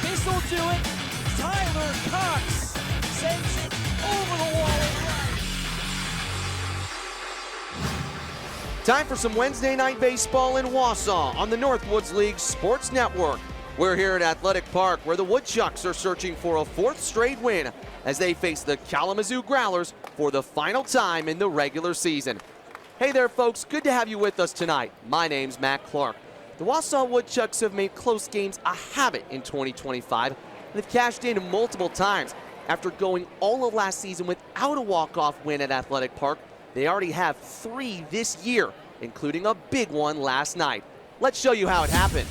This'll do it. Tyler Cox sends it over the wall and right. Time for some Wednesday night baseball in Wausau on the Northwoods League Sports Network. We're here at Athletic Park where the Woodchucks are searching for a fourth straight win as they face the Kalamazoo Growlers for the final time in the regular season. Hey there folks, good to have you with us tonight. My name's Matt Clark. The Wausau Woodchucks have made close games a habit in 2025. They've cashed in multiple times. After going all of last season without a walk-off win at Athletic Park, they already have 3 this year, including a big one last night. Let's show you how it happened.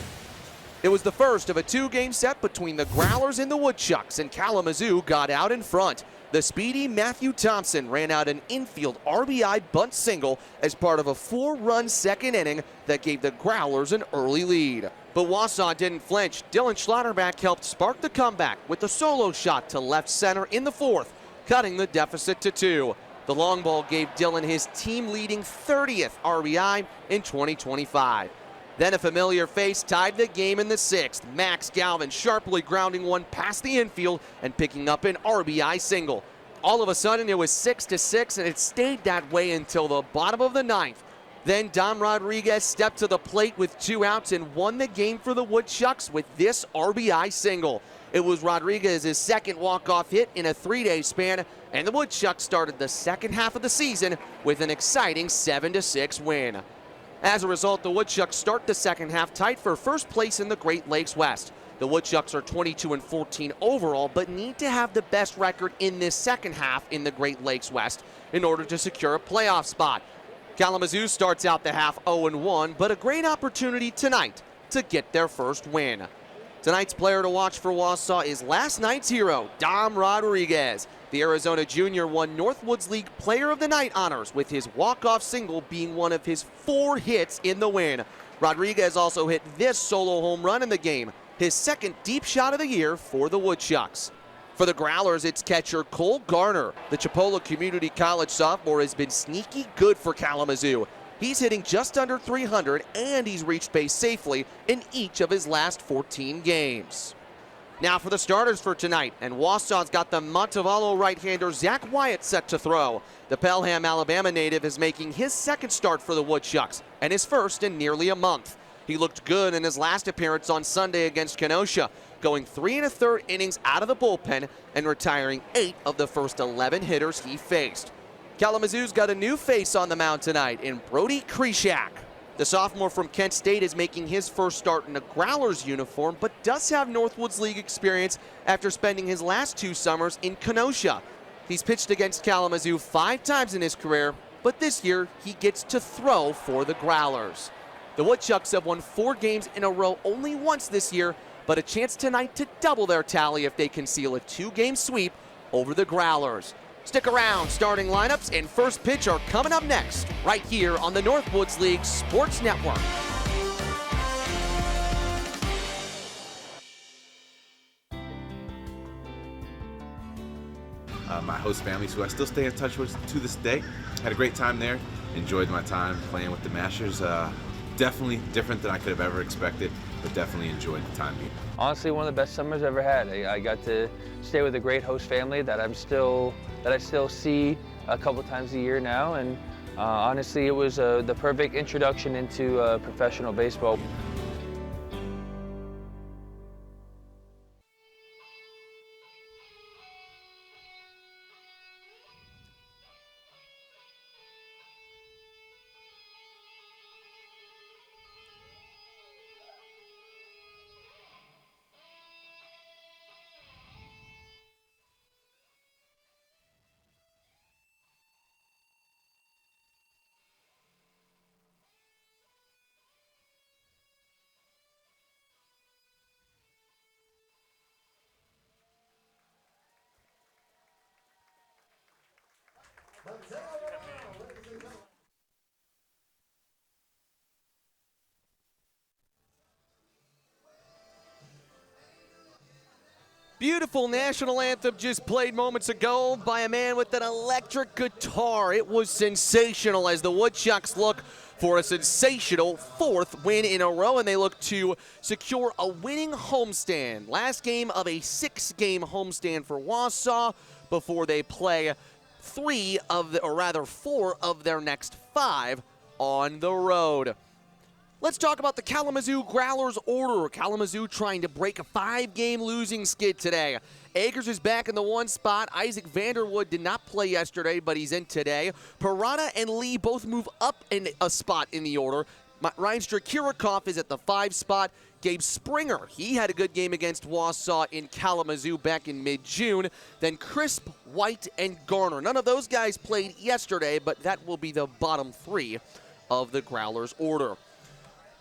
It was the first of a 2-game set between the Growlers and the Woodchucks, and Kalamazoo got out in front. The speedy Matthew Thompson ran out an infield RBI bunt single as part of a 4-run second inning that gave the Growlers an early lead. But Wausau didn't flinch. Dylan Schlotterbeck helped spark the comeback with a solo shot to left center in the 4th, cutting the deficit to 2. The long ball gave Dylan his team-leading 30th RBI in 2025. Then a familiar face tied the game in the 6th. Max Galvin sharply grounding one past the infield and picking up an RBI single. All of a sudden it was 6-6 and it stayed that way until the bottom of the 9th. Then Dom Rodriguez stepped to the plate with 2 outs and won the game for the Woodchucks with this RBI single. It was Rodriguez's second walk-off hit in a 3-day span, and the Woodchucks started the second half of the season with an exciting 7-6 win. As a result, the Woodchucks start the second half tight for first place in the Great Lakes West. The Woodchucks are 22-14 overall, but need to have the best record in this second half in the Great Lakes West in order to secure a playoff spot. Kalamazoo starts out the half 0-1, but a great opportunity tonight to get their first win. Tonight's player to watch for Wausau is last night's hero, Dom Rodriguez. The Arizona junior won Northwoods League Player of the Night honors with his walk-off single being one of his 4 hits in the win. Rodriguez also hit this solo home run in the game, his second deep shot of the year for the Woodchucks. For the Growlers, it's catcher Cole Garner. The Chipola Community College sophomore has been sneaky good for Kalamazoo. He's hitting just under 300, and he's reached base safely in each of his last 14 games. Now for the starters for tonight, and Wausau's got the Montevallo right-hander Zach Wyatt set to throw. The Pelham, Alabama native is making his second start for the Woodchucks, and his first in nearly a month. He looked good in his last appearance on Sunday against Kenosha, going 3 1/3 innings out of the bullpen and retiring 8 of the first 11 hitters he faced. Kalamazoo's got a new face on the mound tonight in Brody Krishak. The sophomore from Kent State is making his first start in a Growlers uniform, but does have Northwoods League experience after spending his last 2 summers in Kenosha. He's pitched against Kalamazoo 5 times in his career, but this year he gets to throw for the Growlers. The Woodchucks have won 4 games in a row only once this year, but a chance tonight to double their tally if they can seal a 2-game sweep over the Growlers. Stick around, starting lineups and first pitch are coming up next, right here on the Northwoods League Sports Network. My host families, who I still stay in touch with to this day. Had a great time there. Enjoyed my time playing with the Mashers. Definitely different than I could have ever expected, but definitely enjoyed the time here. Honestly, one of the best summers I've ever had. I got to stay with a great host family that I still see a couple times a year now, and honestly, it was the perfect introduction into professional baseball. Beautiful national anthem just played moments ago by a man with an electric guitar. It was sensational as the Woodchucks look for a sensational 4th win in a row, and they look to secure a winning homestand. Last game of a 6-game homestand for Wausau before they play 4 of their next 5 on the road. Let's talk about the Kalamazoo Growlers order. Kalamazoo trying to break a 5-game losing skid today. Akers is back in the 1 spot. Isaac Vanderwood did not play yesterday, but he's in today. Parada and Lee both move up in a spot in the order. Ryan Strakirikoff is at the 5 spot. Gabe Springer, he had a good game against Wausau in Kalamazoo back in mid-June. Then Crisp, White, and Garner. None of those guys played yesterday, but that will be the bottom 3 of the Growlers order.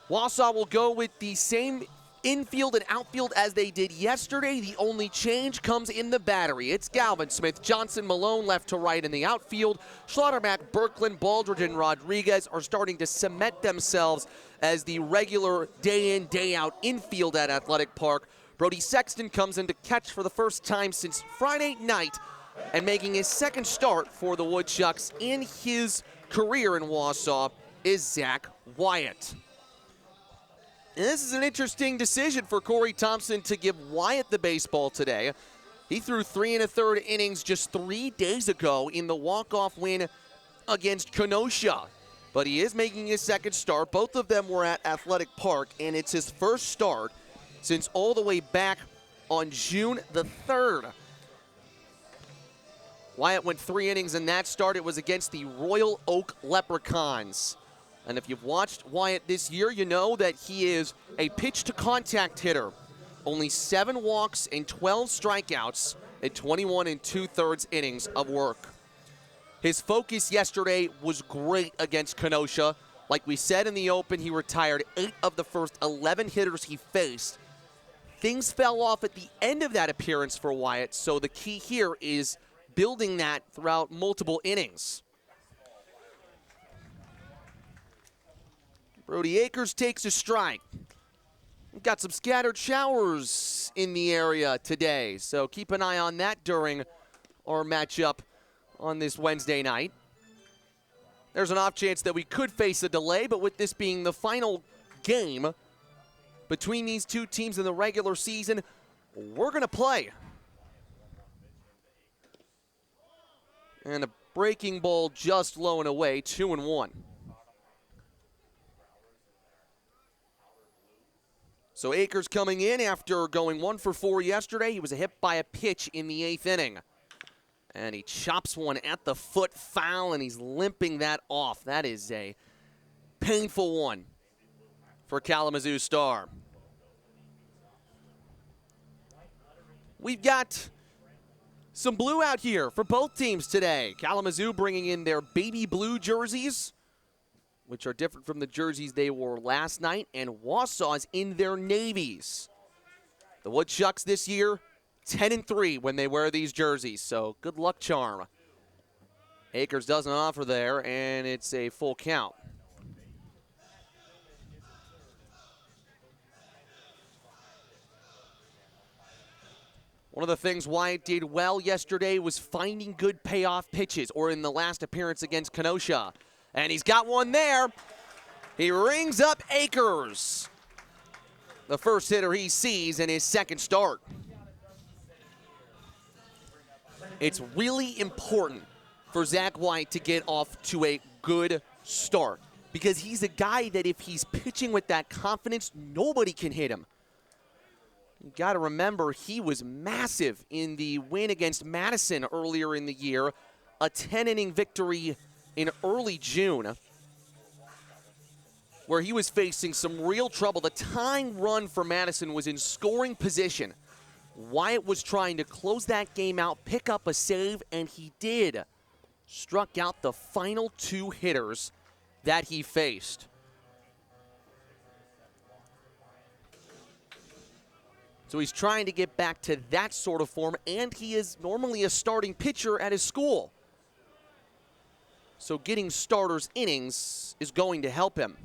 Wausau will go with the same infield and outfield as they did yesterday. The only change comes in the battery. It's Galvin, Smith, Johnson, Malone left to right in the outfield. Schlottermack, Berkland, Baldridge, and Rodriguez are starting to cement themselves as the regular day-in, day-out infield at Athletic Park. Brody Sexton comes in to catch for the first time since Friday night and making his 2nd start for the Woodchucks in his career in Wausau is Zach Wyatt. And this is an interesting decision for Corey Thompson to give Wyatt the baseball today. He threw 3 1/3 innings just 3 days ago in the walk-off win against Kenosha. But he is making his 2nd start. Both of them were at Athletic Park, and it's his 1st start since all the way back on June the 3rd. Wyatt went 3 innings in that start. It was against the Royal Oak Leprechauns. And if you've watched Wyatt this year, you know that he is a pitch-to-contact hitter. Only 7 walks and 12 strikeouts in 21 2/3 innings of work. His focus yesterday was great against Kenosha. Like we said in the open, he retired 8 of the first 11 hitters he faced. Things fell off at the end of that appearance for Wyatt, so the key here is building that throughout multiple innings. Brody Akers takes a strike. We've got some scattered showers in the area today, so keep an eye on that during our matchup on this Wednesday night. There's an off chance that we could face a delay, but with this being the final game between these two teams in the regular season, we're going to play. And a breaking ball just low and away, 2-1. So Akers coming in after going 1 for 4 yesterday. He was hit by a pitch in the 8th inning. And he chops one at the foot foul, and he's limping that off. That is a painful one for Kalamazoo Star. We've got some blue out here for both teams today. Kalamazoo bringing in their baby blue jerseys, which are different from the jerseys they wore last night, and Wausau's in their navies. The Woodchucks this year, 10-3 when they wear these jerseys, so good luck charm. Akers doesn't offer there, and it's a full count. One of the things Wyatt did well yesterday was finding good payoff pitches, or in the last appearance against Kenosha. And he's got one there. He rings up Akers, the first hitter he sees in his 2nd start. It's really important for Zach Wyatt to get off to a good start, because he's a guy that if he's pitching with that confidence, nobody can hit him. You got to remember, he was massive in the win against Madison earlier in the year, a 10-inning victory in early June, where he was facing some real trouble. The tying run for Madison was in scoring position. Wyatt was trying to close that game out, pick up a save, and he did. Struck out the final 2 hitters that he faced. So he's trying to get back to that sort of form, and he is normally a starting pitcher at his school. So getting starters innings is going to help him.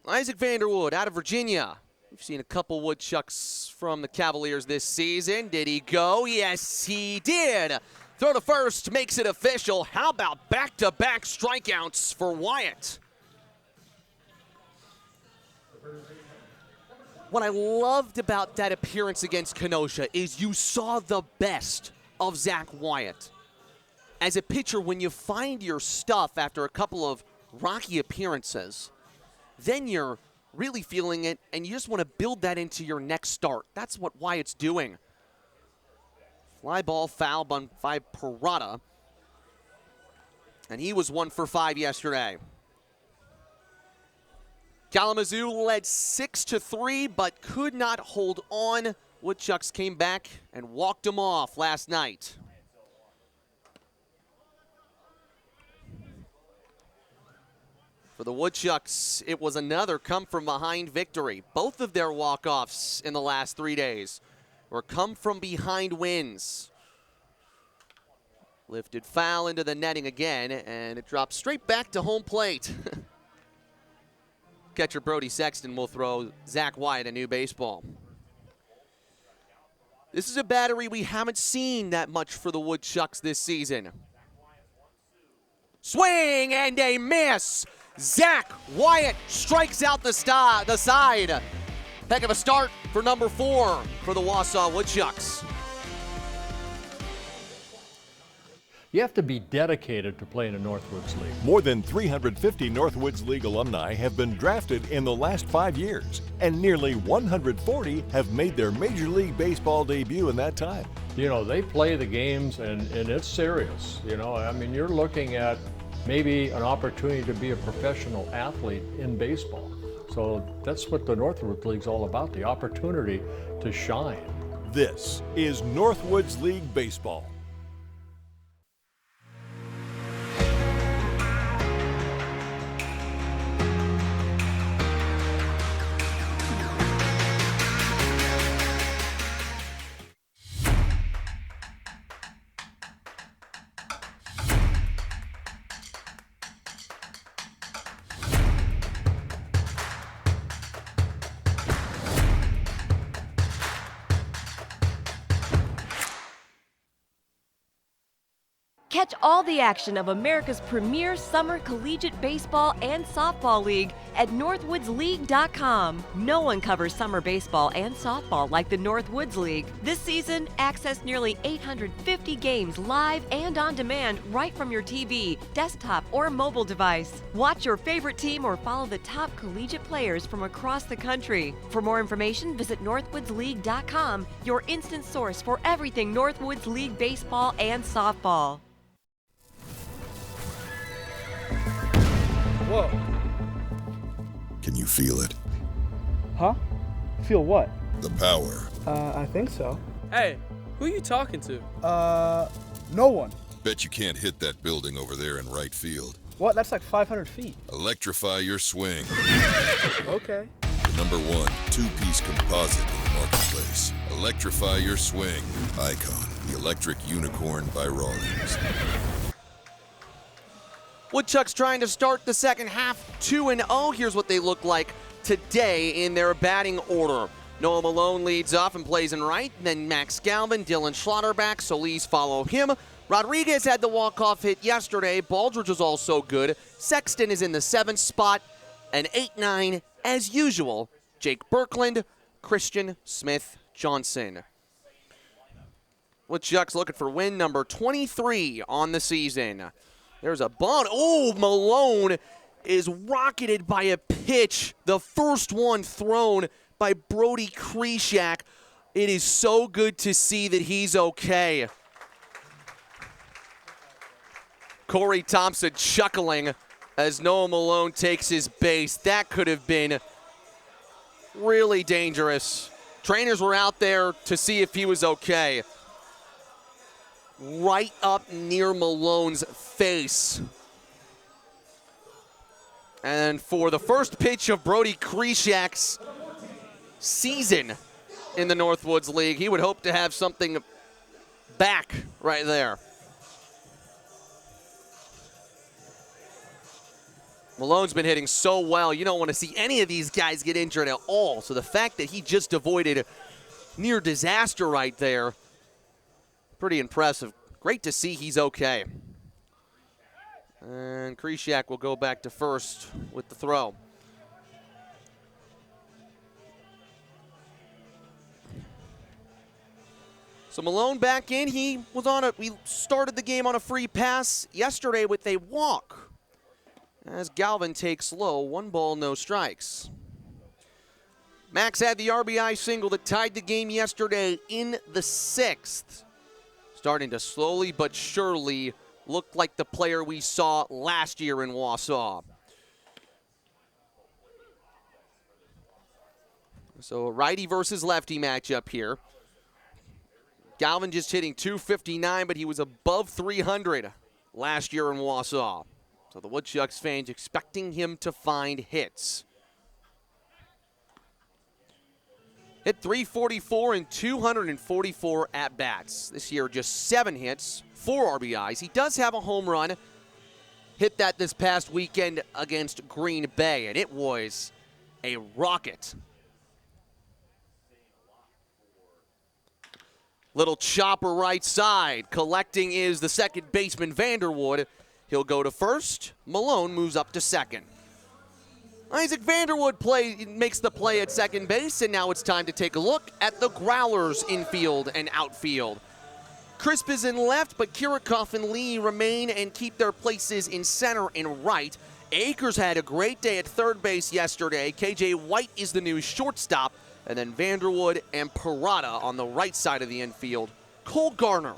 Isaac Vanderwood out of Virginia. We've seen a couple Woodchucks from the Cavaliers this season. Did he go? Yes, he did. Throw to first makes it official. How about back-to-back strikeouts for Wyatt? What I loved about that appearance against Kenosha is you saw the best of Zach Wyatt. As a pitcher, when you find your stuff after a couple of rocky appearances, then you're really feeling it, and you just want to build that into your next start. That's what Wyatt's doing. Fly ball foul by Parada, and he was 1 for 5 yesterday. Kalamazoo led 6-3, but could not hold on. Woodchucks came back and walked them off last night. For the Woodchucks, it was another come-from-behind victory. Both of their walk-offs in the last 3 days were come-from-behind wins. Lifted foul into the netting again, and it drops straight back to home plate. Catcher Brody Sexton will throw Zach Wyatt a new baseball. This is a battery we haven't seen that much for the Woodchucks this season. Swing and a miss. Zach Wyatt strikes out the side. Heck of a start for number 4 for the Wausau Woodchucks. You have to be dedicated to playing in Northwoods League. More than 350 Northwoods League alumni have been drafted in the last 5 years, and nearly 140 have made their Major League Baseball debut in that time. You know, they play the games and it's serious. You know, I mean, you're looking at maybe an opportunity to be a professional athlete in baseball. So that's what the Northwoods League's all about, the opportunity to shine. This is Northwoods League Baseball. Catch all the action of America's premier summer collegiate baseball and softball league at northwoodsleague.com. No one covers summer baseball and softball like the Northwoods League. This season, access nearly 850 games live and on demand right from your TV, desktop, or mobile device. Watch your favorite team or follow the top collegiate players from across the country. For more information, visit northwoodsleague.com, your instant source for everything Northwoods League baseball and softball. Whoa. Can you feel it? Huh? Feel what? The power. I think so. Hey, who are you talking to? No one. Bet you can't hit that building over there in right field. What? That's like 500 feet. Electrify your swing. Okay. The #1 two-piece composite in the marketplace. Electrify your swing. Icon, the electric unicorn by Rawlings. Woodchucks trying to start the second half 2-0. Here's what they look like today in their batting order. Noah Malone leads off and plays in right. Then Max Galvin, Dylan Schlotterbeck, Solis follow him. Rodriguez had the walk-off hit yesterday. Baldridge was also good. Sexton is in the 7th spot. And 8-9, as usual, Jake Birkland, Christian Smith Johnson. Woodchucks looking for win number 23 on the season. There's a bunt. Oh, Malone is rocketed by a pitch. The first one thrown by Brody Kreshak. It is so good to see that he's okay. Corey Thompson chuckling as Noah Malone takes his base. That could have been really dangerous. Trainers were out there to see if he was okay. Right up near Malone's face. And for the first pitch of Brody Kreshak's season in the Northwoods League, he would hope to have something back right there. Malone's been hitting so well. You don't want to see any of these guys get injured at all. So the fact that he just avoided near disaster right there, pretty impressive. Great to see he's okay. And Krishak will go back to first with the throw. So Malone back in. He started the game on a free pass yesterday with a walk. As Galvin takes low, 1 ball, no strikes. Max had the RBI single that tied the game yesterday in the 6th. Starting to slowly but surely look like the player we saw last year in Wausau. So a righty versus lefty matchup here. Galvin just hitting .259, but he was above .300 last year in Wausau. So the Woodchucks fans expecting him to find hits. Hit .344 and 244 at-bats. This year, just 7 hits, 4 RBIs. He does have a home run. Hit that this past weekend against Green Bay, and it was a rocket. Little chopper right side. Collecting is the second baseman, Vanderwood. He'll go to first. Malone moves up to second. Isaac Vanderwood makes the play at second base, and now it's time to take a look at the Growlers infield and outfield. Crisp is in left, but Kirikoff and Lee remain and keep their places in center and right. Akers had a great day at third base yesterday. KJ White is the new shortstop, and then Vanderwood and Parada on the right side of the infield. Cole Garner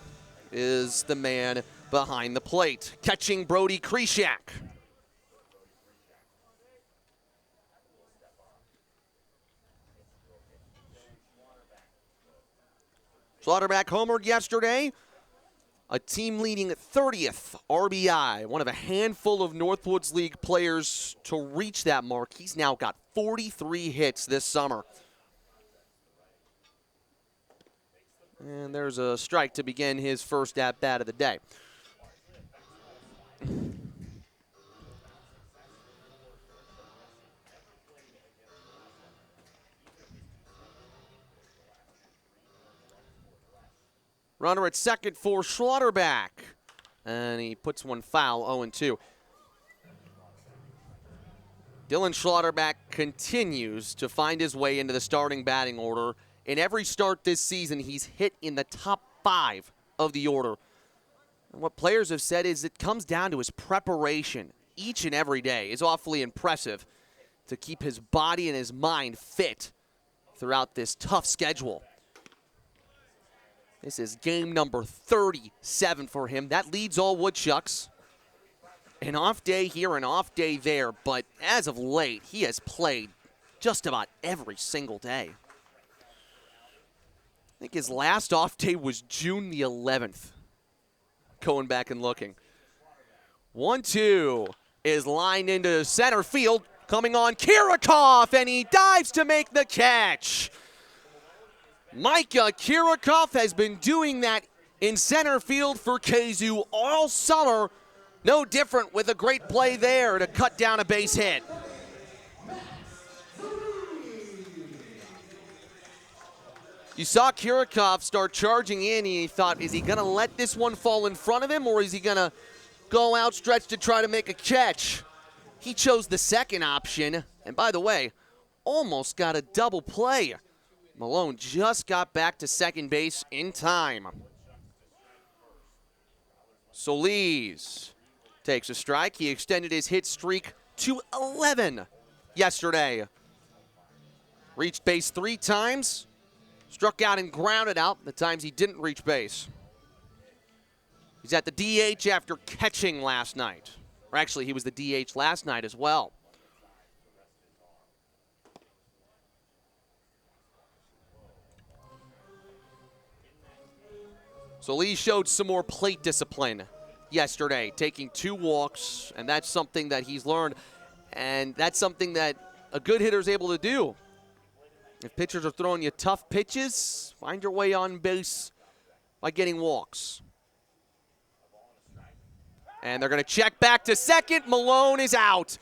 is the man behind the plate, catching Brody Krishak. Schlotterbeck homered yesterday, a team-leading 30th RBI, one of a handful of Northwoods League players to reach that mark. He's now got 43 hits this summer. And there's a strike to begin his first at-bat of the day. Runner at second for Schlotterbeck. And he puts one foul, 0-2. Dylan Schlotterbeck continues to find his way into the starting batting order. In every start this season, he's hit in the top 5 of the order. And what players have said is it comes down to his preparation each and every day. It's awfully impressive to keep his body and his mind fit throughout this tough schedule. This is game number 37 for him. That leads all Woodchucks. An off day here, an off day there, but as of late, he has played just about every single day. I think his last off day was June the 11th. Going back and looking. 1-2 is lined into center field. Coming on Kirikoff, and he dives to make the catch. Micah Kirikoff has been doing that in center field for KZoo all summer. No different with a great play there to cut down a base hit. You saw Kirikoff start charging in, and he thought, is he going to let this one fall in front of him, or is he going to go outstretched to try to make a catch? He chose the second option, and by the way, almost got a double play. Malone just got back to second base in time. Solis takes a strike. He extended his hit streak to 11 yesterday. Reached base 3 times. Struck out and grounded out the times he didn't reach base. He's at the DH after catching last night. Or actually, he was the DH last night as well. So Lee showed some more plate discipline yesterday, taking 2 walks, and that's something that he's learned, and that's something that a good hitter is able to do. If pitchers are throwing you tough pitches, find your way on base by getting walks. And they're going to check back to second. Malone is out.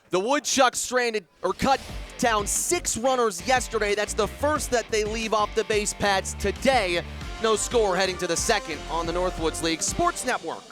The Woodchucks stranded or cut down 6 runners yesterday. That's the first that they leave off the base pads today. No score heading to the second on the Northwoods League Sports Network.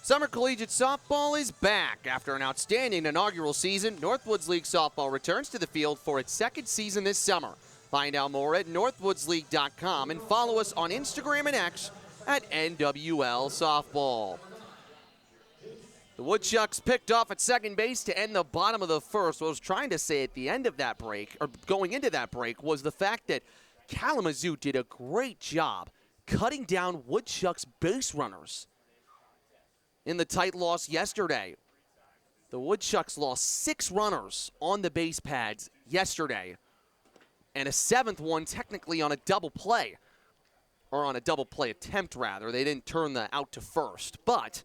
Summer Collegiate Softball is back. After an outstanding inaugural season, Northwoods League Softball returns to the field for its second season this summer. Find out more at northwoodsleague.com and follow us on Instagram and X at NWL Softball. The Woodchucks picked off at second base to end the bottom of the first. What I was trying to say at the end of that break, or going into that break, was the fact that Kalamazoo did a great job cutting down Woodchucks base runners in the tight loss yesterday. The Woodchucks lost 6 runners on the base pads yesterday, and a 7th one technically on a double play, or on a double play attempt, rather. They didn't turn the out to first, but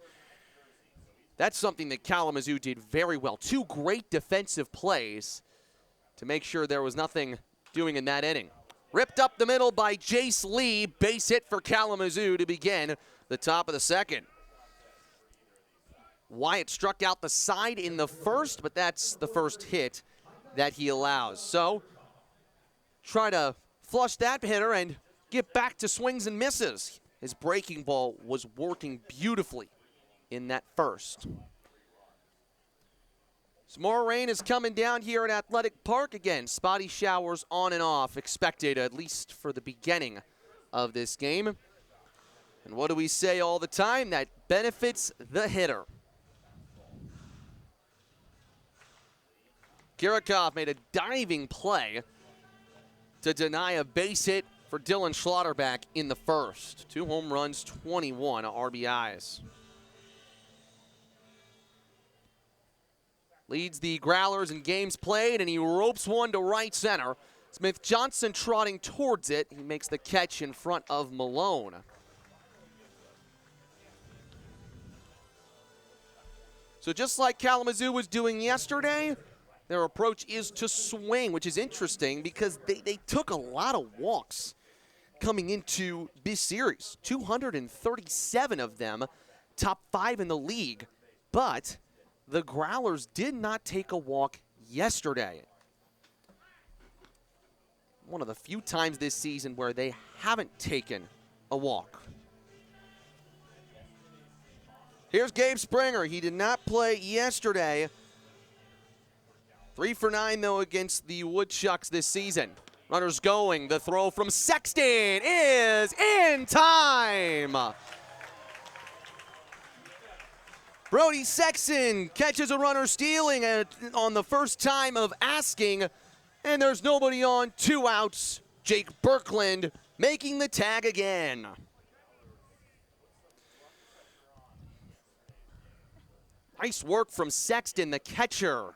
that's something that Kalamazoo did very well. 2 great defensive plays to make sure there was nothing doing in that inning. Ripped up the middle by Jace Lee. Base hit for Kalamazoo to begin the top of the second. Wyatt struck out the side in the first, but that's the first hit that he allows. So, try to flush that hitter and get back to swings and misses. His breaking ball was working beautifully in that first. Some more rain is coming down here at Athletic Park. Again, spotty showers on and off expected, at least for the beginning of this game. And what do we say all the time? That benefits the hitter. Kirikov made a diving play to deny a base hit for Dylan Schlotterback in the first. 2 home runs, 21 RBIs. Leads the Growlers in games played, and he ropes one to right center. Smith Johnson trotting towards it. He makes the catch in front of Malone. So just like Kalamazoo was doing yesterday, their approach is to swing, which is interesting because they took a lot of walks coming into this series. 237 of them, top 5 in the league. But the Growlers did not take a walk yesterday. One of the few times this season where they haven't taken a walk. Here's Gabe Springer. He did not play yesterday. 3 for 9, though, against the Woodchucks this season. Runners going. The throw from Sexton is in time. Brody Sexton catches a runner stealing on the first time of asking, and there's nobody on. 2 outs. Jake Birkland making the tag again. Nice work from Sexton, the catcher.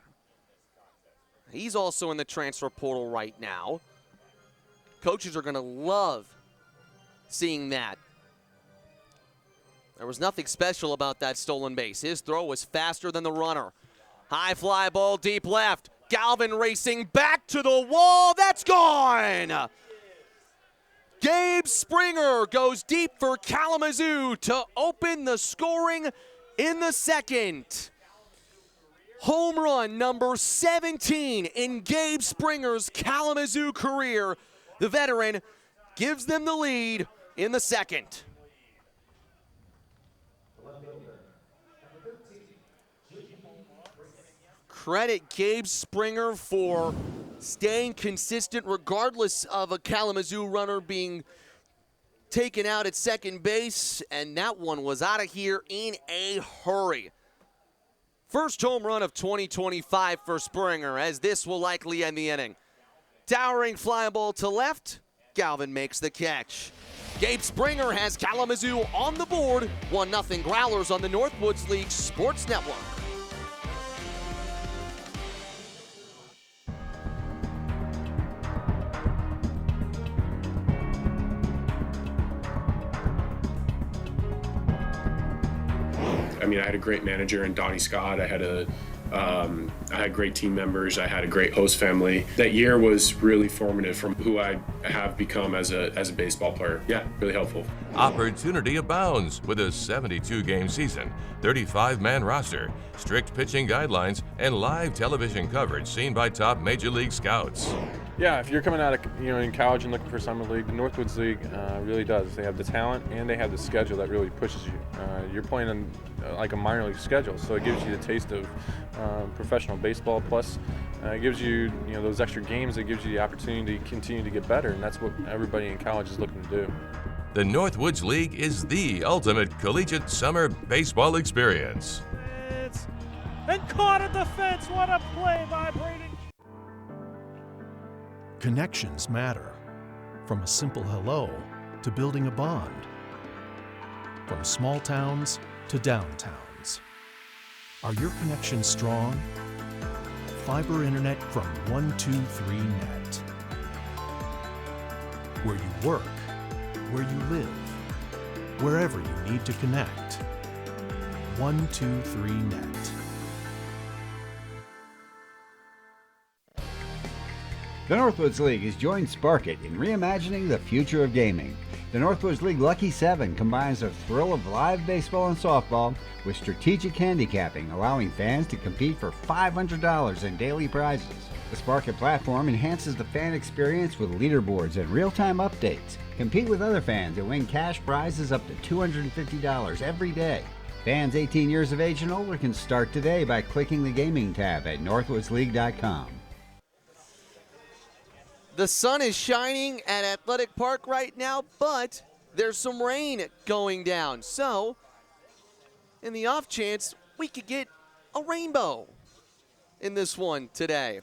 He's also in the transfer portal right now. Coaches are going to love seeing that. There was nothing special about that stolen base. His throw was faster than the runner. High fly ball deep left. Galvin racing back to the wall. That's gone. Gabe Springer goes deep for Kalamazoo to open the scoring in the second. Home run number 17 in Gabe Springer's Kalamazoo career. The veteran gives them the lead in the second. Credit Gabe Springer for staying consistent regardless of a Kalamazoo runner being taken out at second base, and that one was out of here in a hurry. First home run of 2025 for Springer, as this will likely end the inning. Towering fly ball to left, Galvin makes the catch. Gabe Springer has Kalamazoo on the board, 1-0 Growlers on the Northwoods League Sports Network. I mean, I had a great manager in Donnie Scott. I had great team members. I had a great host family. That year was really formative from who I have become as a baseball player. Yeah, really helpful. Opportunity abounds with a 72-game season, 35-man roster, strict pitching guidelines, and live television coverage seen by top major league scouts. Yeah, if you're coming out of in college and looking for summer league, the Northwoods League really does. They have the talent and they have the schedule that really pushes you. You're playing on like a minor league schedule, so it gives you the taste of professional baseball. Plus, it gives you those extra games. It gives you the opportunity to continue to get better, and that's what everybody in college is looking to do. The Northwoods League is the ultimate collegiate summer baseball experience. And caught at the fence. What a play by Brady. Connections matter. From a simple hello to building a bond. From small towns to downtowns. Are your connections strong? Fiber internet from 123net. Where you work, where you live, wherever you need to connect. 123net. The Northwoods League has joined Sparkit in reimagining the future of gaming. The Northwoods League Lucky 7 combines the thrill of live baseball and softball with strategic handicapping, allowing fans to compete for $500 in daily prizes. The Sparkit platform enhances the fan experience with leaderboards and real-time updates. Compete with other fans and win cash prizes up to $250 every day. Fans 18 years of age and older can start today by clicking the gaming tab at northwoodsleague.com. The sun is shining at Athletic Park right now, but there's some rain going down. So, in the off chance, we could get a rainbow in this one today.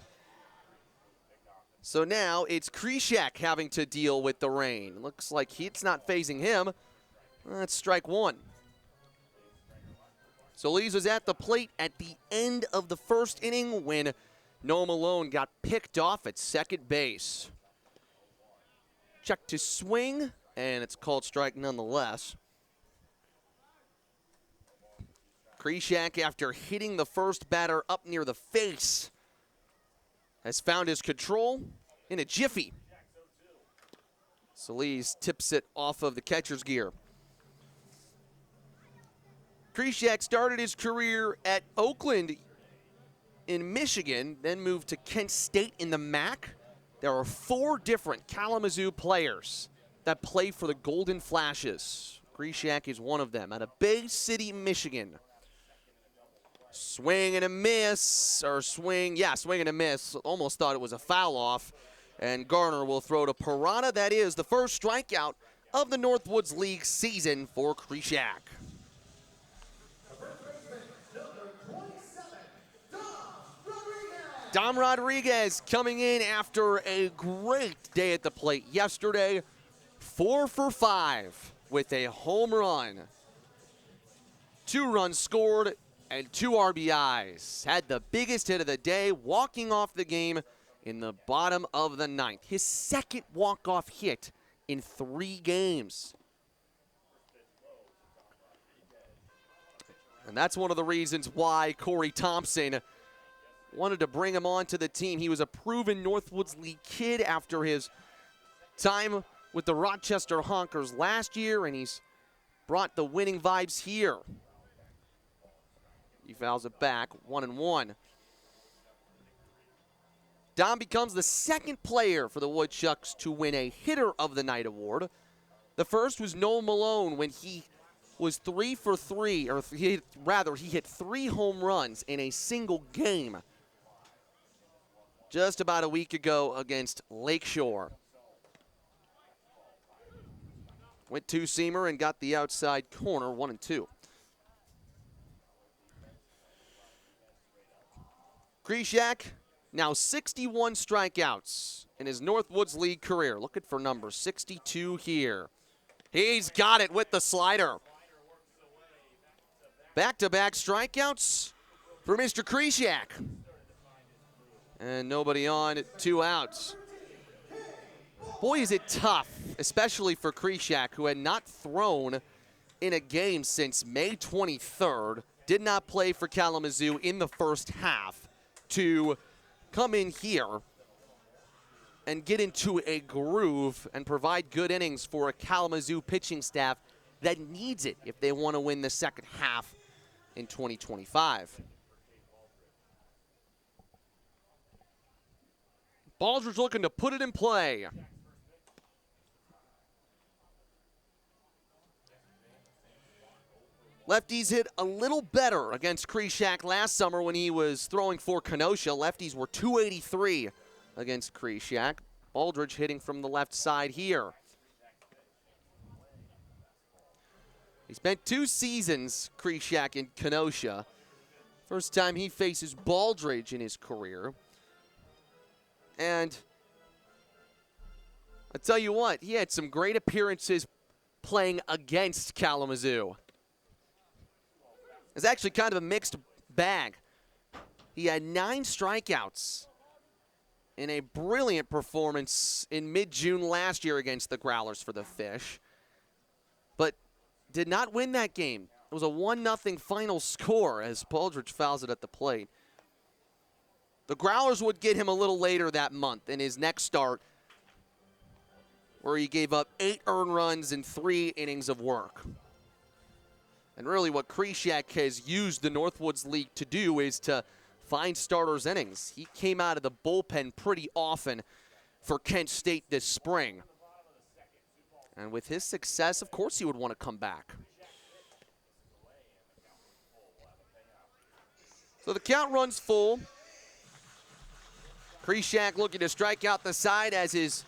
So now it's Krishak having to deal with the rain. Looks like it's not phasing him. That's strike one. Solis was at the plate at the end of the first inning when Noah Malone got picked off at second base. Check to swing, and it's called strike nonetheless. Krishak, after hitting the first batter up near the face, has found his control in a jiffy. Solis tips it off of the catcher's gear. Krishak started his career at Oakland in Michigan, then moved to Kent State in the MAC. There are 4 different Kalamazoo players that play for the Golden Flashes. Krishak is one of them out of Bay City, Michigan. Swing and a miss, or swing and a miss. Almost thought it was a foul off. And Garner will throw to Pirata. That is the first strikeout of the Northwoods League season for Krishak. Dom Rodriguez coming in after a great day at the plate yesterday. 4 for 5 with a home run. 2 runs scored and 2 RBIs. Had the biggest hit of the day, walking off the game in the bottom of the 9th. His second walk-off hit in 3 games. And that's one of the reasons why Corey Thompson wanted to bring him onto the team. He was a proven Northwoods League kid after his time with the Rochester Honkers last year, and he's brought the winning vibes here. He fouls it back, 1-1. Dom becomes the second player for the Woodchucks to win a Hitter of the Night award. The first was Noel Malone when he was 3 for 3, or he hit 3 home runs in a single game just about a week ago against Lakeshore. Went two-seamer and got the outside corner, 1-2. Krishak, now 61 strikeouts in his Northwoods League career. Looking for number 62 here. He's got it with the slider. Back-to-back strikeouts for Mr. Krishak. And nobody on, 2 outs. Boy, is it tough, especially for Krishak, who had not thrown in a game since May 23rd, did not play for Kalamazoo in the first half, to come in here and get into a groove and provide good innings for a Kalamazoo pitching staff that needs it if they want to win the second half in 2025. Baldridge looking to put it in play. Lefties hit a little better against Krishak last summer when he was throwing for Kenosha. Lefties were .283 against Krishak. Baldridge hitting from the left side here. He spent 2 seasons, Krishak, in Kenosha. First time he faces Baldridge in his career. And I tell you what, he had some great appearances playing against Kalamazoo. It's actually kind of a mixed bag. He had 9 strikeouts in a brilliant performance in mid-June last year against the Growlers for the Fish, but did not win that game. It was a 1-0 final score as Baldridge fouls it at the plate. The Growlers would get him a little later that month in his next start, where he gave up 8 earned runs in 3 innings of work. And really what Krishak has used the Northwoods League to do is to find starters innings. He came out of the bullpen pretty often for Kent State this spring. And with his success, of course he would want to come back. So the count runs full. Krishak looking to strike out the side as his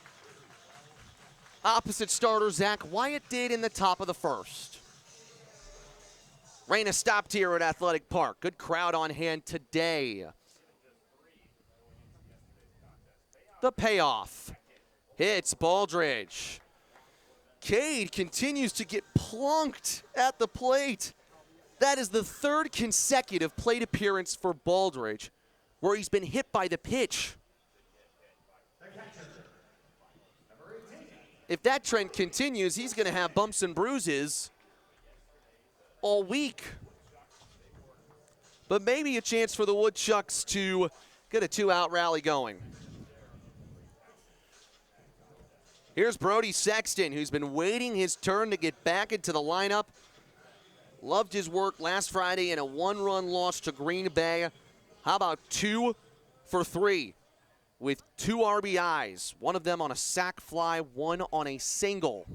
opposite starter, Zach Wyatt, did in the top of the first. Rain has stopped here at Athletic Park. Good crowd on hand today. The payoff. Hits Baldridge. Cade continues to get plunked at the plate. That is the 3rd consecutive plate appearance for Baldridge where he's been hit by the pitch. If that trend continues, he's going to have bumps and bruises all week. But maybe a chance for the Woodchucks to get a 2-out rally going. Here's Brody Sexton, who's been waiting his turn to get back into the lineup. Loved his work last Friday in a 1-run loss to Green Bay. How about 2 for 3 with 2 RBIs, one of them on a sac fly, one on a single.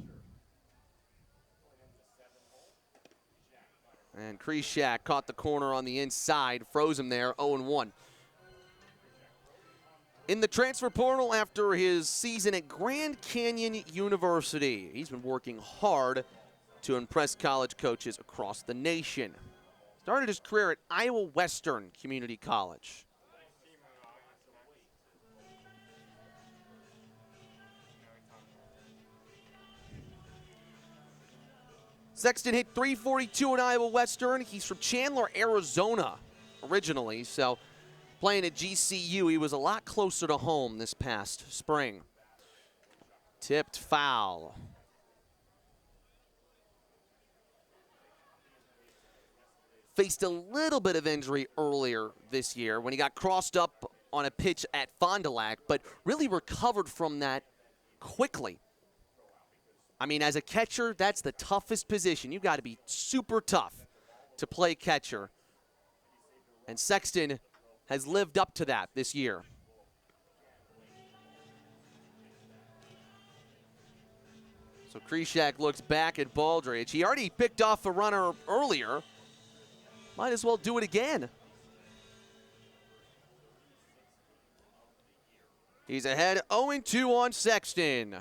And Krishak caught the corner on the inside, froze him there, 0-1. In the transfer portal after his season at Grand Canyon University, he's been working hard to impress college coaches across the nation. Started his career at Iowa Western Community College. Sexton hit .342 at Iowa Western. He's from Chandler, Arizona originally, so playing at GCU, he was a lot closer to home this past spring. Tipped foul. Faced a little bit of injury earlier this year when he got crossed up on a pitch at Fond du Lac, but really recovered from that quickly. I mean, as a catcher, that's the toughest position. You've got to be super tough to play catcher. And Sexton has lived up to that this year. So Krishak looks back at Baldridge. He already picked off a runner earlier. Might as well do it again. He's ahead 0-2 on Sexton.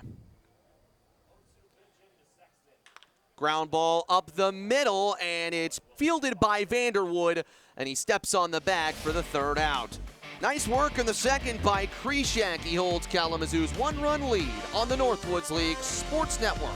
Ground ball up the middle, and it's fielded by Vanderwood, and he steps on the bag for the third out. Nice work in the second by Krishak. He holds Kalamazoo's one-run lead on the Northwoods League Sports Network.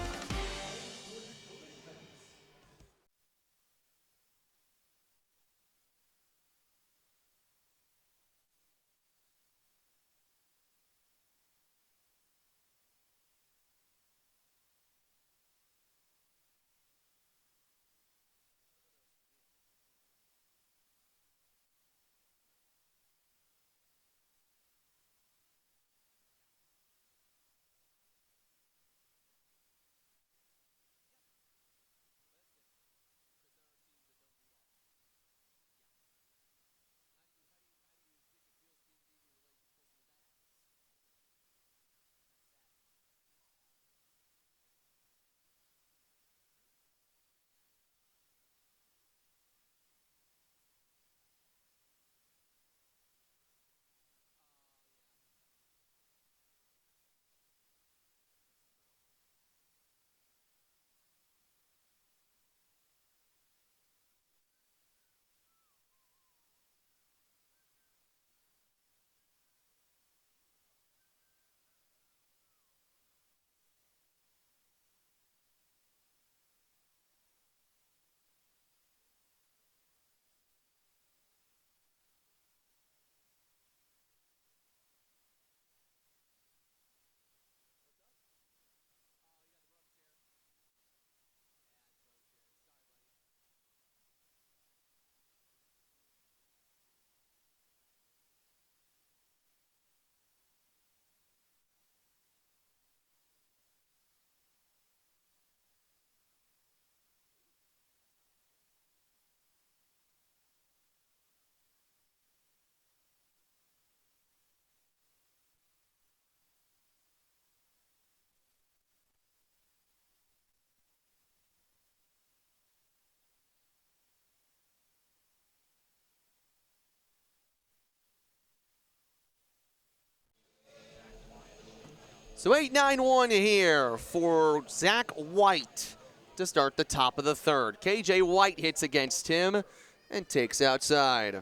So 8-9-1 here for Zach White to start the top of the third. KJ White hits against him and takes outside.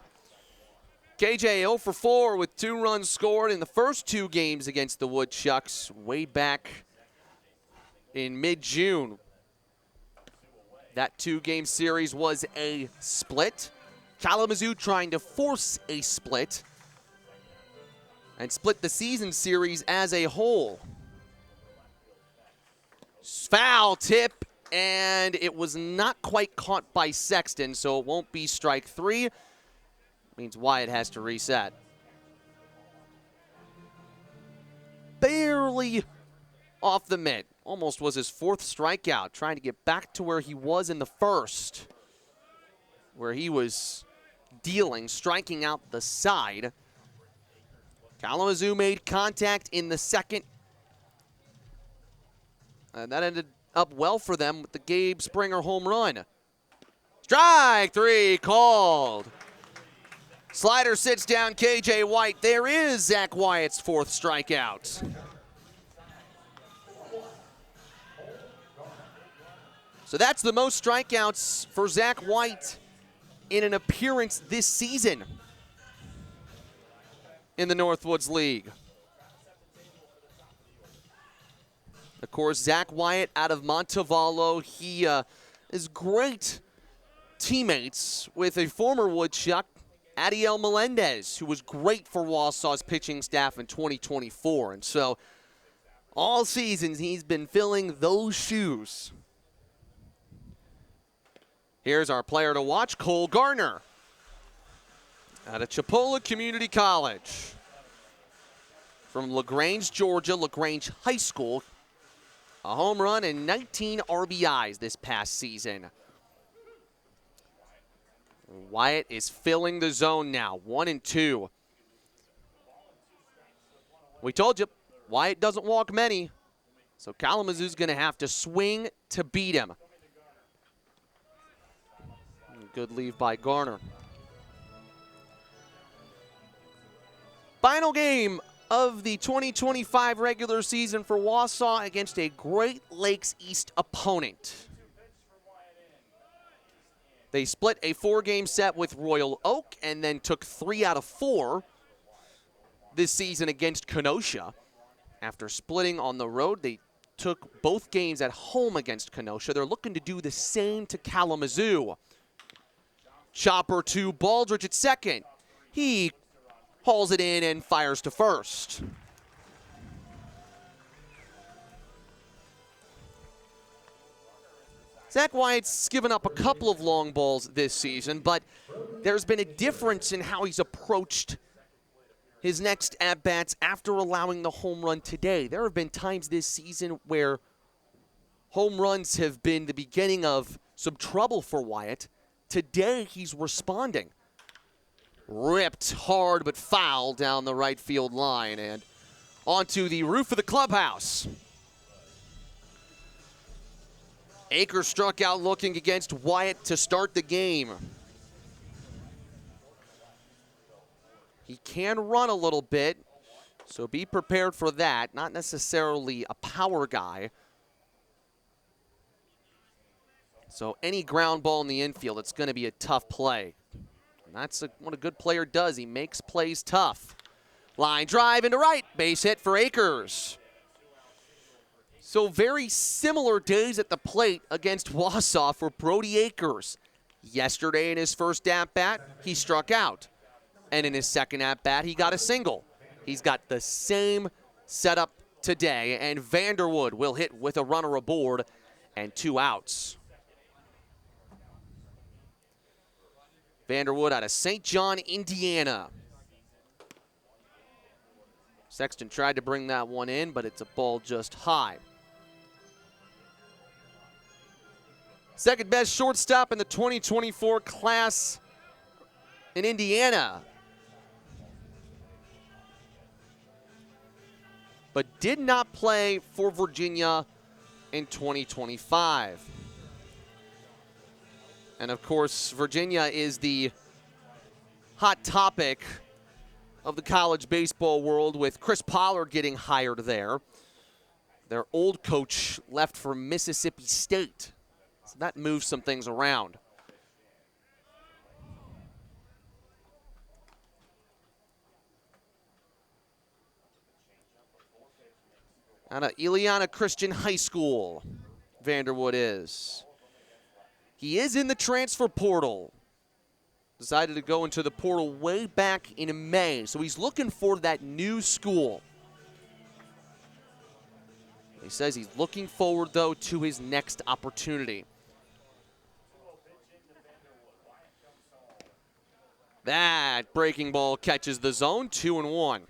KJ 0 for 4 with 2 runs scored in the first 2 games against the Woodchucks way back in mid-June. That 2-game series was a split. Kalamazoo trying to force a split and split the season series as a whole. Foul tip, and it was not quite caught by Sexton, so it won't be strike 3. Means Wyatt has to reset. Barely off the mitt. Almost was his 4th strikeout, trying to get back to where he was in the first, where he was dealing, striking out the side. Kalamazoo made contact in the second. And that ended up well for them with the Gabe Springer home run. Strike three called. Slider sits down KJ White. There is Zach Wyatt's fourth strikeout. So that's the most strikeouts for Zach White in an appearance this season in the Northwoods League. Of course, Zach Wyatt out of Montevallo. He is great teammates with a former Woodchuck, Adiel Melendez, who was great for Wausau's pitching staff in 2024. And so all seasons he's been filling those shoes. Here's our player to watch, Cole Garner, out of Chipola Community College. From LaGrange, Georgia, LaGrange High School. A home run and 19 RBIs this past season. Wyatt is filling the zone now, 1-2. We told you, Wyatt doesn't walk many, so Kalamazoo's going to have to swing to beat him. Good leave by Garner. Final game of the 2025 regular season for Wausau against a Great Lakes East opponent. They split a 4-game set with Royal Oak and then took 3 out of 4 this season against Kenosha. After splitting on the road, they took both games at home against Kenosha. They're looking to do the same to Kalamazoo. Chopper to Baldridge at second. He hauls it in and fires to first. Zach Wyatt's given up a couple of long balls this season, but there's been a difference in how he's approached his next at-bats after allowing the home run today. There have been times this season where home runs have been the beginning of some trouble for Wyatt. Today, he's responding. Ripped hard but foul down the right field line and onto the roof of the clubhouse. Akers struck out looking against Wyatt to start the game. He can run a little bit, so be prepared for that. Not necessarily a power guy. So any ground ball in the infield, it's going to be a tough play. And that's what a good player does. He makes plays tough. Line drive into right. Base hit for Akers. So very similar days at the plate against Wausau for Brody Akers. Yesterday in his first at-bat, he struck out. And in his second at-bat, he got a single. He's got the same setup today, and Vanderwood will hit with a runner aboard and 2 outs. Vanderwood out of St. John, Indiana. Sexton tried to bring that one in, but it's a ball just high. Second best shortstop in the 2024 class in Indiana. But did not play for Virginia in 2025. And of course, Virginia is the hot topic of the college baseball world with Chris Pollard getting hired there. Their old coach left for Mississippi State. So that moves some things around. Out of Ileana Christian High School, Vanderwood is. He is in the transfer portal. Decided to go into the portal way back in May, so he's looking for that new school. He says he's looking forward, though, to his next opportunity. That breaking ball catches the zone, 2-1.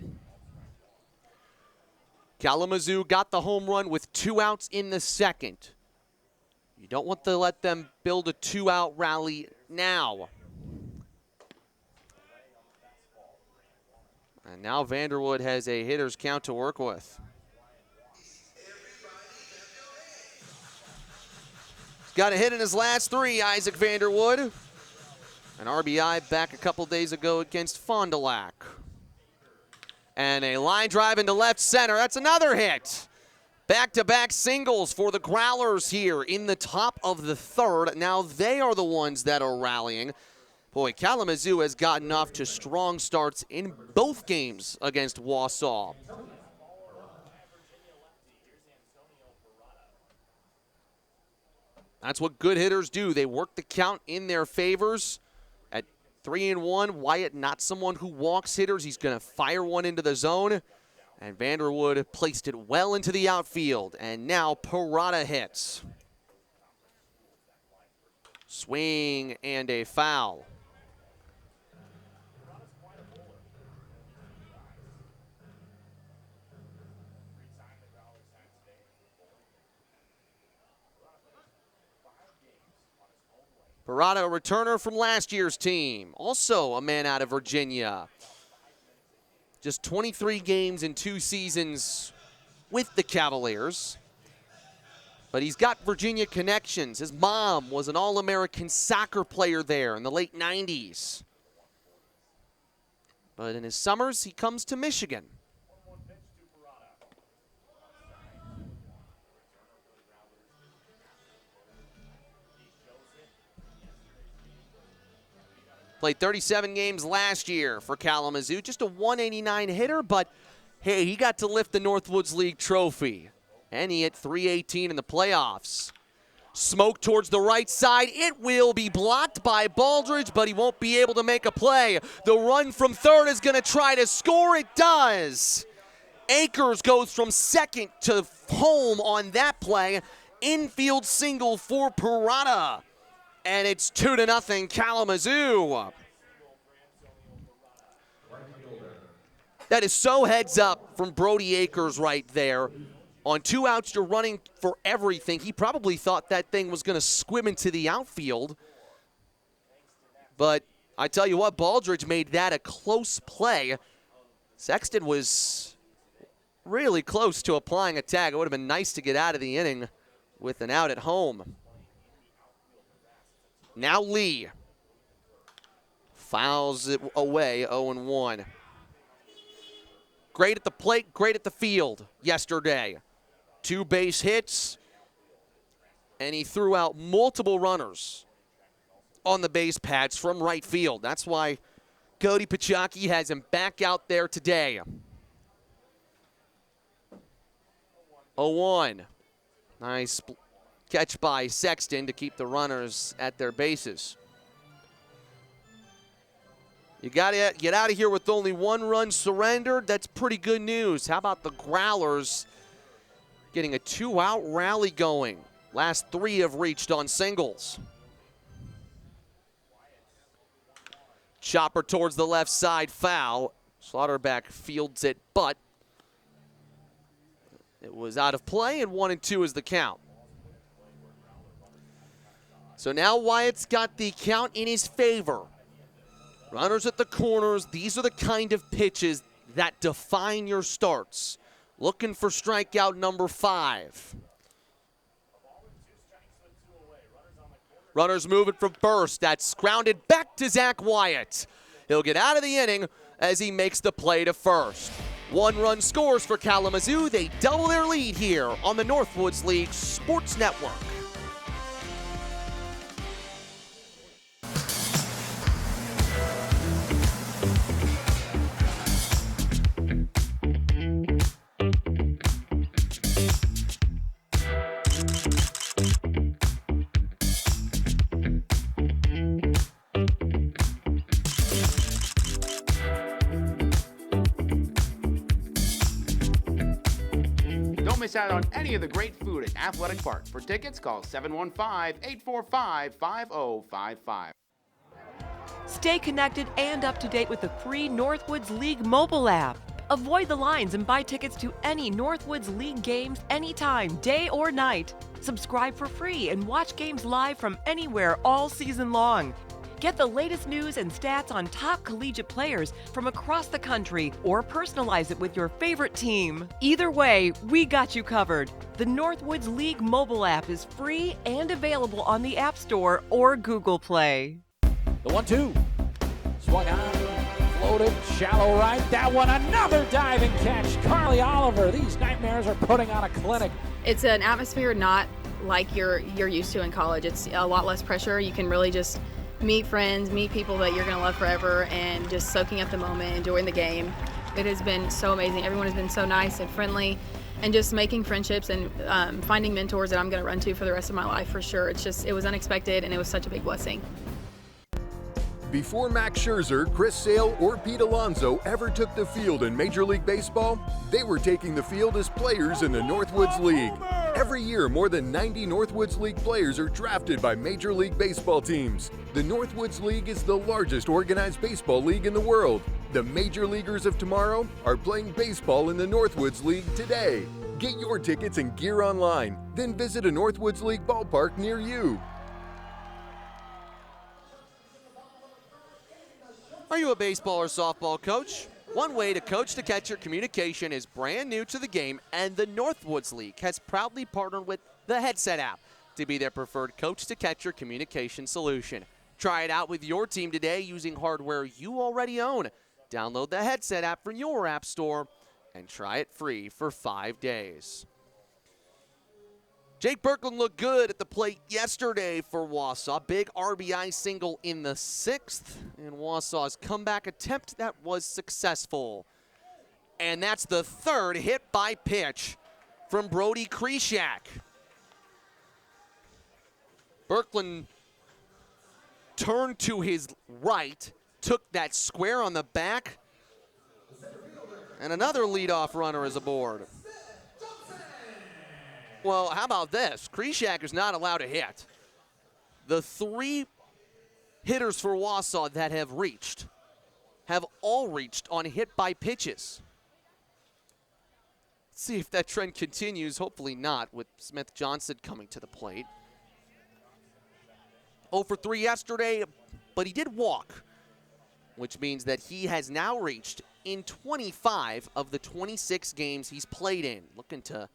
Kalamazoo got the home run with 2 outs in the second. You don't want to let them build a 2-out rally now. And now Vanderwood has a hitter's count to work with. Got a hit in his last 3, Isaac Vanderwood. An RBI back a couple days ago against Fond du Lac. And a line drive into left center. That's another hit. Back-to-back singles for the Growlers here in the top of the 3rd. Now they are the ones that are rallying. Boy, Kalamazoo has gotten off to strong starts in both games against Wausau. That's what good hitters do. They work the count in their favors. At 3-1, Wyatt not someone who walks hitters. He's going to fire one into the zone. And Vanderwood placed it well into the outfield. And now Parada hits. Swing and a foul. Parada, a returner from last year's team. Also a man out of Virginia. Just 23 games in 2 seasons with the Cavaliers. But he's got Virginia connections. His mom was an All-American soccer player there in the late 90s. But in his summers, he comes to Michigan. Played 37 games last year for Kalamazoo. Just a 189 hitter, but hey, he got to lift the Northwoods League trophy. And he hit .318 in the playoffs. Smoke towards the right side. It will be blocked by Baldridge, but he won't be able to make a play. The run from third is going to try to score. It does. Akers goes from second to home on that play. Infield single for Parada. And it's 2-0 Kalamazoo. That is so heads up from Brody Akers right there. On 2 outs, you're running for everything. He probably thought that thing was going to squim into the outfield. But I tell you what, Baldridge made that a close play. Sexton was really close to applying a tag. It would have been nice to get out of the inning with an out at home. Now Lee fouls it away, 0-1. Great at the plate, great at the field yesterday. 2 base hits, and he threw out multiple runners on the base paths from right field. That's why Cody Pachaki has him back out there today. 0-1. Nice catch by Sexton to keep the runners at their bases. You got to get out of here with only 1 run surrendered. That's pretty good news. How about the Growlers getting a 2-out rally going? Last 3 have reached on singles. Chopper towards the left side, foul. Slaughterback fields it, but it was out of play, and 1-2 is the count. So now Wyatt's got the count in his favor. Runners at the corners. These are the kind of pitches that define your starts. Looking for strikeout number 5. Runners moving from first. That's grounded back to Zach Wyatt. He'll get out of the inning as he makes the play to first. 1 run scores for Kalamazoo. They double their lead here on the Northwoods League Sports Network. Don't miss out on any of the great food at Athletic Park. For tickets, call 715-845-5055. Stay connected and up to date with the free Northwoods League mobile app. Avoid the lines and buy tickets to any Northwoods League games anytime, day or night. Subscribe for free and watch games live from anywhere all season long. Get the latest news and stats on top collegiate players from across the country or personalize it with your favorite team. Either way, we got you covered. The Northwoods League mobile app is free and available on the App Store or Google Play. The 1-2. Swung on, floated, shallow right. That one, another diving catch. Carly Oliver, these Nightmares are putting on a clinic. It's an atmosphere not like you're used to in college. It's a lot less pressure. You can really just meet friends, meet people that you're going to love forever, and just soaking up the moment, enjoying the game. It has been so amazing. Everyone has been so nice and friendly, and just making friendships and finding mentors that I'm going to run to for the rest of my life for sure. It was unexpected, and it was such a big blessing. Before Max Scherzer, Chris Sale, or Pete Alonso ever took the field in Major League Baseball, they were taking the field as players in the Northwoods League. Every year, more than 90 Northwoods League players are drafted by Major League Baseball teams. The Northwoods League is the largest organized baseball league in the world. The Major Leaguers of tomorrow are playing baseball in the Northwoods League today. Get your tickets and gear online, then visit a Northwoods League ballpark near you. Are you a baseball or softball coach? One way to coach to catcher communication is brand new to the game, and the Northwoods League has proudly partnered with the Headset app to be their preferred coach to catcher communication solution. Try it out with your team today using hardware you already own. Download the Headset app from your app store and try it free for 5 days. Jake Birkland looked good at the plate yesterday for Wausau. Big RBI single in the 6th, and Wausau's comeback attempt that was successful. And that's the 3rd hit by pitch from Brody Krishak. Birkland turned to his right, took that square on the back, and another leadoff runner is aboard. Well, how about this? Krishak is not allowed to hit. The 3 hitters for Wausau that have all reached on hit by pitches. Let's see if that trend continues. Hopefully not, with Smith Johnson coming to the plate. 0 for 3 yesterday, but he did walk, which means that he has now reached in 25 of the 26 games he's played in. Looking to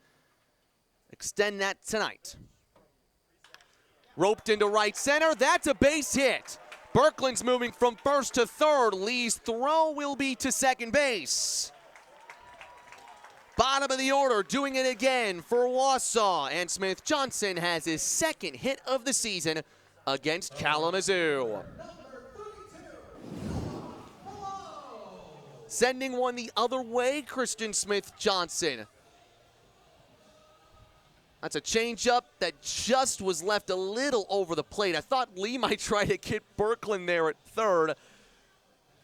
extend that tonight. Roped into right center. That's a base hit. Birkland's moving from first to third. Lee's throw will be to second base. Bottom of the order, doing it again for Wausau. And Smith Johnson has his 2nd hit of the season against Kalamazoo. Sending one the other way, Christian Smith Johnson. That's a changeup that just was left a little over the plate. I thought Lee might try to get Birkland there at 3rd,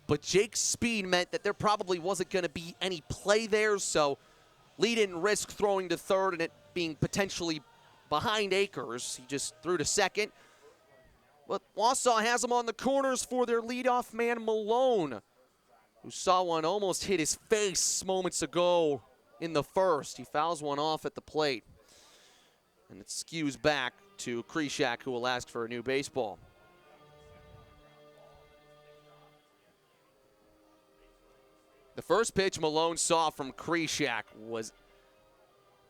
but Jake's speed meant that there probably wasn't going to be any play there, so Lee didn't risk throwing to 3rd and it being potentially behind Akers. He just threw to 2nd. But Wausau has him on the corners for their leadoff man, Malone, who saw one almost hit his face moments ago in the 1st. He fouls one off at the plate. And it skews back to Krishak, who will ask for a new baseball. The first pitch Malone saw from Krishak was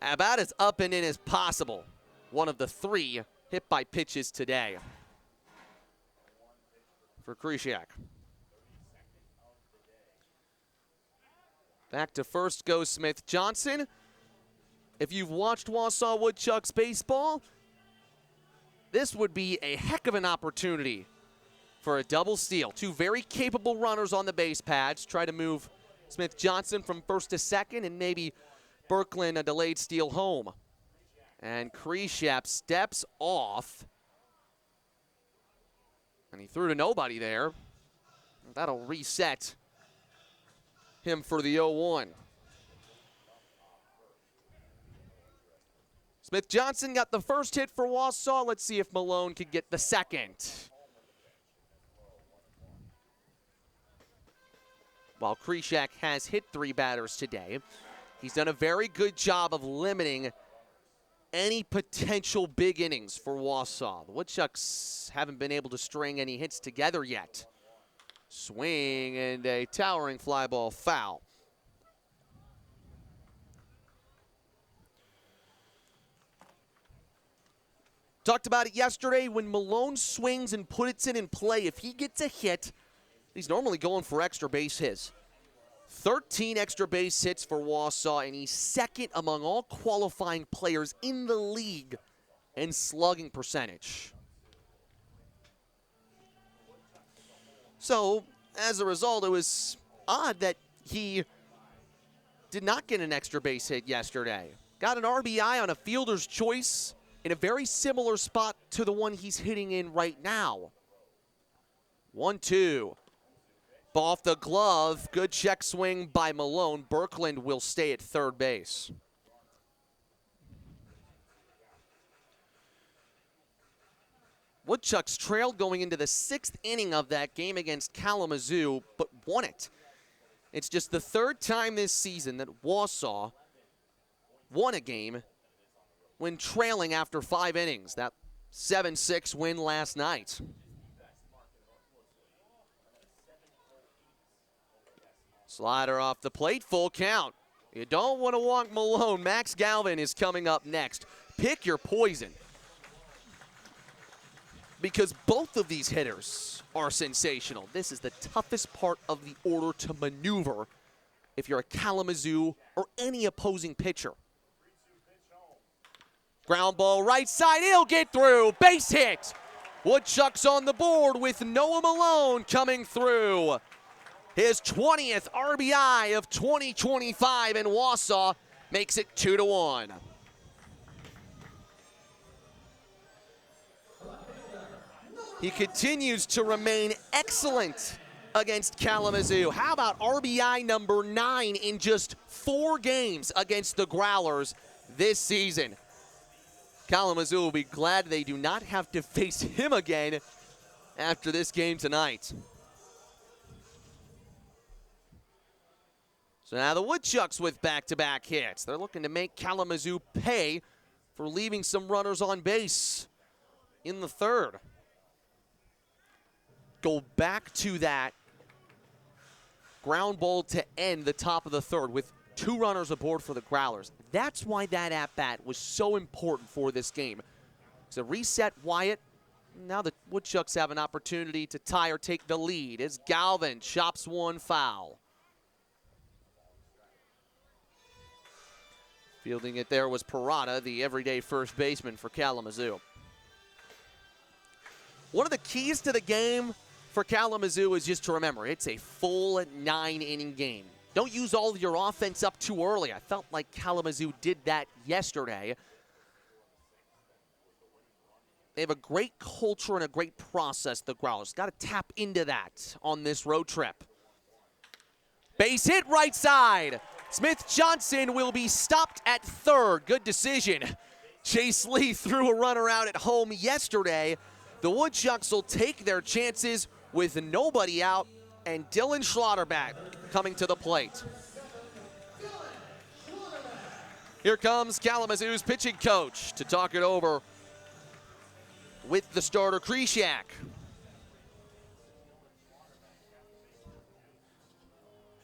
about as up and in as possible. One of the 3 hit by pitches today for Krishak. Back to first goes Smith Johnson. If you've watched Wausau Woodchucks baseball, this would be a heck of an opportunity for a double steal. 2 very capable runners on the base pads. Try to move Smith Johnson from first to second, and maybe Birkland a delayed steal home. And Krishak steps off. And he threw to nobody there. That'll reset him for the 0-1. Smith Johnson got the first hit for Wausau. Let's see if Malone can get the second. While Krishak has hit 3 batters today, he's done a very good job of limiting any potential big innings for Wausau. The Woodchucks haven't been able to string any hits together yet. Swing and a towering fly ball foul. Talked about it yesterday. When Malone swings and puts it in play, if he gets a hit, he's normally going for extra base hits. 13 extra base hits for Wausau, and he's second among all qualifying players in the league in slugging percentage. So, as a result, it was odd that he did not get an extra base hit yesterday. Got an RBI on a fielder's choice in a very similar spot to the one he's hitting in right now. 1-2. Ball off the glove. Good check swing by Malone. Birkland will stay at third base. Woodchucks trailed going into the 6th inning of that game against Kalamazoo, but won it. It's just the 3rd time this season that Wausau won a game when trailing after 5 innings. That 7-6 win last night. Slider off the plate, full count. You don't want to walk Malone. Max Galvin is coming up next. Pick your poison. Because both of these hitters are sensational. This is the toughest part of the order to maneuver if you're a Kalamazoo or any opposing pitcher. Ground ball right side, he'll get through. Base hit. Woodchucks on the board with Noah Malone coming through. His 20th RBI of 2025, and Wausau makes it 2-1. He continues to remain excellent against Kalamazoo. How about RBI number 9 in just 4 games against the Growlers this season? Kalamazoo will be glad they do not have to face him again after this game tonight. So now the Woodchucks with back-to-back hits. They're looking to make Kalamazoo pay for leaving some runners on base in the 3rd. Go back to that ground ball to end the top of the 3rd with 2 runners aboard for the Growlers. That's why that at-bat was so important for this game. It's a reset Wyatt. Now the Woodchucks have an opportunity to tie or take the lead as Galvin chops one foul. Fielding it there was Parada, the everyday first baseman for Kalamazoo. One of the keys to the game for Kalamazoo is just to remember, it's a full 9-inning game. Don't use all of your offense up too early. I felt like Kalamazoo did that yesterday. They have a great culture and a great process, the Growlers. Got to tap into that on this road trip. Base hit right side. Smith-Johnson will be stopped at 3rd. Good decision. Chase Lee threw a runner out at home yesterday. The Woodchucks will take their chances with nobody out, and Dylan Schlotterback coming to the plate. Here comes Kalamazoo's pitching coach to talk it over with the starter, Krishak.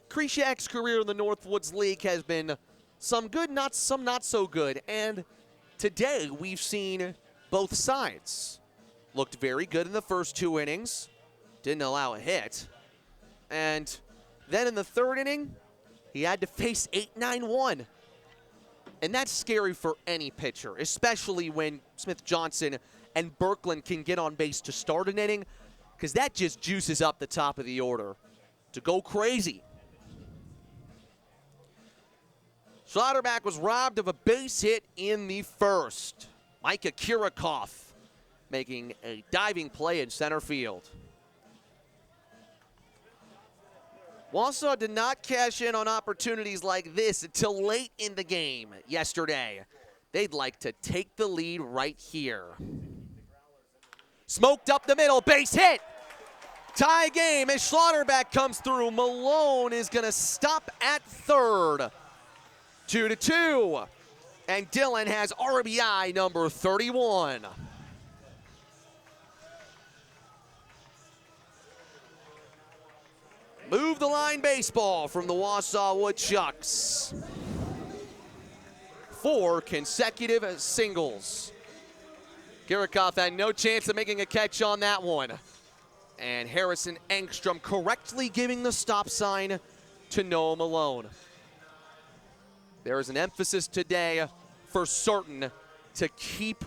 Krishak's career in the Northwoods League has been some good, some not so good. And today we've seen both sides. Looked very good in the first 2 innings. Didn't allow a hit. And then in the 3rd inning, he had to face 8-9-1. And that's scary for any pitcher, especially when Smith-Johnson and Birkland can get on base to start an inning, because that just juices up the top of the order to go crazy. Schlotterback was robbed of a base hit in the 1st. Micah Kirikoff making a diving play in center field. Wausau did not cash in on opportunities like this until late in the game yesterday. They'd like to take the lead right here. Smoked up the middle, base hit. Tie game as Schlotterback comes through. Malone is going to stop at 3rd. 2-2. And Dylan has RBI number 31. Move the line baseball from the Wausau Woodchucks. 4 consecutive singles. Kirikoff had no chance of making a catch on that one. And Harrison Engstrom correctly giving the stop sign to Noah Malone. There is an emphasis today for certain to keep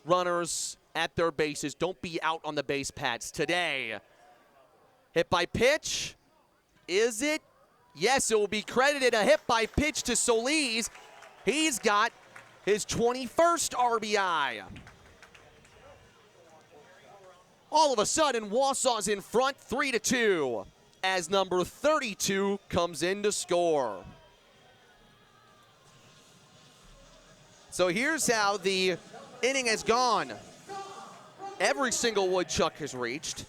runners at their bases. Don't be out on the base pads today. Hit by pitch. Is it? Yes, it will be credited a hit by pitch to Solis. He's got his 21st RBI. All of a sudden, Wausau's in front 3-2 as number 32 comes in to score. So here's how the inning has gone. Every single Woodchuck has reached.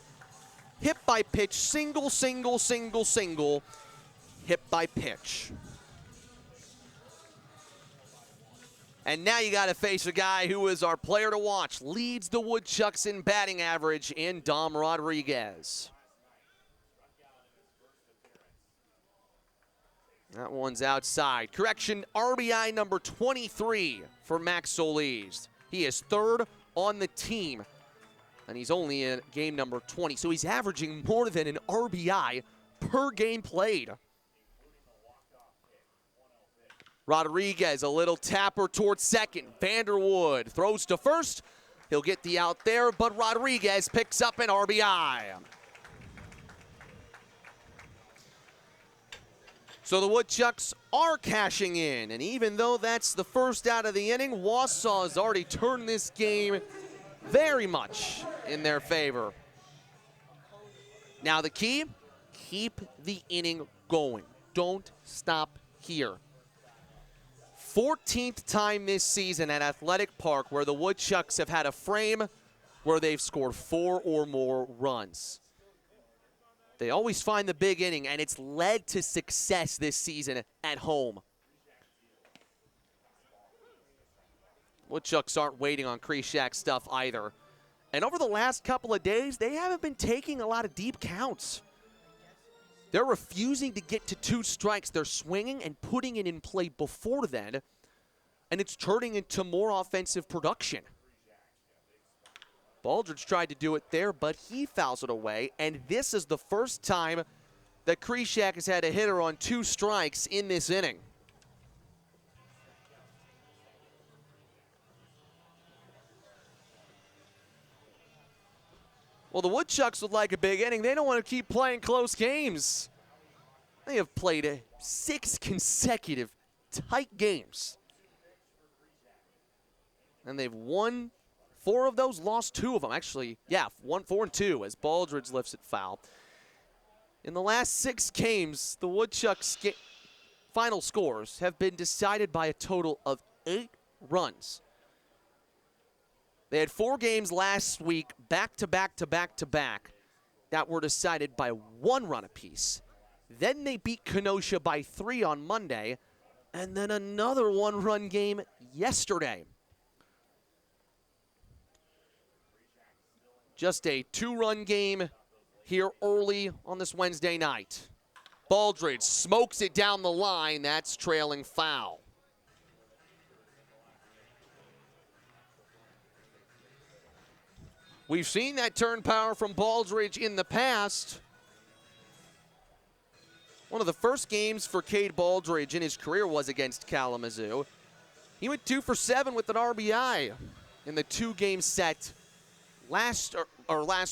Hit by pitch, single, single, single, single. Hit by pitch. And now you got to face a guy who is our player to watch. Leads the Woodchucks in batting average in Dom Rodriguez. That one's outside. Correction, RBI number 23 for Max Solis. He is 3rd on the team, and he's only in game number 20. So he's averaging more than an RBI per game played. Rodriguez, a little tapper towards second. Vanderwood throws to first. He'll get the out there, but Rodriguez picks up an RBI. So the Woodchucks are cashing in, and even though that's the first out of the inning, Wausau has already turned this game very much in their favor. Now the key, keep the inning going. Don't stop here. 14th time this season at Athletic Park where the Woodchucks have had a frame where they've scored 4 or more runs. They always find the big inning, and it's led to success this season at home. Woodchucks aren't waiting on Krishak stuff either. And over the last couple of days, they haven't been taking a lot of deep counts. They're refusing to get to 2 strikes. They're swinging and putting it in play before then, and it's turning into more offensive production. Baldridge tried to do it there, but he fouls it away, and this is the first time that Krishak has had a hitter on 2 strikes in this inning. Well, the Woodchucks would like a big inning. They don't want to keep playing close games. They have played 6 consecutive tight games. And they've won 4 of those, lost 2 of them. Actually, yeah, 4-2 as Baldridge lifts it foul. In the last 6 games, the Woodchucks' final scores have been decided by a total of 8 runs. They had 4 games last week, back-to-back, that were decided by 1 run apiece. Then they beat Kenosha by 3 on Monday, and then another 1-run game yesterday. Just a 2-run game here early on this Wednesday night. Baldridge smokes it down the line. That's trailing foul. We've seen that turn power from Baldridge in the past. One of the first games for Cade Baldridge in his career was against Kalamazoo. He went 2 for 7 with an RBI in the 2-game set last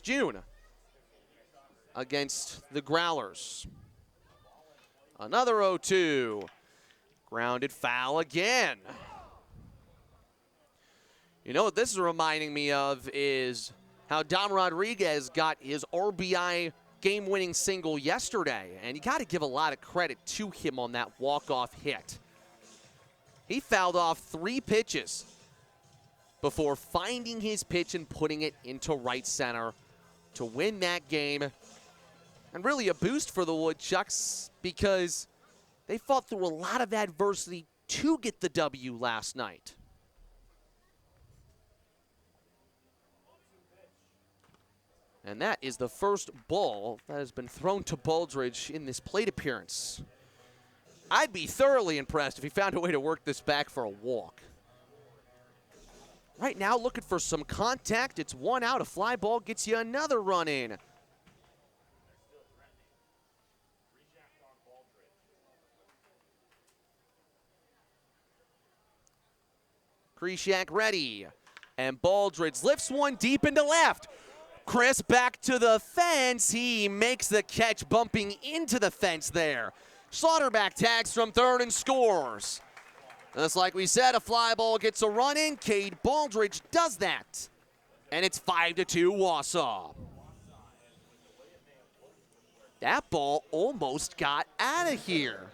June against the Growlers. Another 0-2. Grounded foul again. You know what this is reminding me of is how Dom Rodriguez got his RBI game-winning single yesterday, and you got to give a lot of credit to him on that walk-off hit. He fouled off 3 pitches before finding his pitch and putting it into right center to win that game. And really a boost for the Woodchucks because they fought through a lot of adversity to get the W last night. And that is the first ball that has been thrown to Baldridge in this plate appearance. I'd be thoroughly impressed if he found a way to work this back for a walk. Right now, looking for some contact. It's one out. A fly ball gets you another run in. Krishak ready. And Baldridge lifts one deep into left. Chris back to the fence. He makes the catch, bumping into the fence there. Slaughterback tags from third and scores. Just like we said, a fly ball gets a run in. Cade Baldridge does that. And it's 5-2 Wausau. That ball almost got out of here.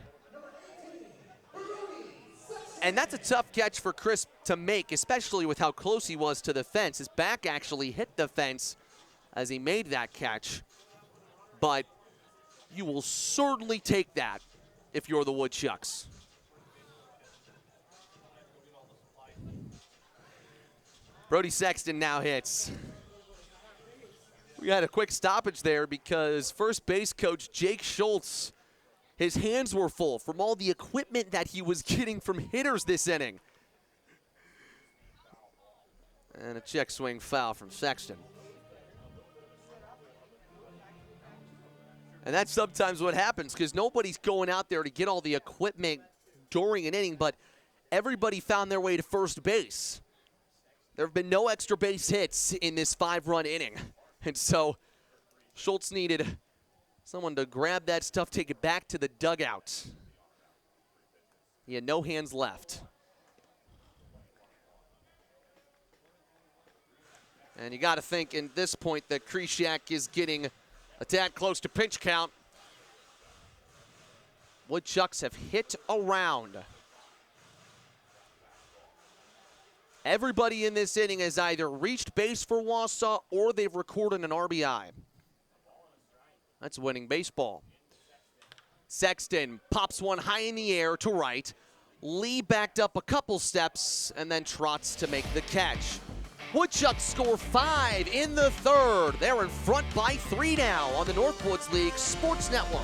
And that's a tough catch for Chris to make, especially with how close he was to the fence. His back actually hit the fence as he made that catch. But you will certainly take that if you're the Woodchucks. Brody Sexton now hits. We had a quick stoppage there because first base coach Jake Schultz, his hands were full from all the equipment that he was getting from hitters this inning. And a check swing foul from Sexton. And that's sometimes what happens because nobody's going out there to get all the equipment during an inning, but everybody found their way to first base. There have been no extra base hits in this 5-run inning. And so Schultz needed someone to grab that stuff, take it back to the dugout. He had no hands left. And you got to think in this point that Krishak is getting a tad close to pinch count. Woodchucks have hit around. Everybody in this inning has either reached base for Wausau or they've recorded an RBI. That's winning baseball. Sexton pops one high in the air to right. Lee backed up a couple steps and then trots to make the catch. Woodchucks score 5 in the third. They're in front by 3 now on the Northwoods League Sports Network.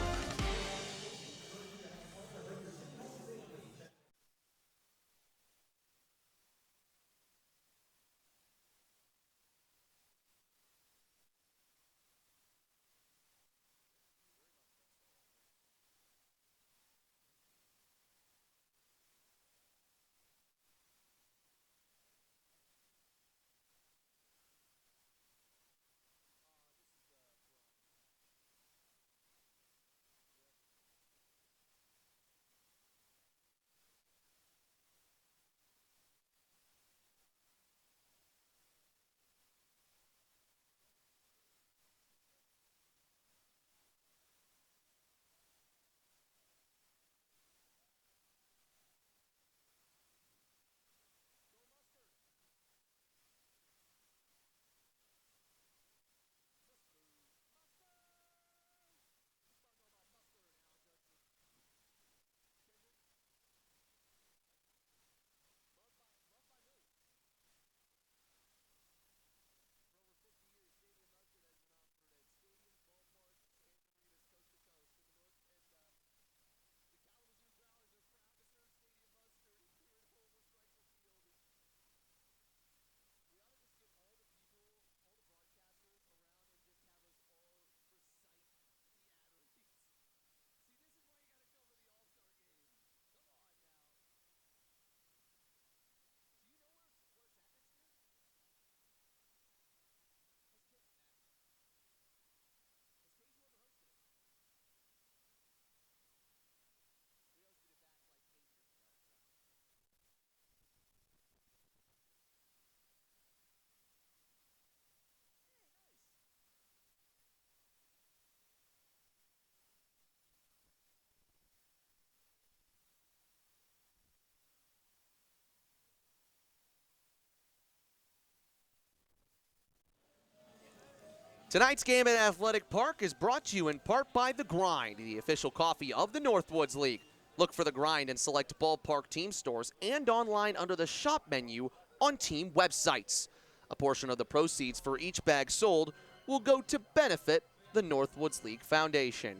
Tonight's game at Athletic Park is brought to you in part by The Grind, the official coffee of the Northwoods League. Look for the Grind in select ballpark team stores and online under the shop menu on team websites. A portion of the proceeds for each bag sold will go to benefit the Northwoods League Foundation.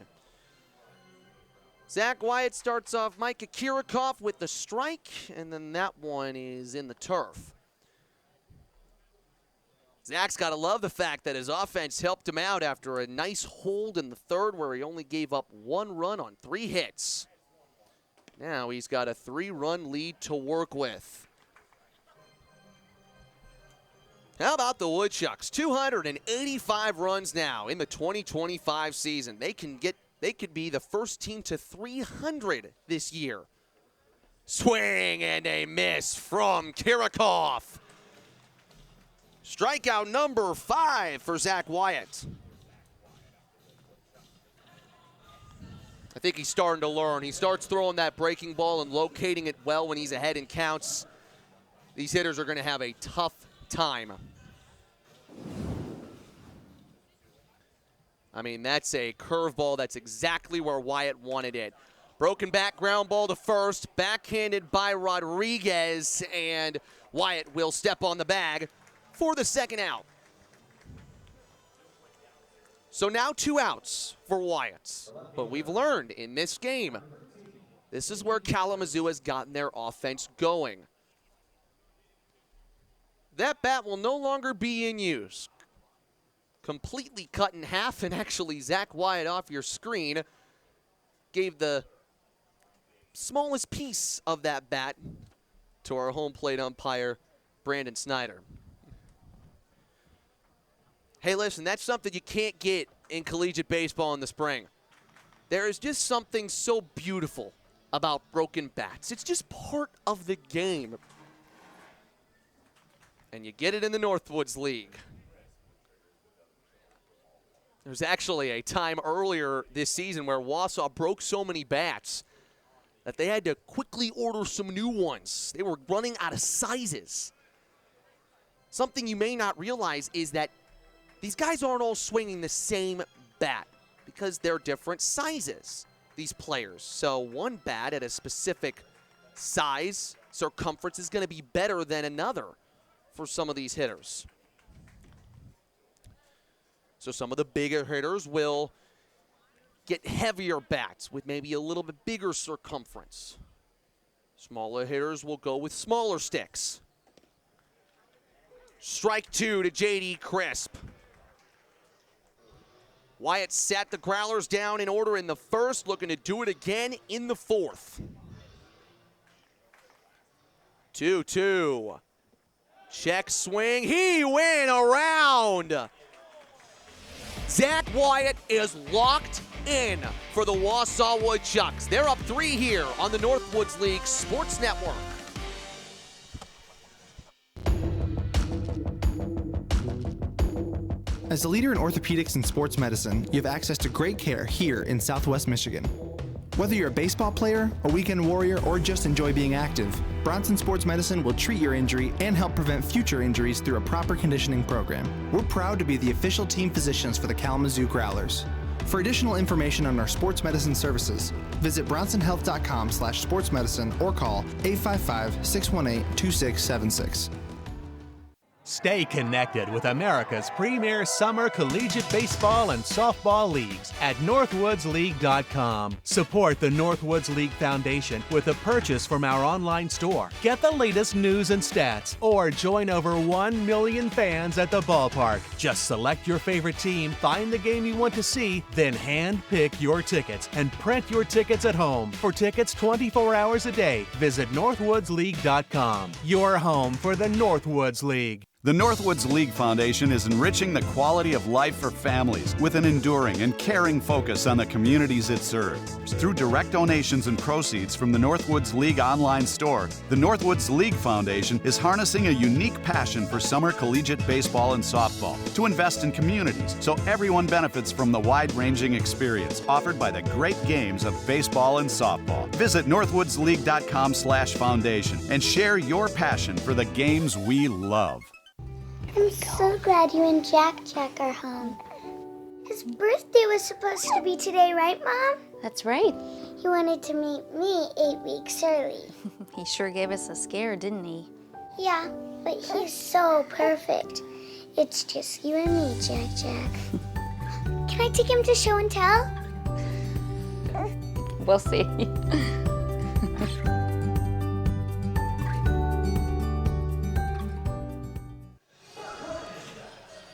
Zach Wyatt starts off Micah Kirikoff with the strike, and then that one is in the turf. Zach's got to love the fact that his offense helped him out after a nice hold in the third where he only gave up 1 run on 3 hits. Now he's got a 3-run lead to work with. How about the Woodchucks? 285 runs now in the 2025 season. They could be the first team to 300 this year. Swing and a miss from Kirikoff. Strikeout number 5 for Zach Wyatt. I think he's starting to learn. He starts throwing that breaking ball and locating it well when he's ahead in counts. These hitters are going to have a tough time. I mean, that's a curveball. That's exactly where Wyatt wanted it. Broken back ground ball to first, backhanded by Rodriguez, and Wyatt will step on the bag for the second out. So now 2 outs for Wyatt. But we've learned in this game, this is where Kalamazoo has gotten their offense going. That bat will no longer be in use. Completely cut in half, and actually Zach Wyatt off your screen gave the smallest piece of that bat to our home plate umpire, Brandon Snyder. Hey, listen, that's something you can't get in collegiate baseball in the spring. There is just something so beautiful about broken bats. It's just part of the game. And you get it in the Northwoods League. There's actually a time earlier this season where Wausau broke so many bats that they had to quickly order some new ones. They were running out of sizes. Something you may not realize is that these guys aren't all swinging the same bat because they're different sizes, these players. So one bat at a specific size, circumference is going to be better than another for some of these hitters. So some of the bigger hitters will get heavier bats with maybe a little bit bigger circumference. Smaller hitters will go with smaller sticks. Strike 2 to J.D. Crisp. Wyatt sat the Growlers down in order in the first, looking to do it again in the fourth. 2-2. Check swing. He went around. Zach Wyatt is locked in for the Wausau Woodchucks. They're up 3 here on the Northwoods League Sports Network. As a leader in orthopedics and sports medicine, you have access to great care here in Southwest Michigan. Whether you're a baseball player, a weekend warrior, or just enjoy being active, Bronson Sports Medicine will treat your injury and help prevent future injuries through a proper conditioning program. We're proud to be the official team physicians for the Kalamazoo Growlers. For additional information on our sports medicine services, visit bronsonhealth.com/sportsmedicine or call 855-618-2676. Stay connected with America's premier summer collegiate baseball and softball leagues at northwoodsleague.com. Support the Northwoods League Foundation with a purchase from our online store. Get the latest news and stats, or join over 1 million fans at the ballpark. Just select your favorite team, find the game you want to see, then hand-pick your tickets and print your tickets at home. For tickets 24 hours a day, visit northwoodsleague.com. Your home for the Northwoods League. The Northwoods League Foundation is enriching the quality of life for families with an enduring and caring focus on the communities it serves. Through direct donations and proceeds from the Northwoods League online store, the Northwoods League Foundation is harnessing a unique passion for summer collegiate baseball and softball to invest in communities so everyone benefits from the wide-ranging experience offered by the great games of baseball and softball. Visit northwoodsleague.com/foundation and share your passion for the games we love. I'm so glad you and Jack are home. His birthday was supposed to be today, right, Mom? That's right. He wanted to meet me 8 weeks early. He sure gave us a scare, didn't he? Yeah, but he's so perfect. It's just you and me, Jack Jack. Can I take him to show and tell? We'll see.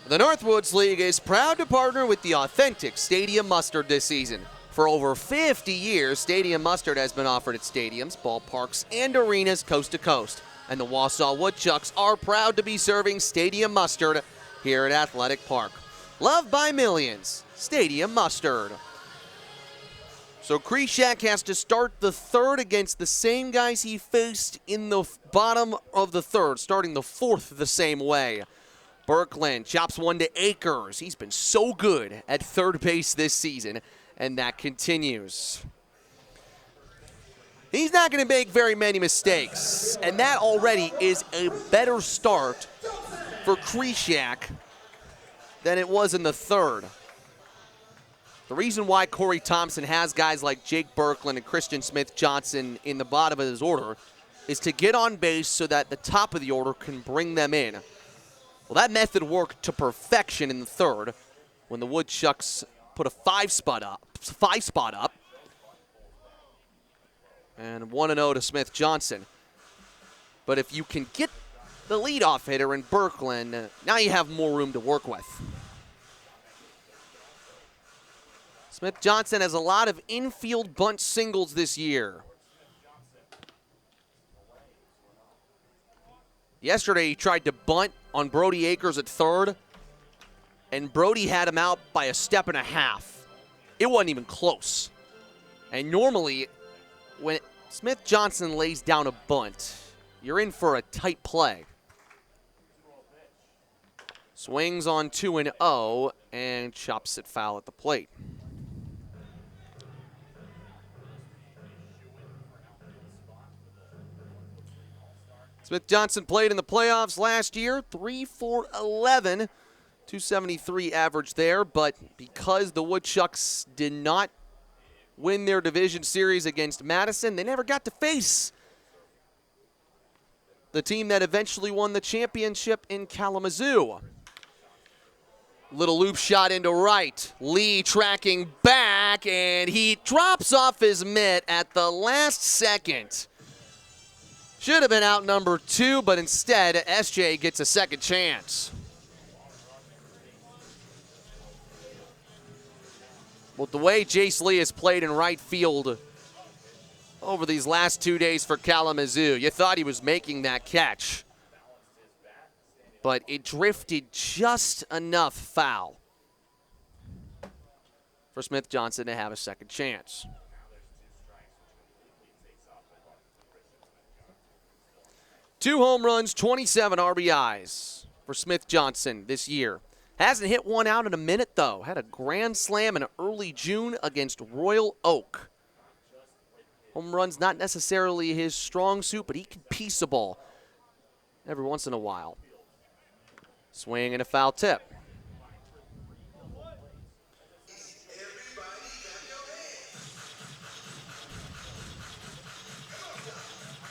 The Northwoods League is proud to partner with the authentic Stadium Mustard this season. For over 50 years, Stadium Mustard has been offered at stadiums, ballparks, and arenas coast to coast. And the Wausau Woodchucks are proud to be serving Stadium Mustard here at Athletic Park. Loved by millions, Stadium Mustard. So Krishak has to start the third against the same guys he faced in the bottom of the third, starting the fourth the same way. Birkland chops one to Akers. He's been so good at third base this season, and that continues. He's not going to make very many mistakes, and that already is a better start for Krishak than it was in the third. The reason why Corey Thompson has guys like Jake Birkland and Christian Smith-Johnson in the bottom of his order is to get on base so that the top of the order can bring them in. Well, that method worked to perfection in the third when the Woodchucks put a five spot up. And 1-0 to Smith-Johnson. But if you can get the leadoff hitter in Birkland, now you have more room to work with. Smith-Johnson has a lot of infield bunt singles this year. Yesterday, he tried to bunt on Brody Akers at third, and Brody had him out by 1.5 steps. It wasn't even close. And normally, when Smith-Johnson lays down a bunt, you're in for a tight play. Swings on 2-0 and chops it foul at the plate. Smith-Johnson played in the playoffs last year, 3-for-11, 273 average there, but because the Woodchucks did not win their division series against Madison, they never got to face the team that eventually won the championship in Kalamazoo. Little loop shot into right. Lee tracking back, and he drops off his mitt at the last second. Should have been out number 2, but instead, SJ gets a second chance. Well, the way Jace Lee has played in right field over these last 2 days for Kalamazoo, you thought he was making that catch. But it drifted just enough foul for Smith-Johnson to have a second chance. Two home runs, 27 RBIs for Smith-Johnson this year. Hasn't hit one out in a minute, though. Had a grand slam in early June against Royal Oak. Home runs not necessarily his strong suit, but he can piece a ball every once in a while. Swing and a foul tip.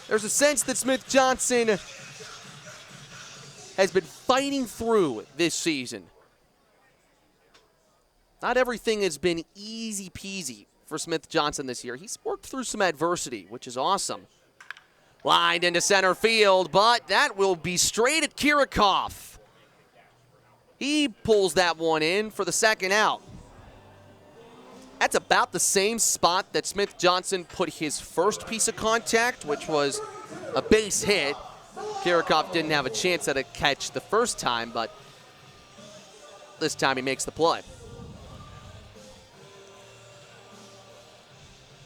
There's a sense that Smith-Johnson has been fighting through this season. Not everything has been easy peasy for Smith-Johnson this year. He's worked through some adversity, which is awesome. Lined into center field, but that will be straight at Kirikoff. He pulls that one in for the second out. That's about the same spot that Smith-Johnson put his first piece of contact, which was a base hit. Kirikoff didn't have a chance at a catch the first time, but this time he makes the play.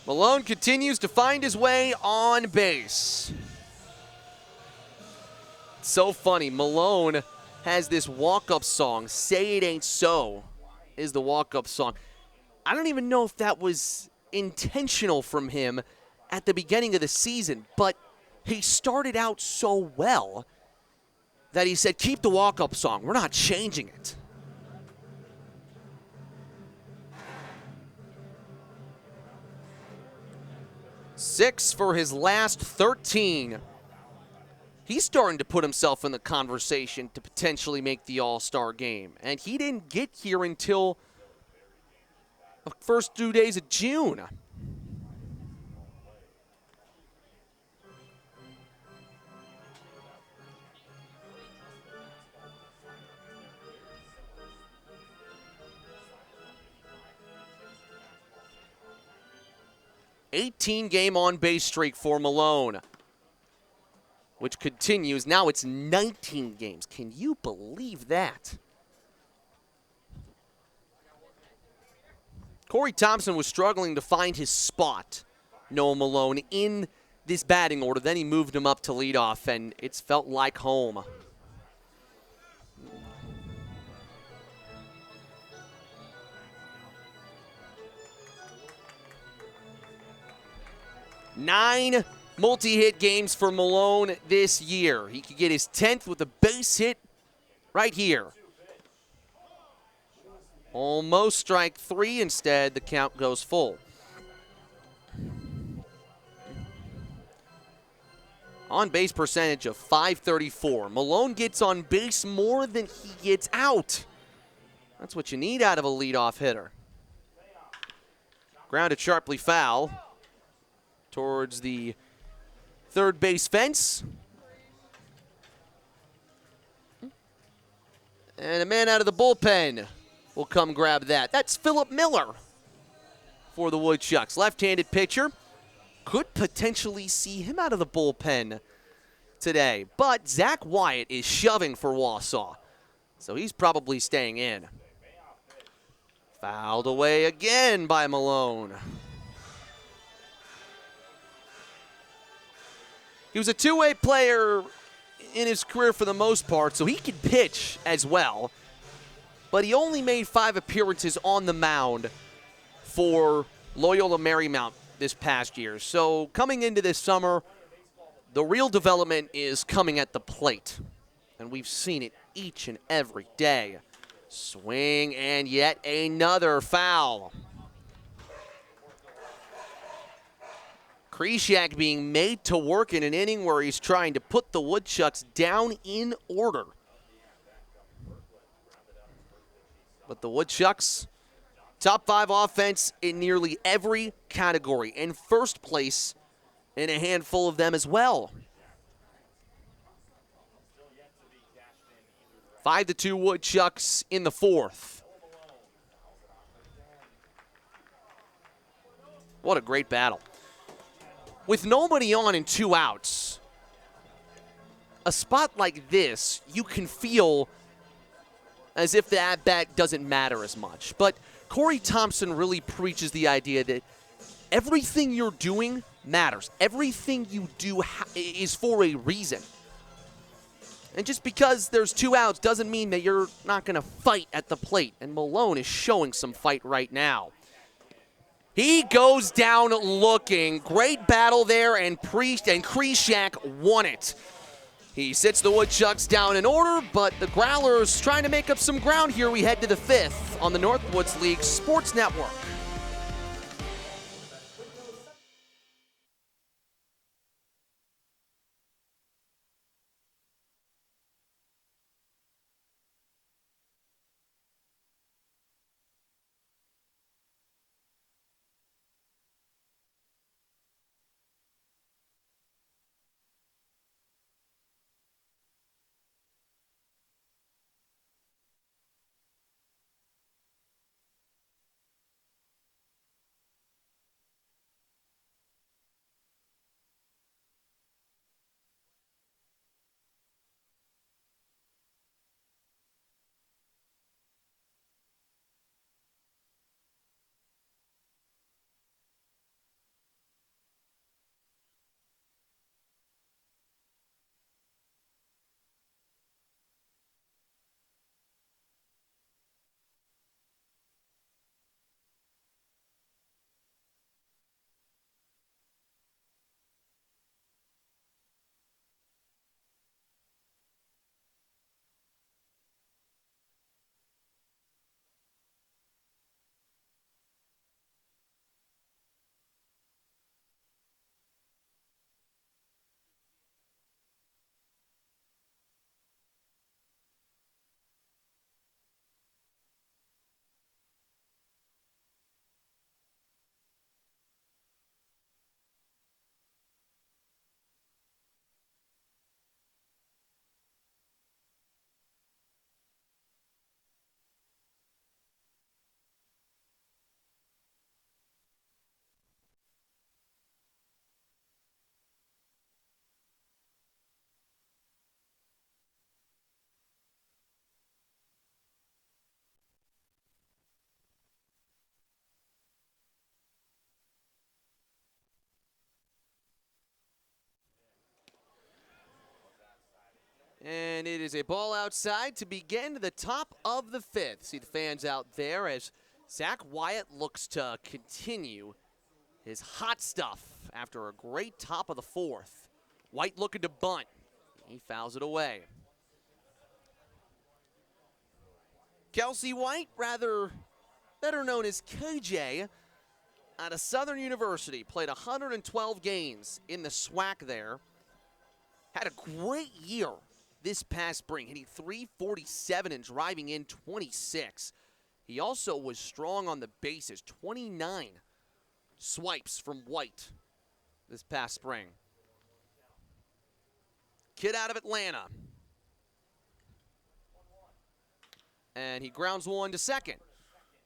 Malone continues to find his way on base. So funny, Malone has this walk-up song, Say It Ain't So is the walk-up song. I don't even know if that was intentional from him at the beginning of the season, but he started out so well that he said, keep the walk-up song. We're not changing it. 6 for his last 13. He's starting to put himself in the conversation to potentially make the All-Star game. And he didn't get here until the first 2 days of June. "18-game on-base streak for Malone, which continues. Now it's 19 games. Can you believe that? Corey Thompson was struggling to find his spot, Noah Malone, in this batting order. Then he moved him up to leadoff, and it's felt like home. Nine multi-hit games for Malone this year. He could get his 10th with a base hit right here. Almost strike 3. Instead, the count goes full. On-base percentage of .534. Malone gets on base more than he gets out. That's what you need out of a leadoff hitter. Grounded sharply foul towards the third base fence. And a man out of the bullpen will come grab that. That's Philip Miller for the Woodchucks. Left-handed pitcher. Could potentially see him out of the bullpen today. But Zach Wyatt is shoving for Wausau, so he's probably staying in. Fouled away again by Malone. He was a two-way player in his career for the most part, so he could pitch as well. But he only made 5 appearances on the mound for Loyola Marymount this past year. So coming into this summer, the real development is coming at the plate. And we've seen it each and every day. Swing and yet another foul. Krishak being made to work in an inning where he's trying to put the Woodchucks down in order. But the Woodchucks, top 5 offense in nearly every category, and first place in a handful of them as well. 5-2 Woodchucks in the 4th. What a great battle. With nobody on and 2 outs, a spot like this, you can feel as if the at-bat doesn't matter as much. But Corey Thompson really preaches the idea that everything you're doing matters. Everything you do is for a reason. And just because there's 2 outs doesn't mean that you're not going to fight at the plate. And Malone is showing some fight right now. He goes down looking. Great battle there, and Krishak won it. He sits the Woodchucks down in order, but the Growlers trying to make up some ground here. We head to the 5th on the Northwoods League Sports Network. And it is a ball outside to begin the top of the 5th. See the fans out there as Zach Wyatt looks to continue his hot stuff after a great top of the 4th. White looking to bunt. He fouls it away. Kelsey White, rather better known as KJ, out of Southern University, played 112 games in the SWAC there. Had a great year this past spring, hitting .347 and driving in 26. He also was strong on the bases, 29 swipes from White this past spring. Kid out of Atlanta. And he grounds one to second.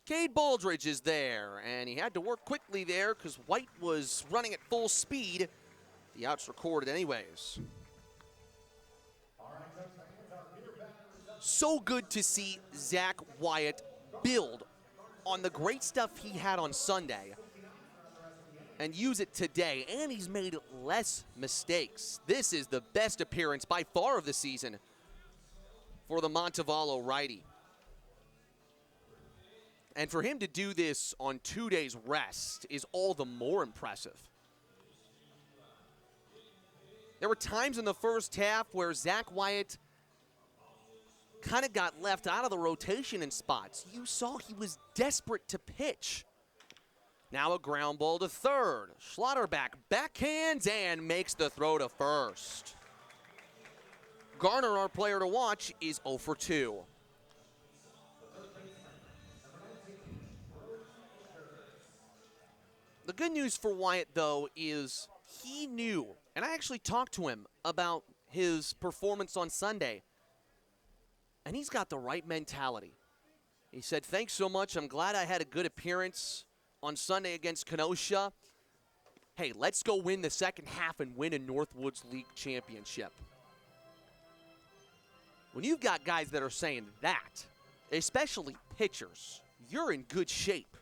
Cade Baldridge is there, and he had to work quickly there because White was running at full speed. The out's recorded anyways. So good to see Zach Wyatt build on the great stuff he had on Sunday and use it today, and he's made less mistakes. This is the best appearance by far of the season for the Montevallo righty. And for him to do this on 2 days rest is all the more impressive. There were times in the first half where Zach Wyatt kind of got left out of the rotation in spots. You saw he was desperate to pitch. Now a ground ball to third. Schlotterback backhands and makes the throw to first. Garner, our player to watch, is 0 for 2. The good news for Wyatt, though, is he knew, and I actually talked to him about his performance on Sunday, and he's got the right mentality. He said, thanks so much. I'm glad I had a good appearance on Sunday against Kenosha. Hey, let's go win the second half and win a Northwoods League championship. When you've got guys that are saying that, especially pitchers, you're in good shape.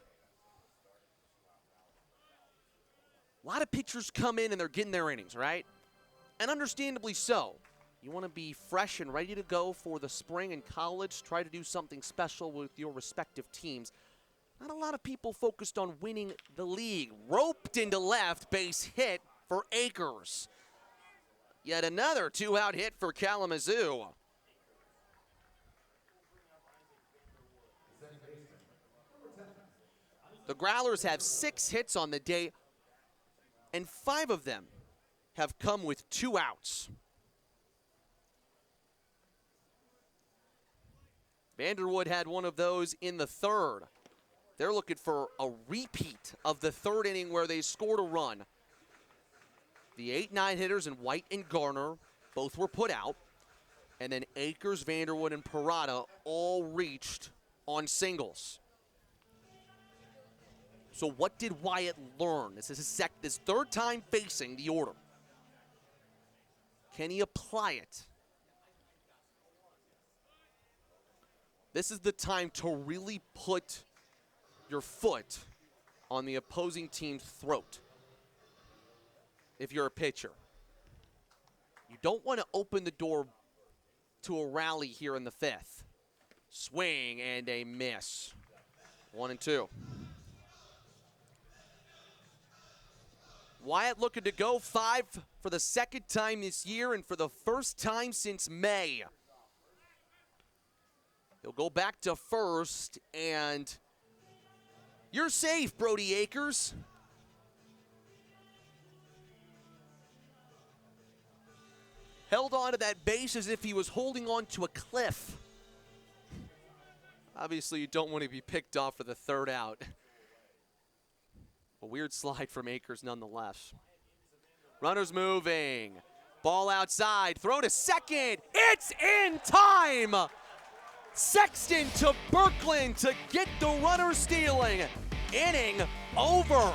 A lot of pitchers come in and they're getting their innings, right? And understandably so. You want to be fresh and ready to go for the spring and college. Try to do something special with your respective teams. Not a lot of people focused on winning the league. Roped into left, base hit for Akers. Yet another 2-out hit for Kalamazoo. The Growlers have 6 hits on the day, and 5 of them have come with 2 outs. Vanderwood had one of those in the 3rd. They're looking for a repeat of the 3rd inning where they scored a run. The 8-9 hitters in White and Garner both were put out. And then Akers, Vanderwood, and Parada all reached on singles. So what did Wyatt learn? This is his 3rd time facing the order. Can he apply it? This is the time to really put your foot on the opposing team's throat if you're a pitcher. You don't want to open the door to a rally here in the 5th. Swing and a miss. 1-2. Wyatt looking to go 5 for the 2nd time this year and for the 1st time since May. He'll go back to first, and you're safe, Brody Akers. Held on to that base as if he was holding on to a cliff. Obviously, you don't want to be picked off for the 3rd out. A weird slide from Akers nonetheless. Runners moving. Ball outside. Throw to second. It's in time! Sexton to Birkland to get the runner stealing. Inning over.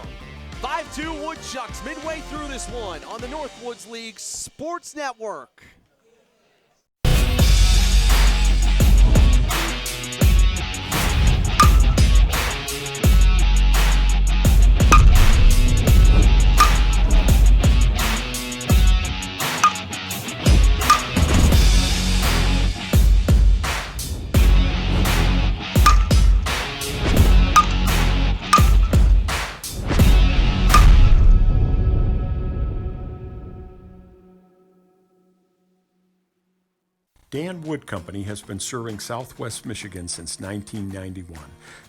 5-2 Woodchucks midway through this one on the Northwoods League Sports Network. Dan Wood Company has been serving Southwest Michigan since 1991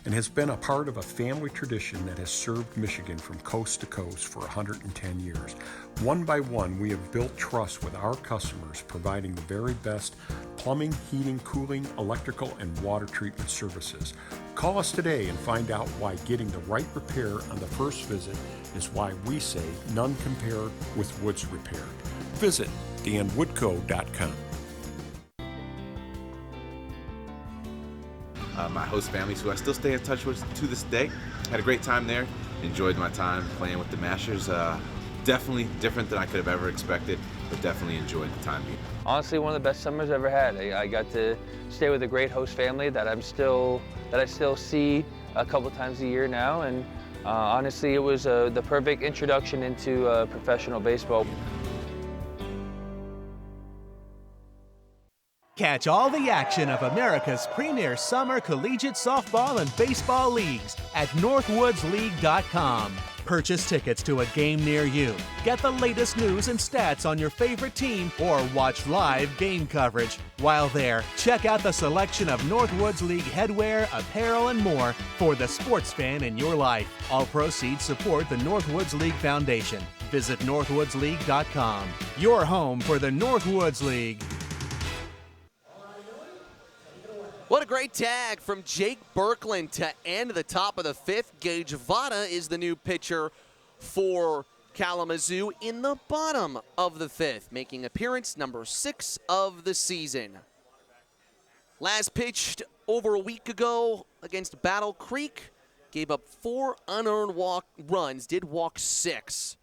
and has been a part of a family tradition that has served Michigan from coast to coast for 110 years. One by one, we have built trust with our customers, providing the very best plumbing, heating, cooling, electrical, and water treatment services. Call us today and find out why getting the right repair on the first visit is why we say none compare with Woods Repair. Visit danwoodco.com. My host families, who I still stay in touch with to this day. Had a great time there. Enjoyed my time playing with the Mashers. Definitely different than I could have ever expected, but definitely enjoyed the time here. Honestly, one of the best summers I've ever had. I got to stay with a great host family that I still see a couple times a year now, and honestly, it was the perfect introduction into professional baseball. Catch all the action of America's premier summer collegiate softball and baseball leagues at northwoodsleague.com. Purchase tickets to a game near you. Get the latest news and stats on your favorite team or watch live game coverage. While there, check out the selection of Northwoods League headwear, apparel, and more for the sports fan in your life. All proceeds support the Northwoods League Foundation. Visit northwoodsleague.com. Your home for the Northwoods League. What a great tag from Jake Birkland to end the top of the fifth. Gage Vada is the new pitcher for Kalamazoo in the bottom of the fifth, making appearance number 6 of the season. Last pitched over a week ago against Battle Creek. Gave up 4 unearned runs, did walk 6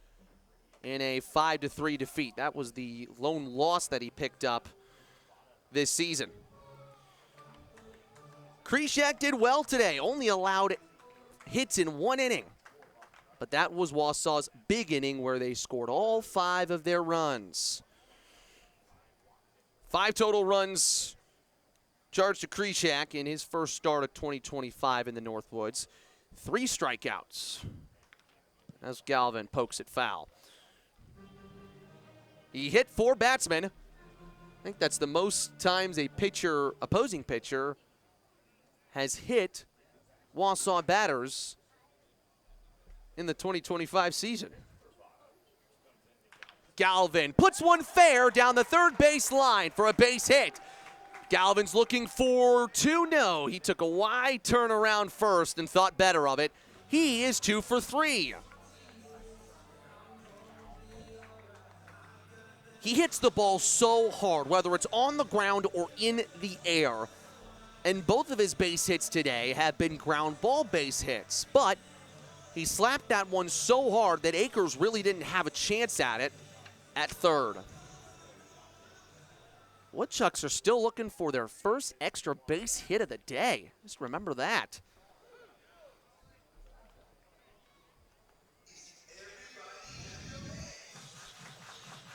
in a 5-3 defeat. That was the lone loss that he picked up this season. Krishak did well today, only allowed hits in 1 inning. But that was Wausau's big inning where they scored all 5 of their runs. 5 total runs charged to Krishak in his first start of 2025 in the Northwoods. 3 strikeouts as Galvin pokes it foul. He hit 4 batsmen. I think that's the most times a opposing pitcher, has hit Wausau batters in the 2025 season. Galvin puts one fair down the third base line for a base hit. Galvin's looking for 2. No, he took a wide turnaround first and thought better of it. He is 2 for 3. He hits the ball so hard, whether it's on the ground or in the air. And both of his base hits today have been ground ball base hits. But he slapped that one so hard that Akers really didn't have a chance at it at third. Woodchucks are still looking for their first extra base hit of the day. Just remember that.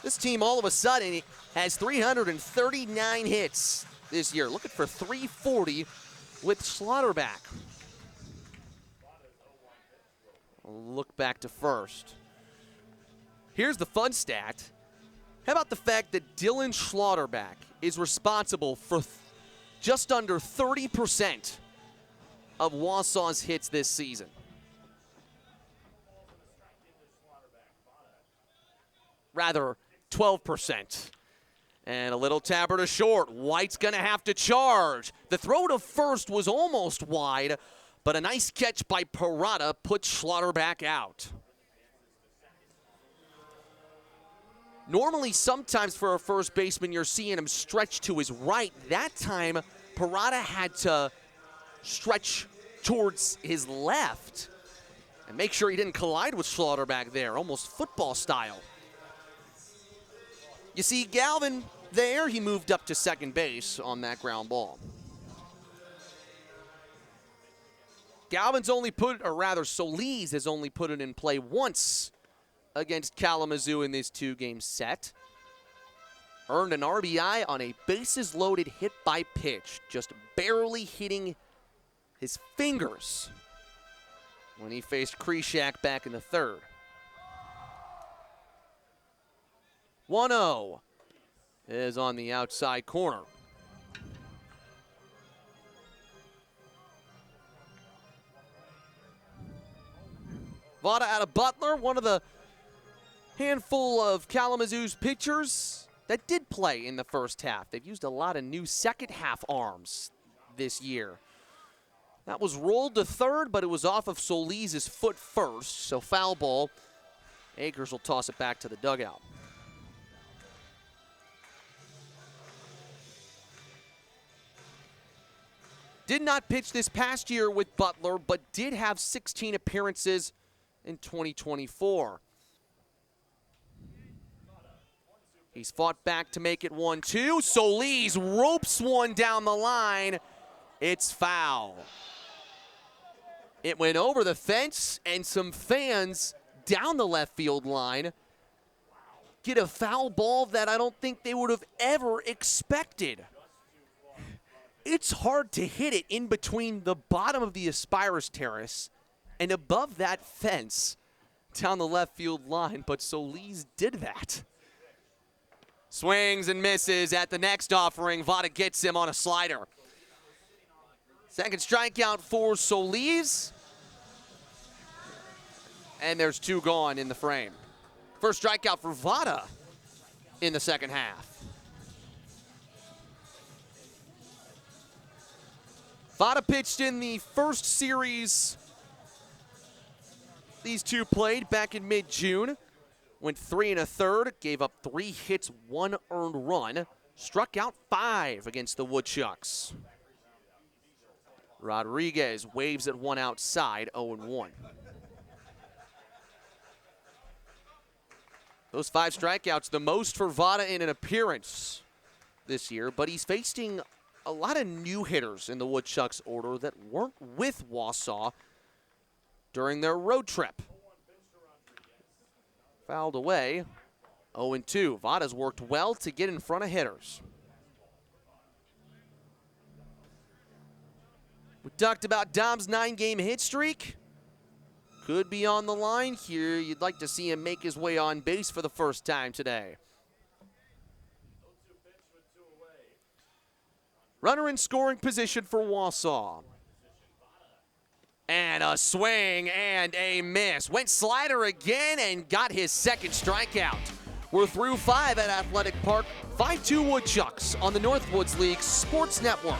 This team all of a sudden has 339 hits this year, looking for 340 with Schlotterback. Look back to first. Here's the fun stat. How about the fact that Dylan Schlotterback is responsible for just under 30% of Wausau's hits this season? Rather, 12%. And a little tapper to short. White's going to have to charge. The throw to first was almost wide, but a nice catch by Parada put Schlotterback out. Normally, sometimes for a first baseman, you're seeing him stretch to his right. That time, Parada had to stretch towards his left and make sure he didn't collide with Schlotterback there, almost football style. You see Galvin there, he moved up to second base on that ground ball. Galvin's only Solis has only put it in play once against Kalamazoo in this 2-game set. Earned an RBI on a bases-loaded hit by pitch, just barely hitting his fingers when he faced Krishak back in the third. 1-0 is on the outside corner. Vada out of Butler, one of the handful of Kalamazoo's pitchers that did play in the first half. They've used a lot of new second half arms this year. That was rolled to third, but it was off of Solis' foot first, so foul ball. Akers will toss it back to the dugout. Did not pitch this past year with Butler, but did have 16 appearances in 2024. He's fought back to make it 1-2. Solis ropes one down the line. It's foul. It went over the fence, and some fans down the left field line get a foul ball that I don't think they would have ever expected. It's hard to hit it in between the bottom of the Aspirus Terrace and above that fence down the left field line, but Solis did that. Swings and misses at the next offering. Vada gets him on a slider. Second strikeout for Solis. And there's two gone in the frame. First strikeout for Vada in the second half. Vada pitched in the first series these two played back in mid-June. Went 3 1/3, gave up 3 hits, 1 earned run. Struck out 5 against the Woodchucks. Rodriguez waves at one outside, 0-1. Those 5 strikeouts, the most for Vada in an appearance this year, but he's facing a lot of new hitters in the Woodchucks order that weren't with Wausau during their road trip. Fouled away, 0-2. Vada's worked well to get in front of hitters. We talked about Dom's 9-game hit streak. Could be on the line here. You'd like to see him make his way on base for the first time today. Runner in scoring position for Wausau. And a swing and a miss. Went slider again and got his second strikeout. We're through 5 at Athletic Park. 5-2 Woodchucks on the Northwoods League Sports Network.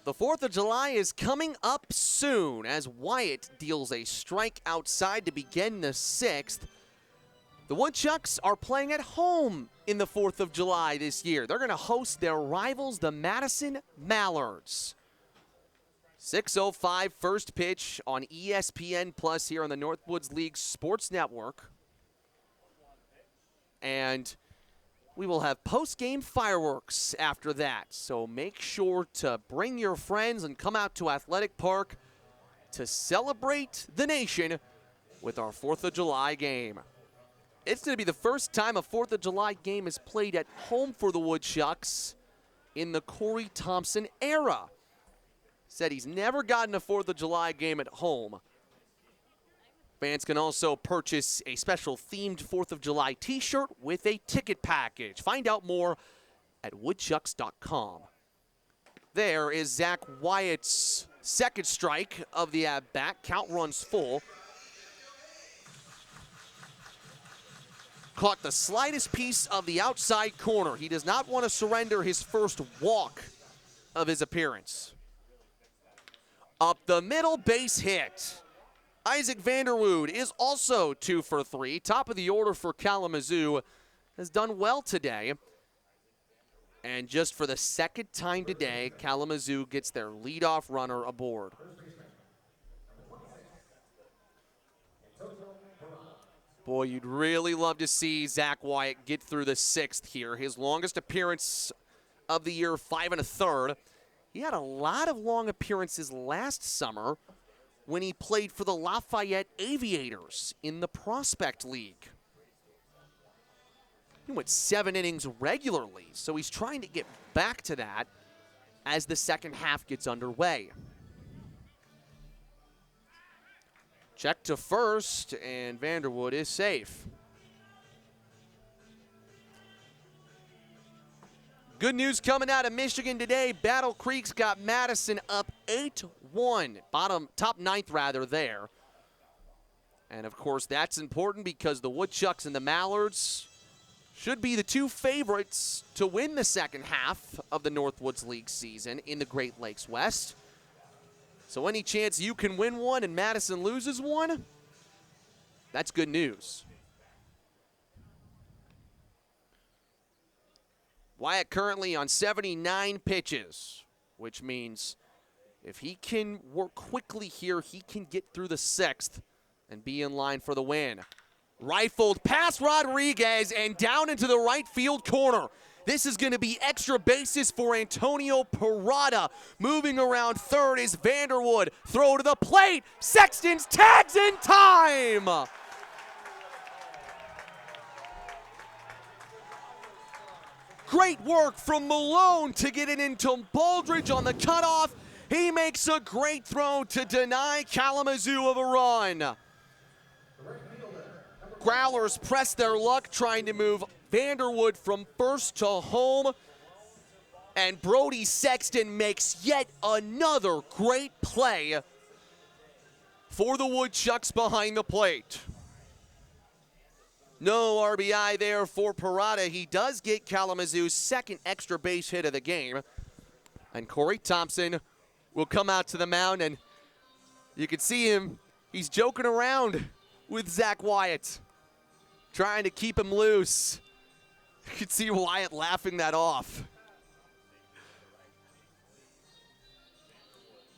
The 4th of July is coming up soon as Wyatt deals a strike outside to begin the 6th. The Woodchucks are playing at home in the 4th of July this year. They're going to host their rivals, the Madison Mallards. 6:05 first pitch on ESPN Plus here on the Northwoods League Sports Network. And we will have post-game fireworks after that. So make sure to bring your friends and come out to Athletic Park to celebrate the nation with our 4th of July game. It's going to be the first time a 4th of July game is played at home for the Woodchucks in the Corey Thompson era. Said he's never gotten a 4th of July game at home. Fans can also purchase a special themed 4th of July t-shirt with a ticket package. Find out more at woodchucks.com. There is Zach Wyatt's second strike of the at-bat. Count runs full. Caught the slightest piece of the outside corner. He does not want to surrender his first walk of his appearance. Up the middle, base hit. Isaac Vanderwood is also 2 for 3. Top of the order for Kalamazoo. Has done well today. And just for the second time today, Kalamazoo gets their leadoff runner aboard. Boy, you'd really love to see Zach Wyatt get through the 6th here. His longest appearance of the year, 5 1/3. He had a lot of long appearances last summer when he played for the Lafayette Aviators in the Prospect League. He went 7 innings regularly, so he's trying to get back to that as the second half gets underway. Check to first, and Vanderwood is safe. Good news coming out of Michigan today. Battle Creek's got Madison up 8-1. Top 9th rather there. And of course that's important because the Woodchucks and the Mallards should be the 2 favorites to win the second half of the Northwoods League season in the Great Lakes West. So any chance you can win one and Madison loses one, that's good news. Wyatt currently on 79 pitches, which means if he can work quickly here, he can get through the 6th and be in line for the win. Rifled past Rodriguez and down into the right field corner. This is going to be extra bases for Antonio Parada. Moving around third is Vanderwood. Throw to the plate. Sexton's tags in time. Great work from Malone to get it into Baldridge on the cutoff. He makes a great throw to deny Kalamazoo of a run. Growlers press their luck trying to move Vanderwood from first to home. And Brody Sexton makes yet another great play for the Woodchucks behind the plate. No RBI there for Parada. He does get Kalamazoo's second extra base hit of the game. And Corey Thompson will come out to the mound, and you can see him. He's joking around with Zach Wyatt, trying to keep him loose. You can see Wyatt laughing that off.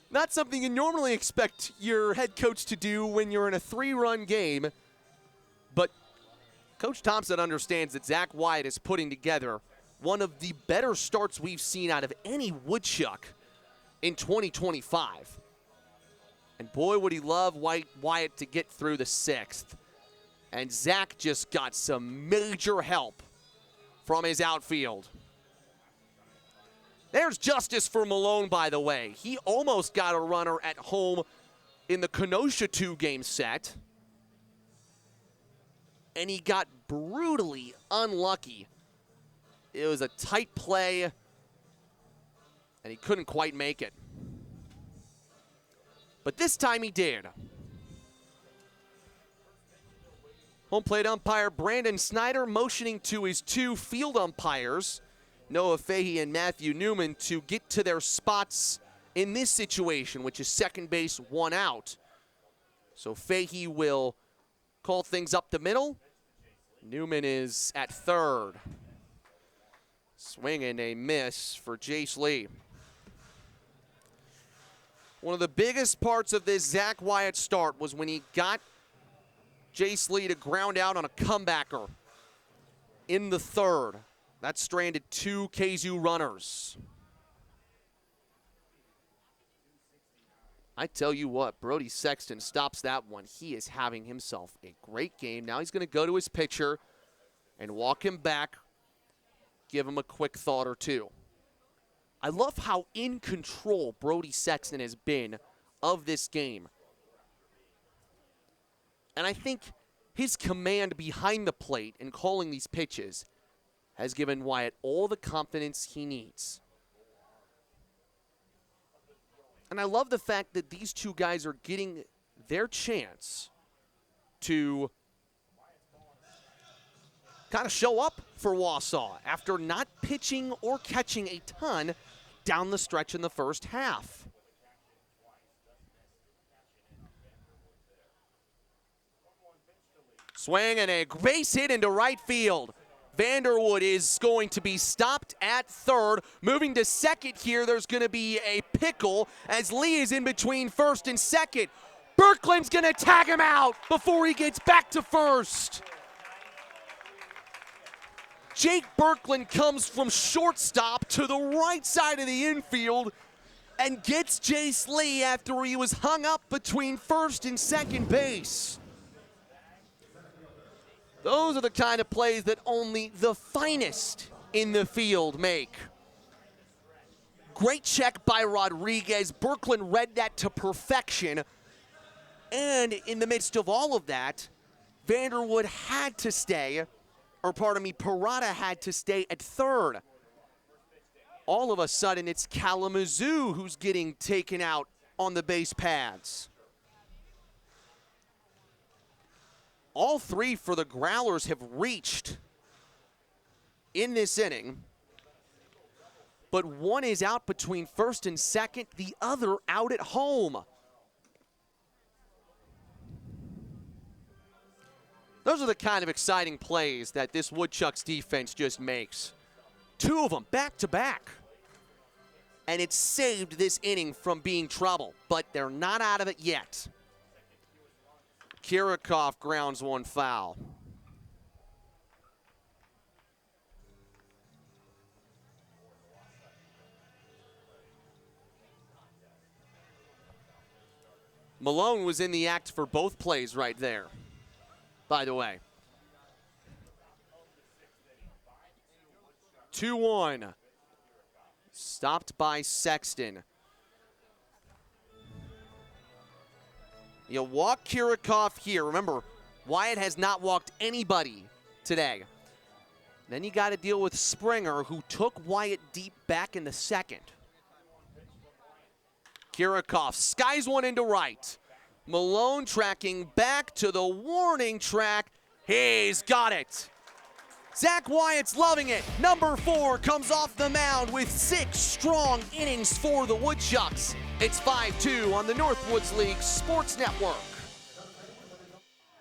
Not something you normally expect your head coach to do when you're in a 3-run game, but Coach Thompson understands that Zach Wyatt is putting together one of the better starts we've seen out of any Woodchuck in 2025. And boy, would he love Wyatt to get through the 6th. And Zach just got some major help from his outfield. There's justice for Malone, by the way. He almost got a runner at home in the Kenosha 2-game set. And he got brutally unlucky. It was a tight play, and he couldn't quite make it. But this time he did. Home plate umpire Brandon Snyder motioning to his 2 field umpires, Noah Fahey and Matthew Newman, to get to their spots in this situation, which is second base, 1 out. So Fahey will call things up the middle. Newman is at third. Swing and a miss for Jace Lee. One of the biggest parts of this Zach Wyatt start was when he got Jace Lee to ground out on a comebacker in the third. That stranded 2 KZU runners. I tell you what, Brody Sexton stops that one. He is having himself a great game. Now he's going to go to his pitcher and walk him back, give him a quick thought or two. I love how in control Brody Sexton has been of this game. And I think his command behind the plate and calling these pitches has given Wyatt all the confidence he needs. And I love the fact that these two guys are getting their chance to kind of show up for Wausau after not pitching or catching a ton down the stretch in the first half. Swing and a base hit into right field. Vanderwood is going to be stopped at third. Moving to second here, there's going to be a pickle as Lee is in between first and second. Birkland's going to tag him out before he gets back to first. Jake Birkland comes from shortstop to the right side of the infield and gets Jace Lee after he was hung up between first and second base. Those are the kind of plays that only the finest in the field make. Great check by Rodriguez. Birkland read that to perfection. And in the midst of all of that, Vanderwood had to stay, or pardon me, Parada had to stay at third. All of a sudden, it's Kalamazoo who's getting taken out on the base paths. All 3 for the Growlers have reached in this inning, but one is out between first and second, the other out at home. Those are the kind of exciting plays that this Woodchucks defense just makes. 2 of them back to back. And it saved this inning from being trouble, but they're not out of it yet. Kirikoff grounds one foul. Malone was in the act for both plays right there, by the way. 2-1. Stopped by Sexton. You walk Kirikoff here. Remember, Wyatt has not walked anybody today. Then you got to deal with Springer, who took Wyatt deep back in the second. Kirikoff skies one into right. Malone tracking back to the warning track. He's got it. Zach Wyatt's loving it. Number 4 comes off the mound with 6 strong innings for the Woodchucks. It's 5-2 on the Northwoods League Sports Network.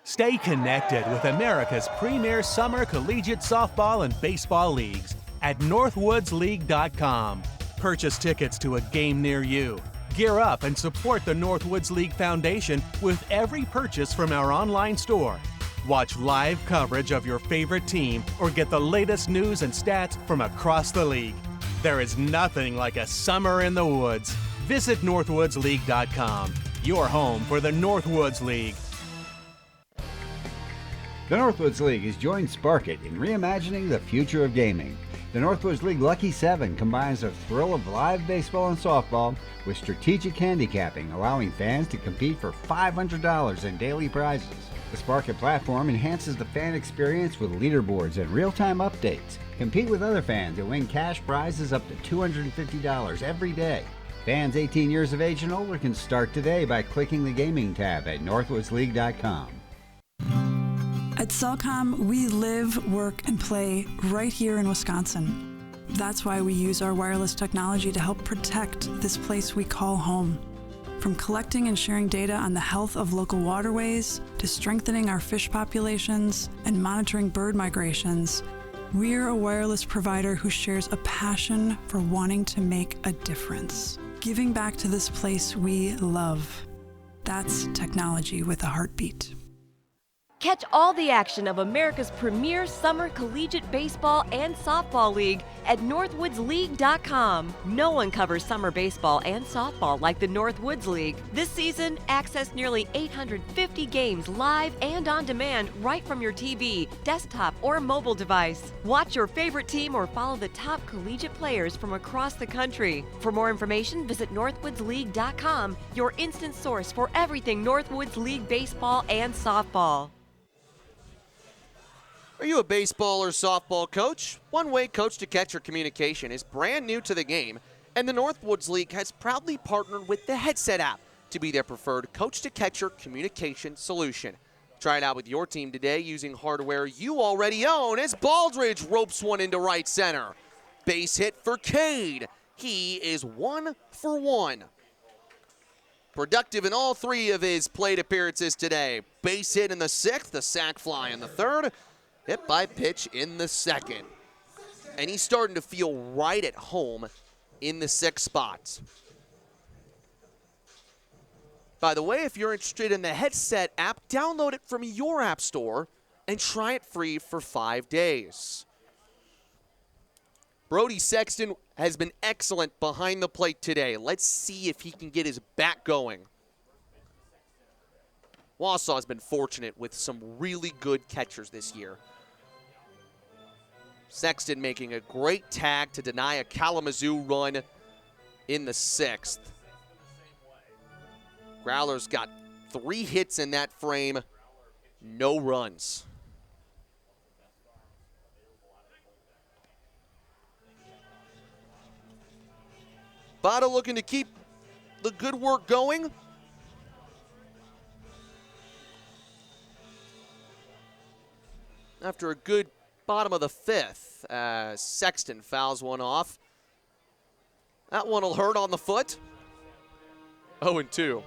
Stay connected with America's premier summer collegiate softball and baseball leagues at northwoodsleague.com. Purchase tickets to a game near you. Gear up and support the Northwoods League Foundation with every purchase from our online store. Watch live coverage of your favorite team or get the latest news and stats from across the league. There is nothing like a summer in the woods. Visit northwoodsleague.com, your home for the Northwoods League. The Northwoods League has joined Sparkit in reimagining the future of gaming. The Northwoods League Lucky 7 combines the thrill of live baseball and softball with strategic handicapping, allowing fans to compete for $500 in daily prizes. The Sparkit platform enhances the fan experience with leaderboards and real-time updates. Compete with other fans and win cash prizes up to $250 every day. Fans 18 years of age and older can start today by clicking the gaming tab at northwoodsleague.com. At Cellcom, we live, work, and play right here in Wisconsin. That's why we use our wireless technology to help protect this place we call home. From collecting and sharing data on the health of local waterways, to strengthening our fish populations and monitoring bird migrations, We're a wireless provider who shares a passion for wanting to make a difference, giving back to this place we love. That's technology with a heartbeat. Catch all the action of America's premier summer collegiate baseball and softball league at northwoodsleague.com. No one covers summer baseball and softball like the Northwoods League. This season, access nearly 850 games live and on demand right from your TV, desktop, or mobile device. Watch your favorite team or follow the top collegiate players from across the country. For more information, visit northwoodsleague.com, your instant source for everything Northwoods League baseball and softball. Are you a baseball or softball coach? One-way coach-to-catcher communication is brand new to the game, and the Northwoods League has proudly partnered with the Headset app to be their preferred coach-to-catcher communication solution. Try it out with your team today using hardware you already own as Baldridge ropes one into right center. Base hit for Cade. He is 1 for 1. Productive in all 3 of his plate appearances today. Base hit in the 6th, a sac fly in the 3rd. Hit by pitch in the 2nd. And he's starting to feel right at home in the 6th spot. By the way, if you're interested in the Headset app, download it from your app store and try it free for 5 days. Brody Sexton has been excellent behind the plate today. Let's see if he can get his bat going. Wausau has been fortunate with some really good catchers this year. Sexton making a great tag to deny a Kalamazoo run in the 6th. Growlers got 3 hits in that frame, no runs. Bada looking to keep the good work going. After a good bottom of the 5th, Sexton fouls one off. That one will hurt on the foot. 0-2.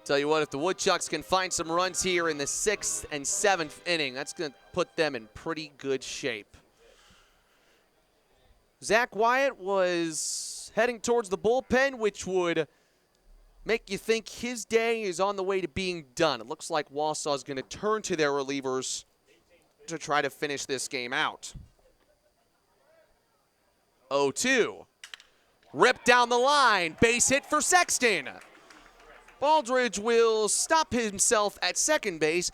Tell you what, if the Woodchucks can find some runs here in the 6th and 7th inning, that's going to put them in pretty good shape. Zach Wyatt was heading towards the bullpen, which would make you think his day is on the way to being done. It looks like Wausau is going to turn to their relievers to try to finish this game out. 0-2. Ripped down the line. Base hit for Sexton. Baldridge will stop himself at second base.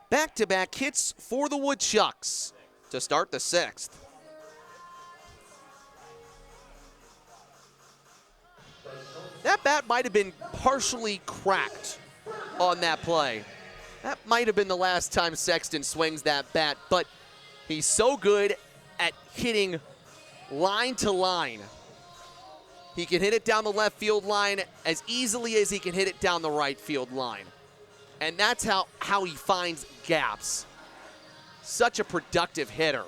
Back-to-back hits for the Woodchucks to start the 6th. That bat might have been partially cracked on that play. That might have been the last time Sexton swings that bat, but he's so good at hitting line to line. He can hit it down the left field line as easily as he can hit it down the right field line. And that's how he finds gaps. Such a productive hitter.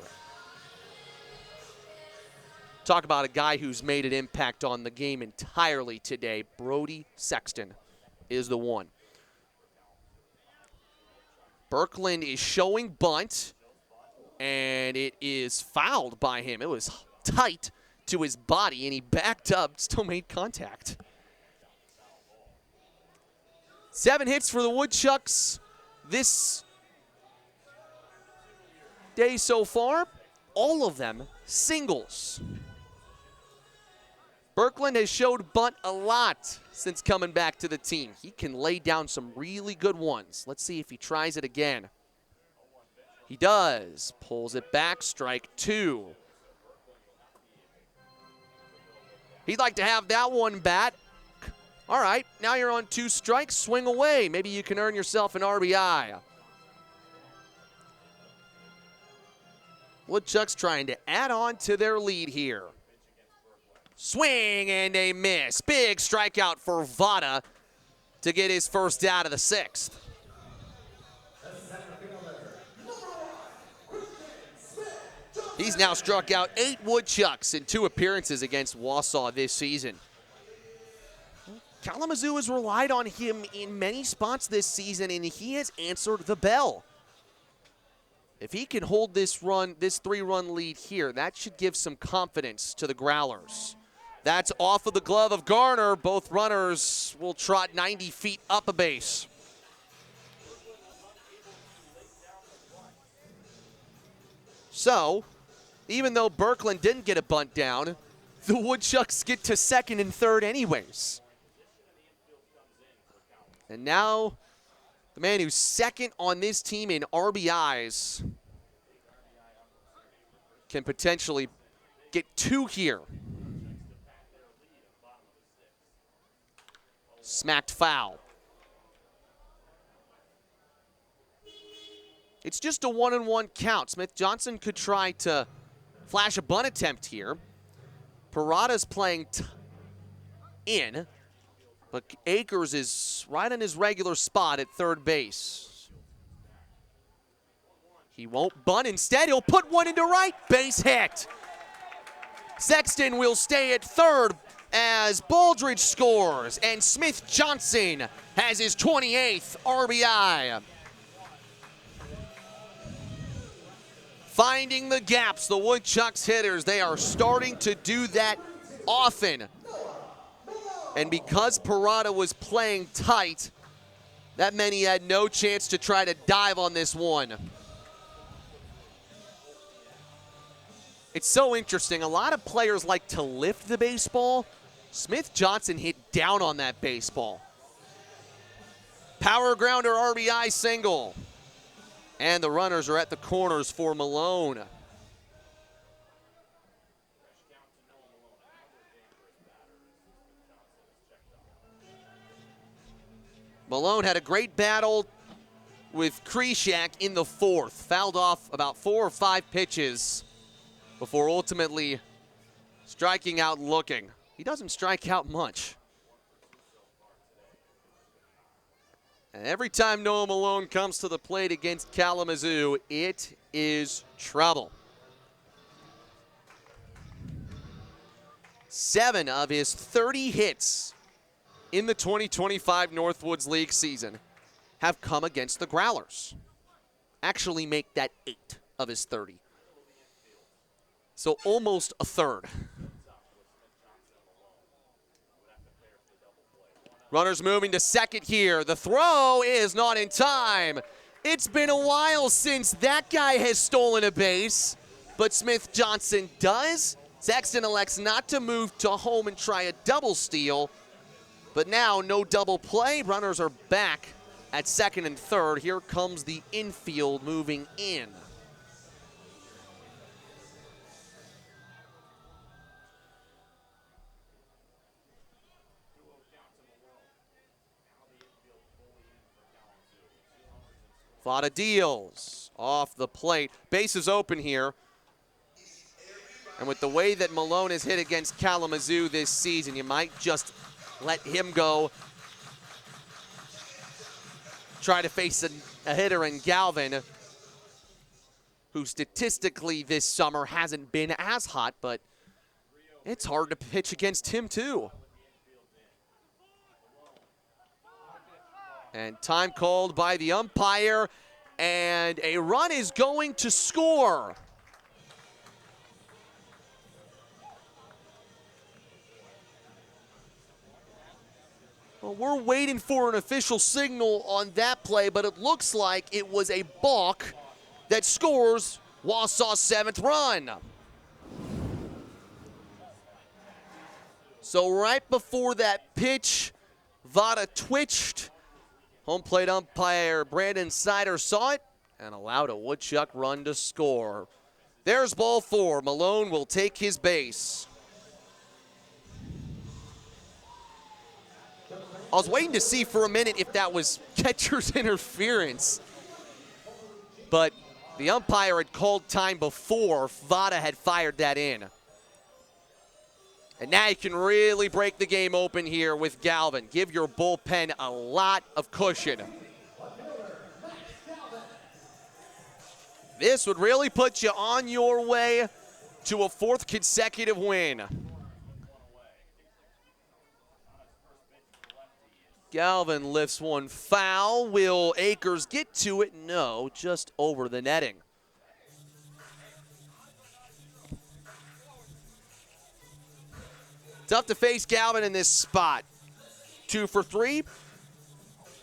Talk about a guy who's made an impact on the game entirely today. Brody Sexton is the one. Birkeland is showing bunt, and it is fouled by him. It was tight to his body, and he backed up, still made contact. 7 hits for the Woodchucks this day so far. All of them singles. Birkeland has showed bunt a lot since coming back to the team. He can lay down some really good ones. Let's see if he tries it again. He does. Pulls it back, strike 2. He'd like to have that one bat. All right, now you're on 2 strikes. Swing away. Maybe you can earn yourself an RBI. Woodchucks trying to add on to their lead here. Swing and a miss. Big strikeout for Vada to get his first out of the 6th. He's now struck out 8 Woodchucks in 2 appearances against Wausau this season. Kalamazoo has relied on him in many spots this season, and he has answered the bell. If he can hold this 3-run lead here, that should give some confidence to the Growlers. That's off of the glove of Garner. Both runners will trot 90 feet up a base. So, even though Birkeland didn't get a bunt down, the Woodchucks get to second and third anyways. And now, the man who's second on this team in RBIs can potentially get 2 here. Smacked foul. It's just a 1-1 count. Smith Johnson could try to flash a bunt attempt here. Parada's playing in, but Akers is right in his regular spot at third base. He won't bunt. Instead, he'll put one into right. Base hit. Sexton will stay at third as Baldridge scores, and Smith Johnson has his 28th RBI. Finding the gaps, the Woodchucks hitters, they are starting to do that often. And because Parada was playing tight, that meant he had no chance to try to dive on this one. It's so interesting. A lot of players like to lift the baseball. Smith Johnson hit down on that baseball. Power grounder RBI single. And the runners are at the corners for Malone. Malone had a great battle with Krishak in the fourth. Fouled off about 4 or 5 pitches before ultimately striking out looking. He doesn't strike out much. And every time Noah Malone comes to the plate against Kalamazoo, it is trouble. 7 of his 30 hits in the 2025 Northwoods League season have come against the Growlers. Actually make that 8 of his 30. So almost a third. Runners moving to second here. The throw is not in time. It's been a while since that guy has stolen a base, but Smith Johnson does. Sexton elects not to move to home and try a double steal, but now no double play. Runners are back at second and third. Here comes the infield moving in. Vada deals off the plate. Base is open here. And with the way that Malone has hit against Kalamazoo this season, you might just let him go. Try to face a hitter in Galvin, who statistically this summer hasn't been as hot, but it's hard to pitch against him too. And time called by the umpire, and a run is going to score. Well, we're waiting for an official signal on that play, but it looks like it was a balk that scores Wausau's 7th run. So right before that pitch, Vada twitched. Home plate umpire Brandon Sider saw it and allowed a Woodchuck run to score. There's ball 4. Malone will take his base. I was waiting to see for a minute if that was catcher's interference, but the umpire had called time before Vada had fired that in. And now you can really break the game open here with Galvin. Give your bullpen a lot of cushion. This would really put you on your way to a 4th consecutive win. Galvin lifts one foul. Will Akers get to it? No, just over the netting. Tough to face Galvin in this spot. 2 for 3.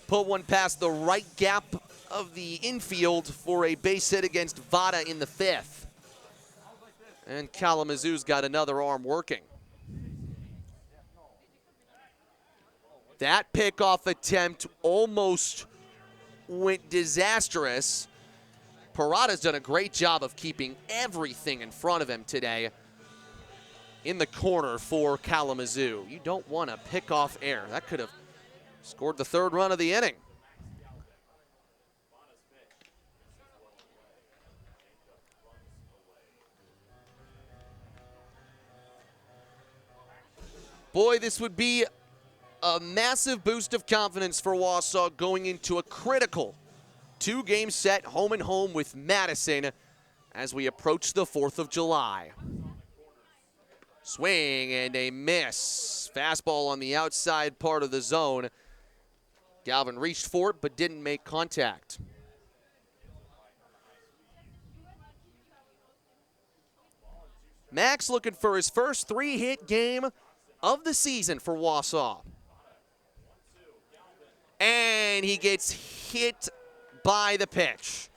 Put one past the right gap of the infield for a base hit against Vada in the 5th. And Kalamazoo's got another arm working. That pickoff attempt almost went disastrous. Parada's done a great job of keeping everything in front of him today in the corner for Kalamazoo. You don't want to pick off air. That could have scored the 3rd run of the inning. Boy, this would be a massive boost of confidence for Wausau going into a critical 2-game set home and home with Madison as we approach the 4th of July. Swing and a miss. Fastball on the outside part of the zone. Galvin reached for it but didn't make contact. Max looking for his first 3-hit game of the season for Wausau. And he gets hit by the pitch.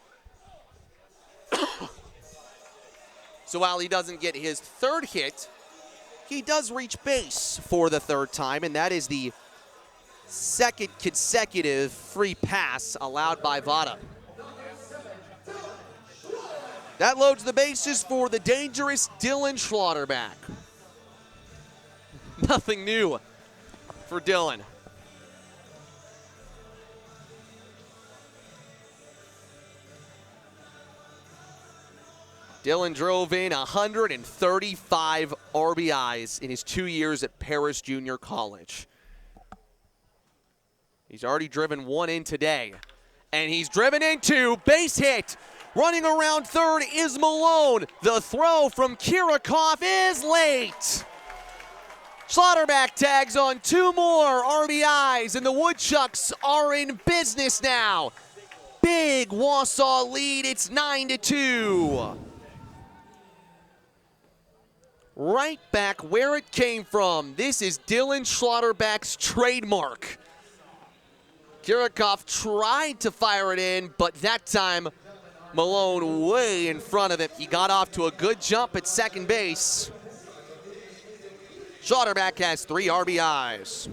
So while he doesn't get his 3rd hit, he does reach base for the 3rd time, and that is the 2nd consecutive free pass allowed by Vada. That loads the bases for the dangerous Dylan Schlotterback. Nothing new for Dylan. Dylan drove in 135 RBIs in his 2 years at Paris Junior College. He's already driven 1 in today. And he's driven in 2. Base hit. Running around 3rd is Malone. The throw from Kirikoff is late. Schlotterback tags on 2 more RBIs, and the Woodchucks are in business now. Big Wausau lead. It's 9-2. Right back where it came from. This is Dylan Schlotterback's trademark. Kirikoff tried to fire it in, but that time Malone way in front of him. He got off to a good jump at second base. Schlotterback has 3 RBIs.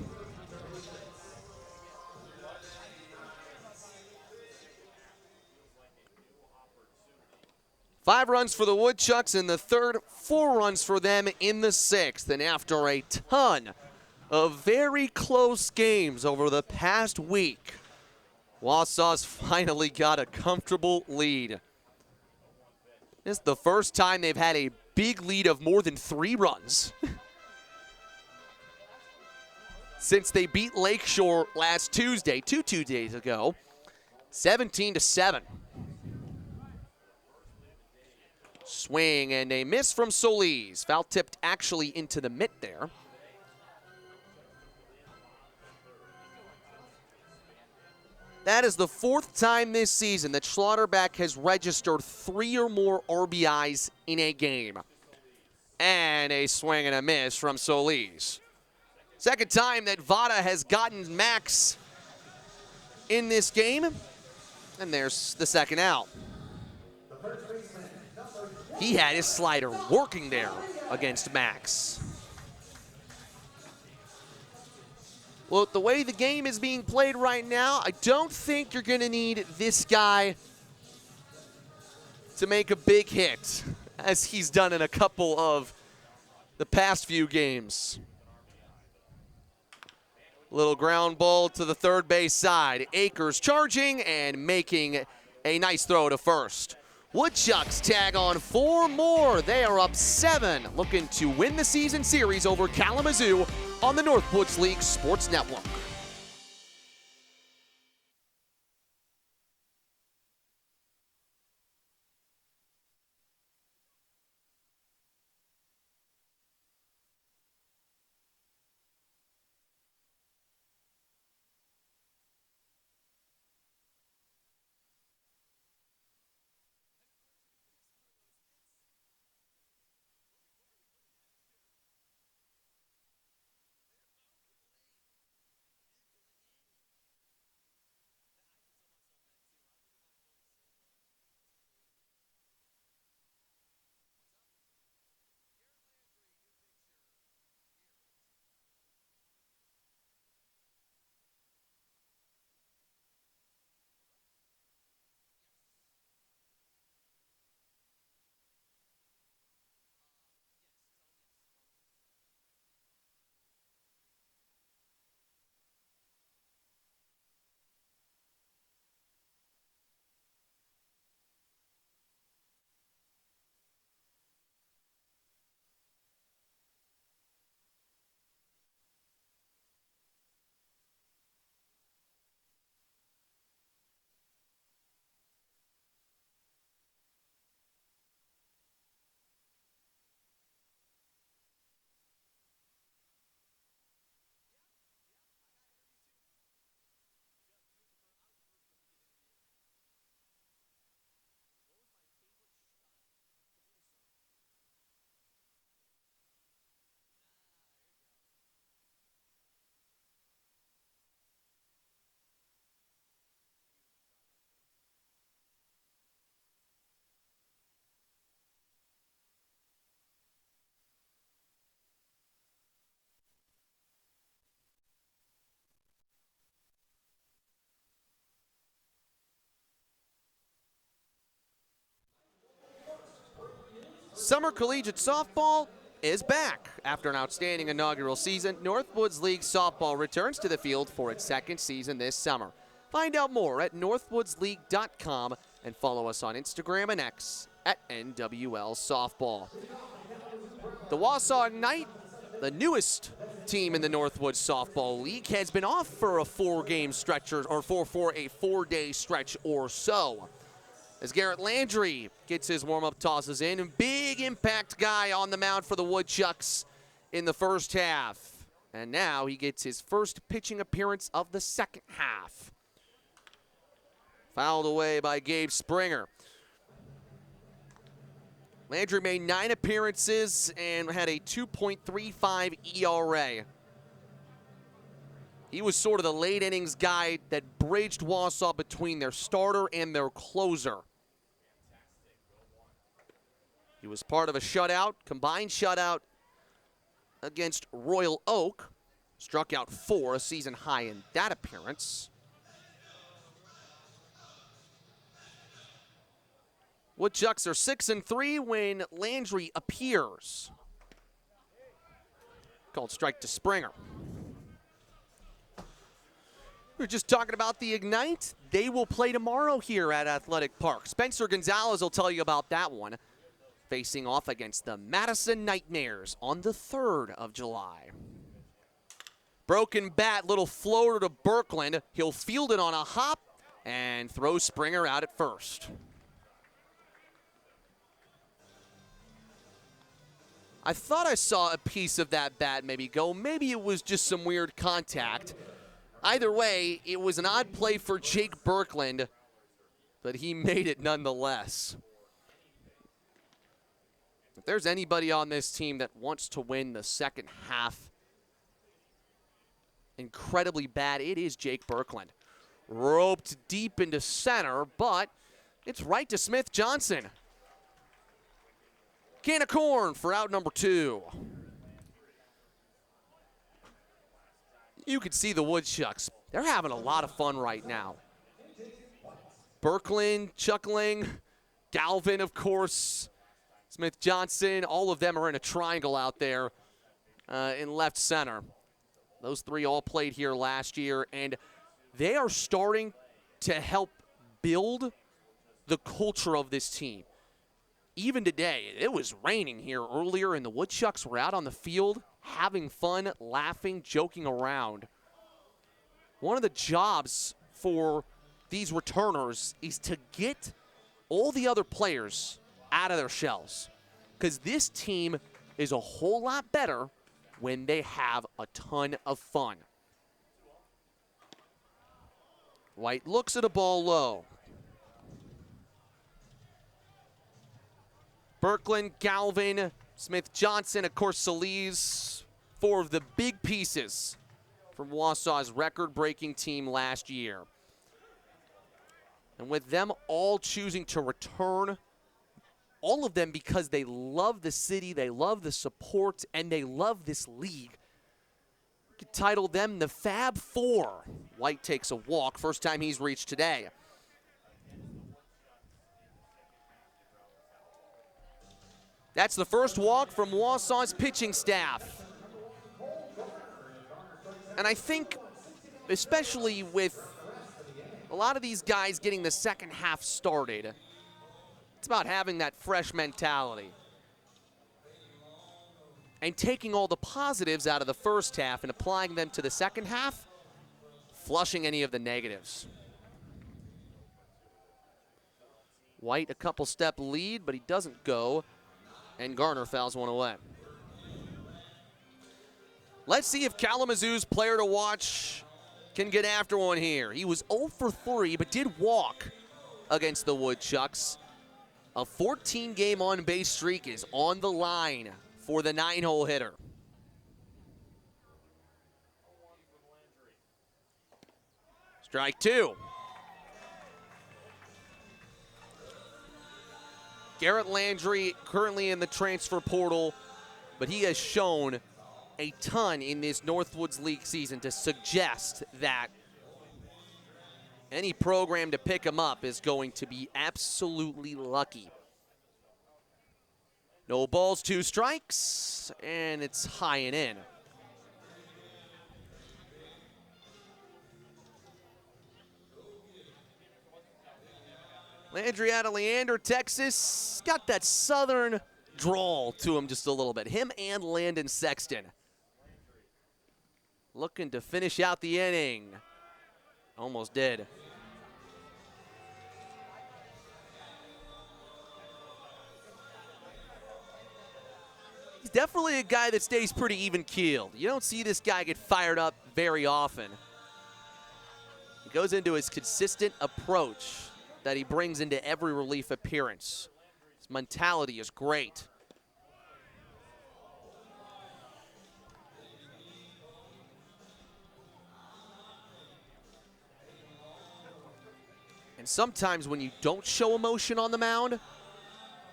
Five runs for the Woodchucks in the 3rd, 4 runs for them in the 6th. And after a ton of very close games over the past week, Wausau's finally got a comfortable lead. This is the first time they've had a big lead of more than 3 runs since they beat Lakeshore last Tuesday, 2 days ago, 17-7. Swing and a miss from Solis. Foul tipped actually into the mitt there. That is the 4th time this season that Schlotterback has registered 3 or more RBIs in a game. And a swing and a miss from Solis. 2nd time that Vada has gotten Max in this game. And there's the 2nd out. He had his slider working there against Max. Well, the way the game is being played right now, I don't think you're going to need this guy to make a big hit, as he's done in a couple of the past few games. Little ground ball to the 3rd base side. Akers charging and making a nice throw to first. Woodchucks tag on 4 more. They are up 7, looking to win the season series over Kalamazoo on the Northwoods League Sports Network. Summer collegiate softball is back. After an outstanding inaugural season, Northwoods League softball returns to the field for its second season this summer. Find out more at northwoodsleague.com and follow us on Instagram and X at NWL Softball. The Wausau Knight, the newest team in the Northwoods Softball League, has been off for a four-day stretch or so. As Garrett Landry gets his warm-up tosses in, big impact guy on the mound for the Woodchucks in the first half. And now he gets his first pitching appearance of the second half. Fouled away by Gabe Springer. Landry made 9 appearances and had a 2.35 ERA. He was sort of the late innings guy that bridged Wausau between their starter and their closer. He was part of a shutout, combined shutout against Royal Oak. Struck out 4, a season high in that appearance. Woodchucks are 6-3 when Landry appears. Called strike to Springer. We were just talking about the Ignite. They will play tomorrow here at Athletic Park. Spencer Gonzalez will tell you about that one. Facing off against the Madison Nightmares on the 3rd of July. Broken bat, little floater to Birkland. He'll field it on a hop and throw Springer out at first. I thought I saw a piece of that bat maybe go. Maybe it was just some weird contact. Either way, it was an odd play for Jake Birkland, but he made it nonetheless. If there's anybody on this team that wants to win the second half incredibly bad, it is Jake Birkland. Roped deep into center, but it's right to Smith Johnson. Can of corn for out number 2. You can see the Woodchucks. They're having a lot of fun right now. Birkland chuckling. Galvin, of course. Smith Johnson. All of them are in a triangle out there in left center. Those 3 all played here last year, and they are starting to help build the culture of this team. Even today, it was raining here earlier, and the Woodchucks were out on the field having fun, laughing, joking around. One of the jobs for these returners is to get all the other players out of their shells, because this team is a whole lot better when they have a ton of fun. White looks at a ball low. Birkland, Galvin, Smith Johnson, of course, Solis, 4 of the big pieces from Wausau's record-breaking team last year. And with them all choosing to return, all of them because they love the city, they love the support, and they love this league. You could title them the Fab Four. White takes a walk, first time he's reached today. That's the first walk from Wausau's pitching staff. And I think, especially with a lot of these guys getting the second half started, it's about having that fresh mentality and taking all the positives out of the first half and applying them to the second half, flushing any of the negatives. White a couple step lead, but he doesn't go. And Garner fouls one away. Let's see if Kalamazoo's player to watch can get after one here. He was 0 for 3, but did walk against the Woodchucks. A 14-game on-base streak is on the line for the 9-hole hitter. Strike 2. Garrett Landry currently in the transfer portal, but he has shown a ton in this Northwoods League season to suggest that any program to pick him up is going to be absolutely lucky. No balls, 2 strikes, and it's high and in. Landry out of Leander, Texas. Got that southern drawl to him just a little bit. Him and Landon Sexton. Looking to finish out the inning. Almost did. He's definitely a guy that stays pretty even-keeled. You don't see this guy get fired up very often. He goes into his consistent approach that he brings into every relief appearance. His mentality is great. And sometimes when you don't show emotion on the mound,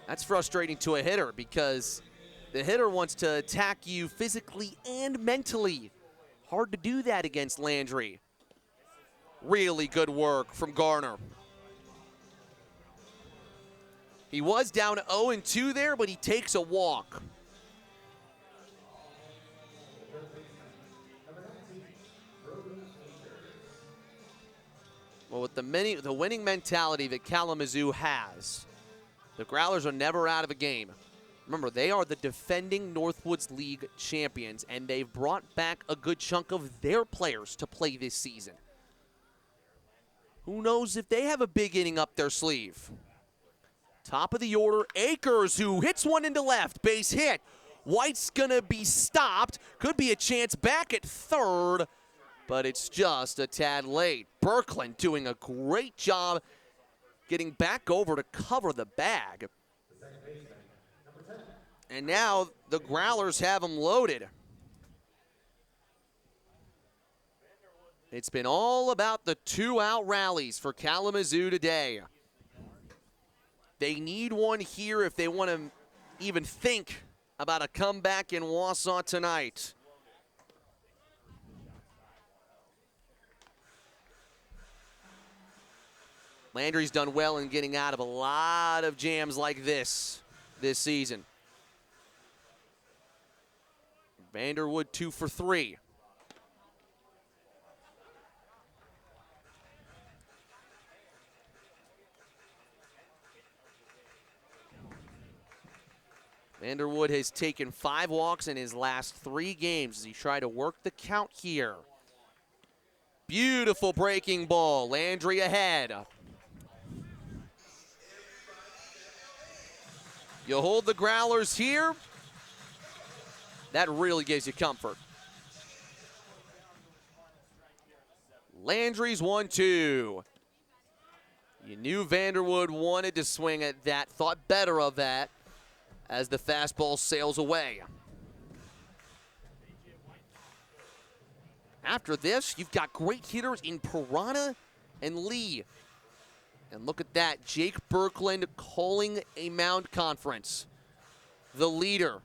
that's frustrating to a hitter because the hitter wants to attack you physically and mentally. Hard to do that against Landry. Really good work from Garner. He was down 0-2 there, but he takes a walk. Well, with the winning mentality that Kalamazoo has, the Growlers are never out of a game. Remember, they are the defending Northwoods League champions, and they've brought back a good chunk of their players to play this season. Who knows if they have a big inning up their sleeve? Top of the order, Akers, who hits one into left, base hit. White's gonna be stopped. Could be a chance back at third, but it's just a tad late. Birkland doing a great job getting back over to cover the bag. And now the Growlers have them loaded. It's been all about the 2-out rallies for Kalamazoo today. They need one here if they want to even think about a comeback in Wausau tonight. Landry's done well in getting out of a lot of jams like this season. Vanderwood 2 for 3. Vanderwood has taken 5 walks in his last 3 games as he tried to work the count here. Beautiful breaking ball. Landry ahead. You hold the Growlers here. That really gives you comfort. Landry's 1-2. You knew Vanderwood wanted to swing at that, thought better of that as the fastball sails away. After this, you've got great hitters in Piranha and Lee. And look at that, Jake Birkland calling a mound conference. The leader,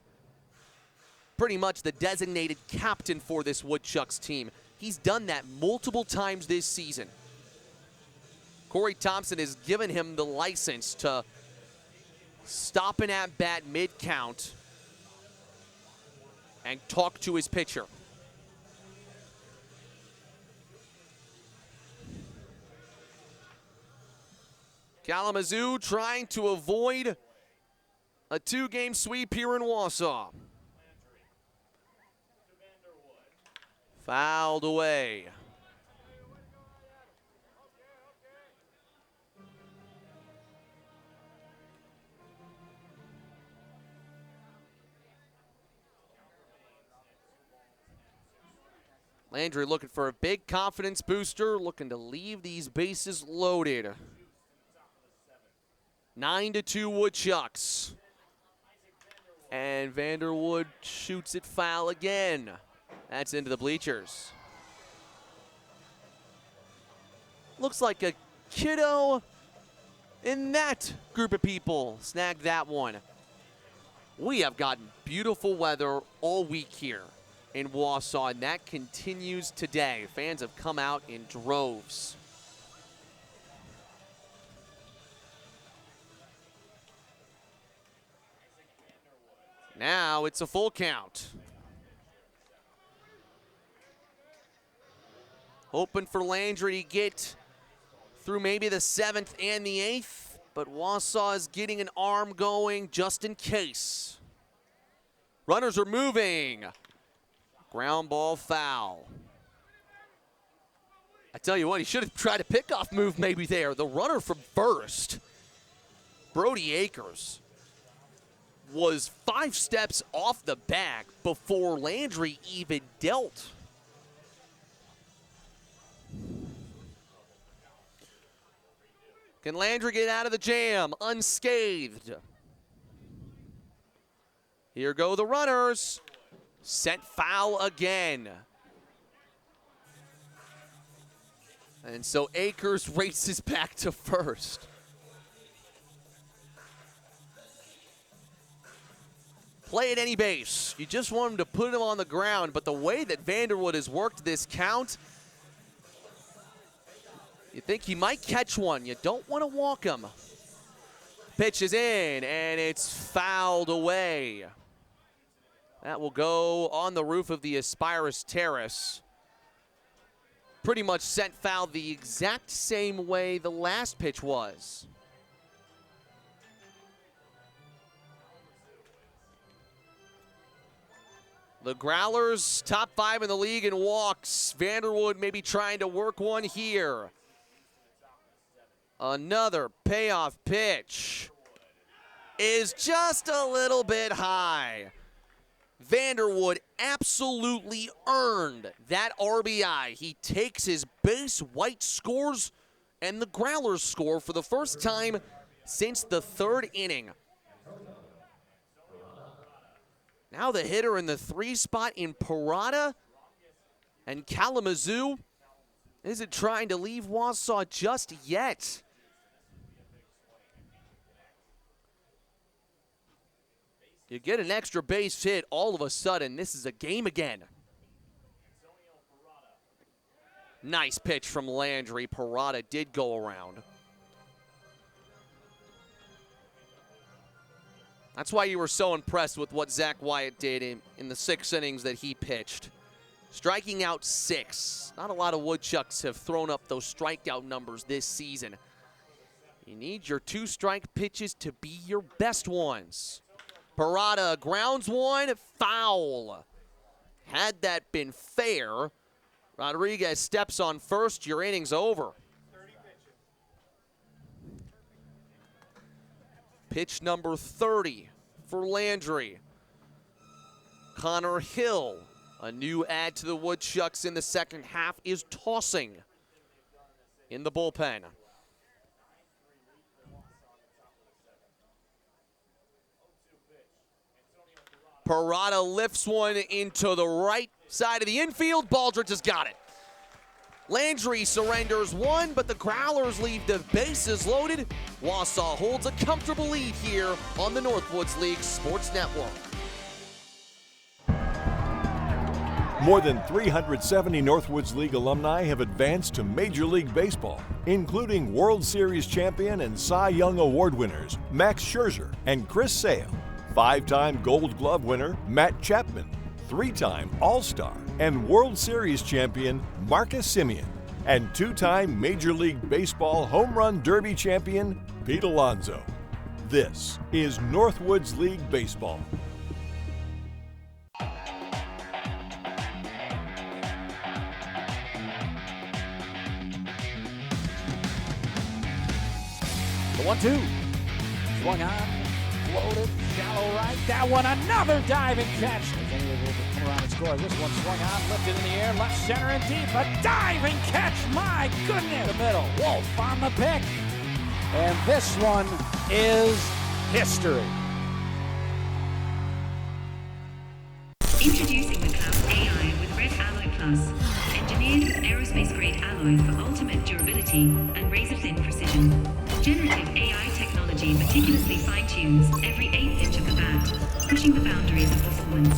pretty much the designated captain for this Woodchucks team. He's done that multiple times this season. Corey Thompson has given him the license to stop an at-bat mid-count and talk to his pitcher. Kalamazoo trying to avoid a 2-game sweep here in Wausau. Fouled away. Landry looking for a big confidence booster, looking to leave these bases loaded. 9-2 Woodchucks. And Vanderwood shoots it foul again. That's into the bleachers. Looks like a kiddo in that group of people snagged that one. We have gotten beautiful weather all week here in Wausau, and that continues today. Fans have come out in droves. Now it's a full count. Hoping for Landry to get through maybe the 7th and the 8th, but Wausau is getting an arm going just in case. Runners are moving. Ground ball foul. I tell you what, he should have tried a pickoff move maybe there. The runner from first, Brody Akers, was 5 steps off the back before Landry even dealt. Can Landry get out of the jam unscathed? Here go the runners. Sent foul again. And so Akers races back to first. Play at any base. You just want him to put him on the ground, but the way that Vanderwood has worked this count, you think he might catch one. You don't want to walk him. Pitch is in, and it's fouled away. That will go on the roof of the Aspirus Terrace. Pretty much sent foul the exact same way the last pitch was. The Growlers, top 5 in the league in walks. Vanderwood maybe trying to work one here. Another payoff pitch is just a little bit high. Vanderwood absolutely earned that RBI. He takes his base, White scores, and the Growlers score for the first time since the 3rd inning. Now the hitter in the 3 spot in Parada, and Kalamazoo isn't trying to leave Wausau just yet. You get an extra base hit, all of a sudden, this is a game again. Nice pitch from Landry. Parada did go around. That's why you were so impressed with what Zach Wyatt did in the 6 innings that he pitched. Striking out 6. Not a lot of Woodchucks have thrown up those strikeout numbers this season. You need your 2-strike pitches to be your best ones. Parada grounds one, foul. Had that been fair, Rodriguez steps on first, your inning's over. Pitch number 30 for Landry. Connor Hill, a new add to the Woodchucks in the second half, is tossing in the bullpen. Parada lifts one into the right side of the infield. Baldridge has got it. Landry surrenders one, but the Growlers leave the bases loaded. Wausau holds a comfortable lead here on the Northwoods League Sports Network. More than 370 Northwoods League alumni have advanced to Major League Baseball, including World Series champion and Cy Young Award winners Max Scherzer and Chris Sale, 5-time Gold Glove winner Matt Chapman, 3-time All-Star and World Series champion Marcus Semien, and 2-time Major League Baseball Home Run Derby champion Pete Alonso. This is Northwoods League Baseball. The 1-2. Swung on, floated, shallow right. That one, another diving catch. Come around and score. This one swung on, lifted in the air, left center and deep. A diving catch, my goodness. The middle, Wolf on the pick. And this one is history. Introducing the Cloud AI with Red Alloy Plus. Engineered with aerospace-grade alloy for ultimate durability and razor-thin precision. Generative AI technology meticulously fine-tunes every 1/8 inch of the bat, pushing the boundaries of performance.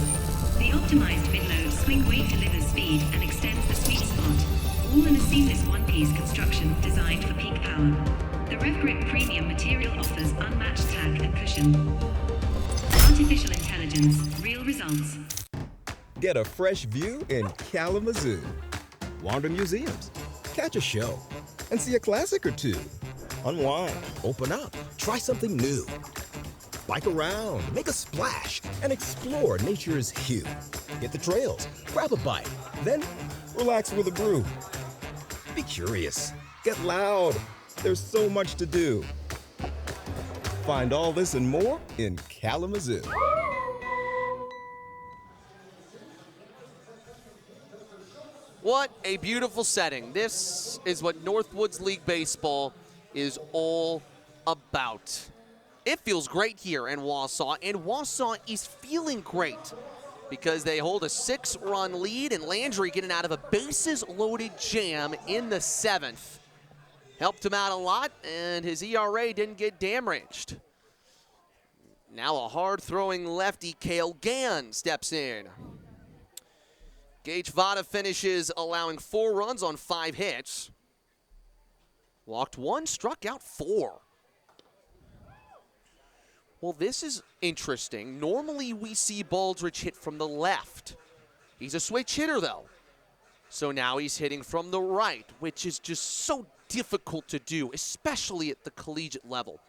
The optimized mid-load swing weight delivers speed and extends the sweet spot, all in a seamless one-piece construction designed for peak power. The RevGrip premium material offers unmatched tack and cushion. Artificial intelligence intelligence, real results. Get a fresh view in Kalamazoo. Wander museums, catch a show, and see a classic or two. Unwind, open up, try something new. Bike around, make a splash, and explore nature's hue. Hit the trails, grab a bite, then relax with a brew. Be curious, get loud. There's so much to do. Find all this and more in Kalamazoo. What a beautiful setting. This is what Northwoods League Baseball is all about. It feels great here in Wausau, and Wausau is feeling great because they hold a 6-run lead, and Landry getting out of a bases-loaded jam in the 7th. Helped him out a lot, and his ERA didn't get damaged. Now a hard-throwing lefty, Cale Gann, steps in. Gage Vada finishes allowing 4 runs on 5 hits. Walked 1, struck out 4. Well, this is interesting. Normally we see Baldridge hit from the left. He's a switch hitter, though. So now he's hitting from the right, which is just so difficult to do, especially at the collegiate level.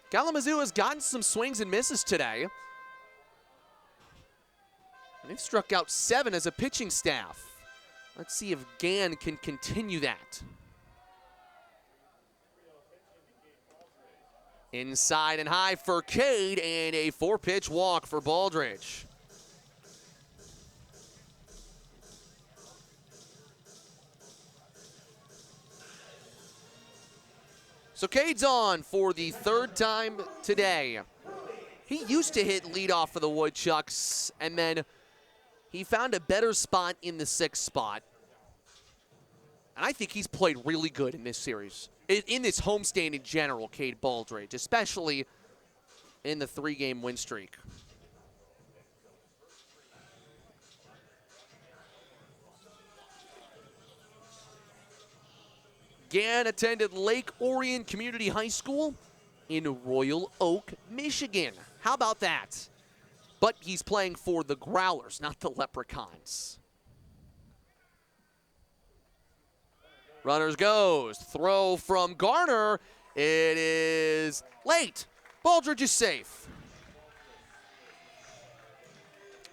Kalamazoo has gotten some swings and misses today. And they've struck out 7 as a pitching staff. Let's see if Gann can continue that. Inside and high for Cade, and a 4-pitch walk for Baldridge. So Cade's on for the 3rd time today. He used to hit leadoff for the Woodchucks, and then he found a better spot in the 6th spot. And I think he's played really good in this series. In this homestand in general, Cade Baldridge, especially in the 3-game win streak. Gann attended Lake Orion Community High School in Royal Oak, Michigan. How about that? But he's playing for the Growlers, not the Leprechauns. Runners goes. Throw from Garner. It is late. Baldridge is safe.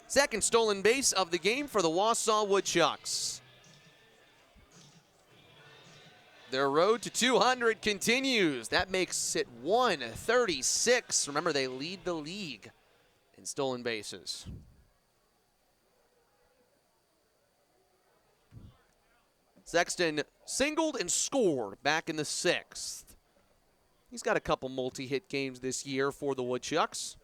Second stolen base of the game for the Wausau Woodchucks. Their road to 200 continues. That makes it 136. Remember, they lead the league in stolen bases. Sexton singled and scored back in the 6th. He's got a couple multi-hit games this year for the Woodchucks.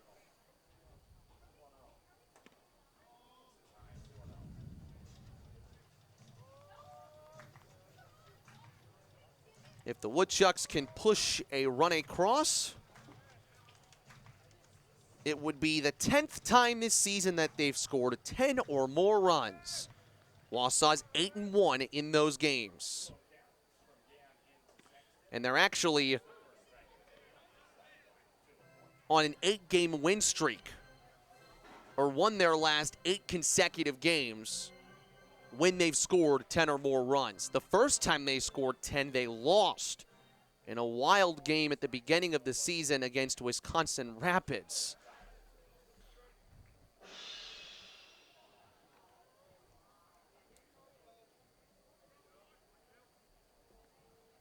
If the Woodchucks can push a run across, it would be the 10th time this season that they've scored 10 or more runs. Wausau's 8-1 in those games. And they're actually on an 8-game win streak, or won their last 8 consecutive games when they've scored 10 or more runs. The first time they scored 10, they lost in a wild game at the beginning of the season against Wisconsin Rapids.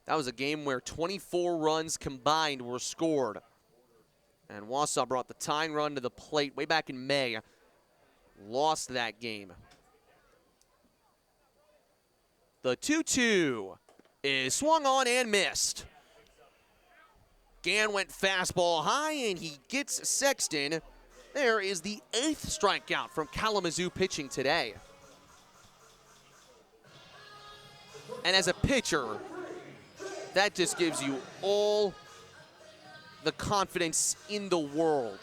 That was a game where 24 runs combined were scored. And Wausau brought the tying run to the plate way back in May. Lost that game. The 2-2 is swung on and missed. Gann went fastball high, and he gets Sexton. There is the 8th strikeout from Kalamazoo pitching today. And as a pitcher, that just gives you all the confidence in the world,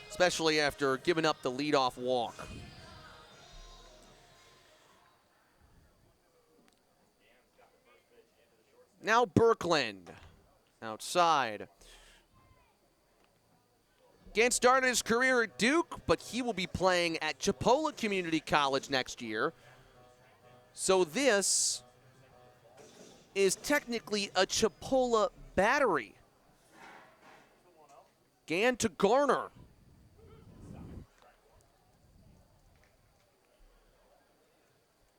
especially after giving up the leadoff walk. Now Birkland outside. Gann started his career at Duke, but he will be playing at Chipola Community College next year. So this is technically a Chipola battery. Gann to Garner.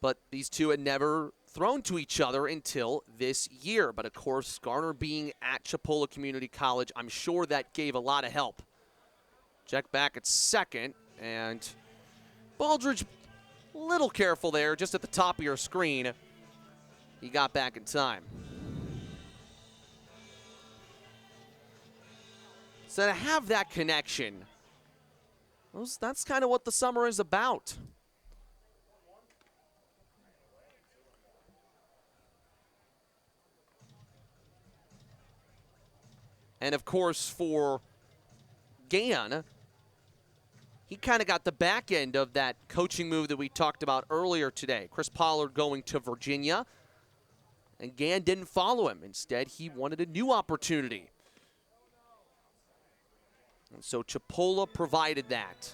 But these two had never thrown to each other until this year. But of course, Garner being at Chipola Community College, I'm sure that gave a lot of help. Check back at second, and Baldridge, a little careful there, just at the top of your screen. He got back in time. So to have that connection, that's kind of what the summer is about. And of course, for Gann, he kind of got the back end of that coaching move that we talked about earlier today. Chris Pollard going to Virginia, and Gann didn't follow him. Instead, he wanted a new opportunity. And so Chipola provided that.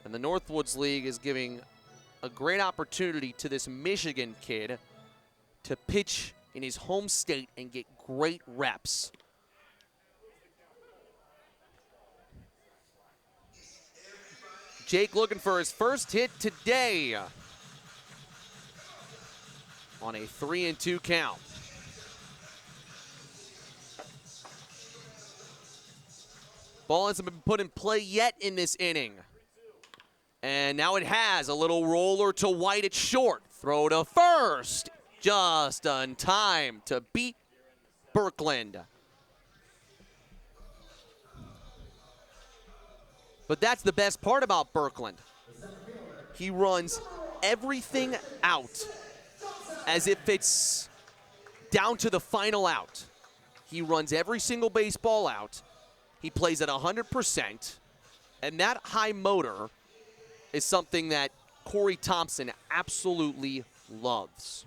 And the Northwoods League is giving a great opportunity to this Michigan kid to pitch in his home state and get great reps. Jake looking for his first hit today on a 3-2 count. Ball hasn't been put in play yet in this inning. And now it has a little roller to White at short. Throw to first. Just on time to beat Birkland. But that's the best part about Birkland. He runs everything out as if it's down to the final out. He runs every single baseball out. He plays at 100%. And that high motor is something that Corey Thompson absolutely loves.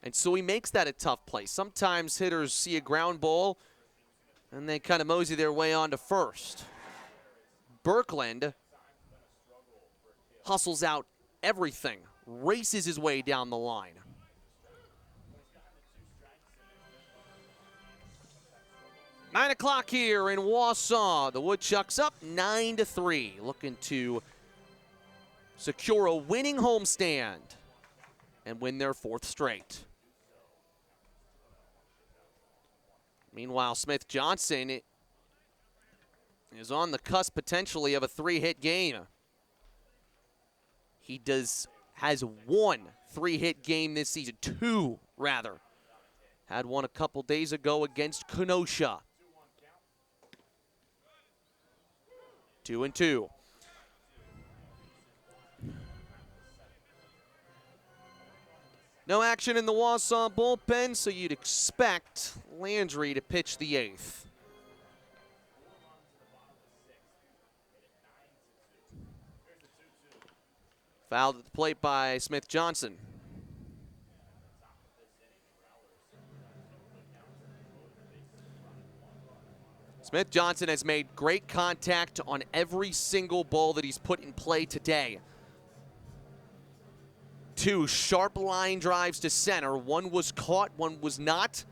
And so he makes that a tough play. Sometimes hitters see a ground ball and they kind of mosey their way on to first. Birkland hustles out everything, races his way down the line. Nine o'clock here in Wausau. The Woodchucks up 9-3, looking to secure a winning homestand and win their fourth straight. Meanwhile, Smith Johnson is on the cusp potentially of a 3-hit game. He has one 3-hit game this season, two rather. Had one a couple days ago against Kenosha. 2-2. No action in the Wausau bullpen, so you'd expect Landry to pitch the eighth. Fouled at the plate by Smith Johnson. Smith Johnson has made great contact on every single ball that he's put in play today. Two sharp line drives to center. One was caught, one was not.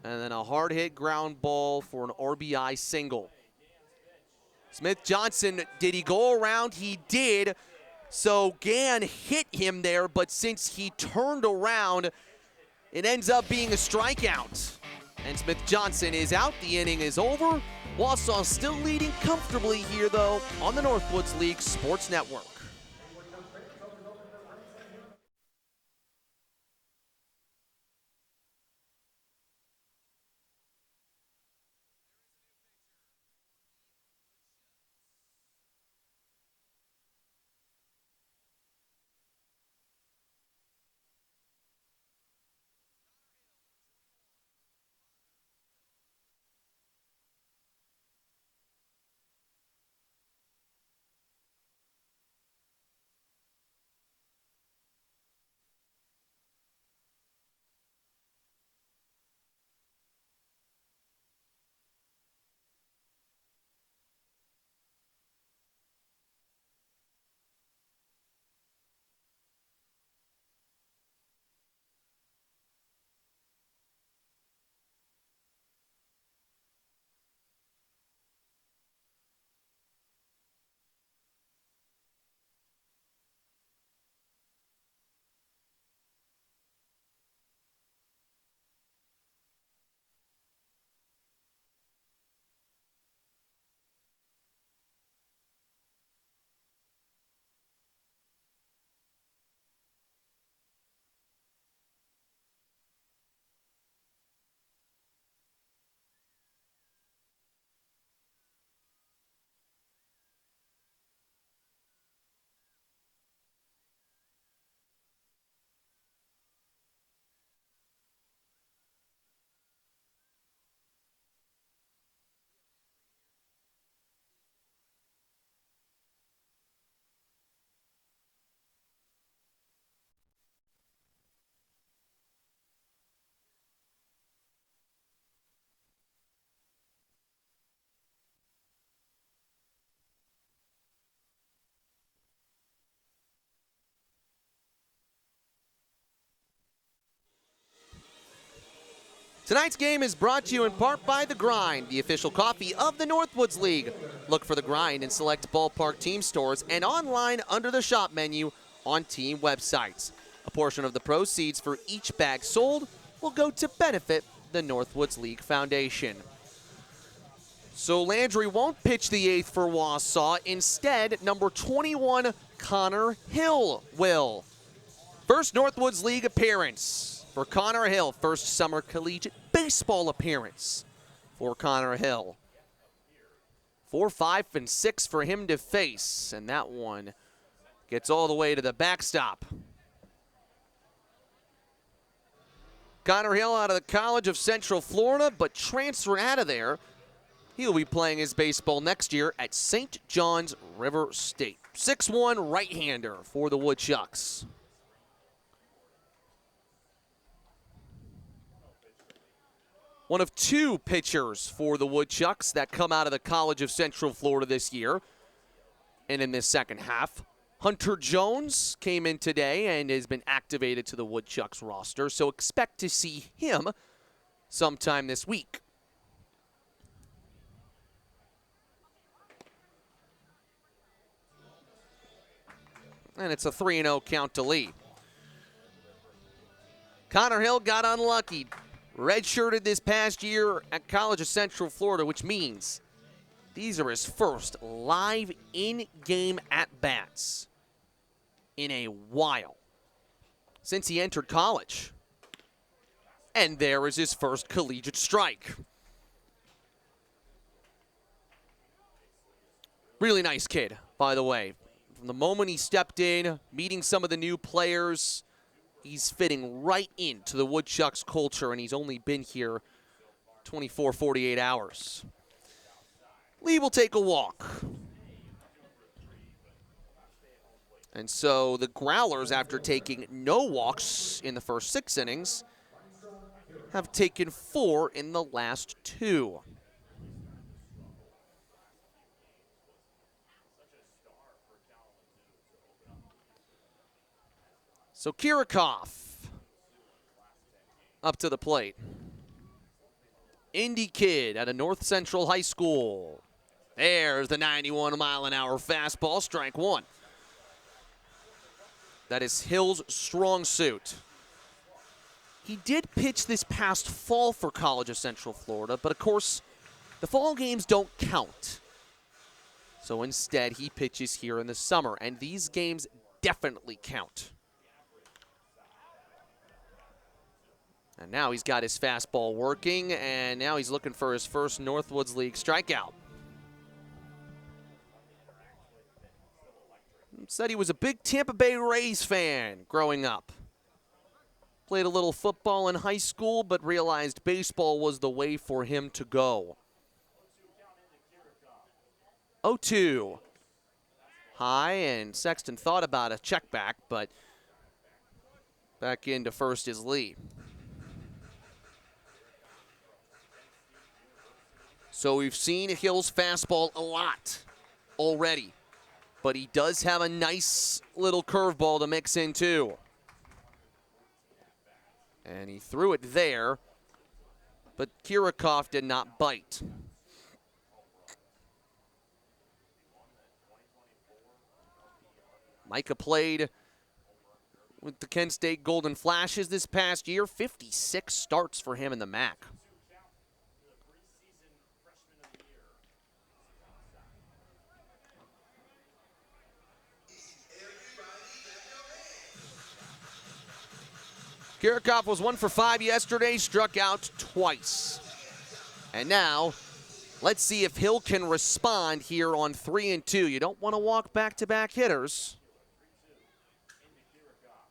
And then a hard hit ground ball for an RBI single. Smith Johnson, did he go around? He did. So Gann hit him there, but since he turned around, it ends up being a strikeout. And Smith Johnson is out. The inning is over. Wausau still leading comfortably here, though, on the Northwoods League Sports Network. Tonight's game is brought to you in part by The Grind, the official coffee of the Northwoods League. Look for The Grind in select ballpark team stores and online under the shop menu on team websites. A portion of the proceeds for each bag sold will go to benefit the Northwoods League Foundation. So Landry won't pitch the 8th for Wausau. Instead, number 21, Connor Hill will. First Northwoods League appearance for Connor Hill. First summer collegiate baseball appearance for Connor Hill. 4, 5, and 6 for him to face, and that one gets all the way to the backstop. Connor Hill out of the College of Central Florida, but transferred out of there. He'll be playing his baseball next year at St. John's River State. 6'1" right-hander for the Woodchucks. One of 2 pitchers for the Woodchucks that come out of the College of Central Florida this year. And in this second half, Hunter Jones came in today and has been activated to the Woodchucks roster, so expect to see him sometime this week. And it's a 3-0 count to Lee. Connor Hill got unlucky. Redshirted this past year at College of Central Florida, which means these are his first live in-game at-bats in a while since he entered college. And there is his first collegiate strike. Really nice kid, by the way. From the moment he stepped in, meeting some of the new players, he's fitting right into the Woodchucks culture, and he's only been here 24, 48 hours. Lee will take a walk. And so the Growlers, after taking no walks in the first 6 innings, have taken 4 in the last 2. So Kirikoff up to the plate. Indy kid out of North Central High School. There's the 91-mile-an-hour fastball, strike 1. That is Hill's strong suit. He did pitch this past fall for College of Central Florida, but of course, the fall games don't count. So instead, he pitches here in the summer, and these games definitely count. And now he's got his fastball working, and now he's looking for his first Northwoods League strikeout. Said he was a big Tampa Bay Rays fan growing up. Played a little football in high school, but realized baseball was the way for him to go. 0-2. High, and Sexton thought about a check back, but back into first is Lee. So we've seen Hill's fastball a lot already, but he does have a nice little curveball to mix in too. And he threw it there, but Kirikoff did not bite. Micah played with the Kent State Golden Flashes this past year. 56 starts for him in the MAC. Kirikoff was 1 for 5 yesterday, struck out twice. And now, let's see if Hill can respond here on 3-2. You don't want to walk back-to-back hitters.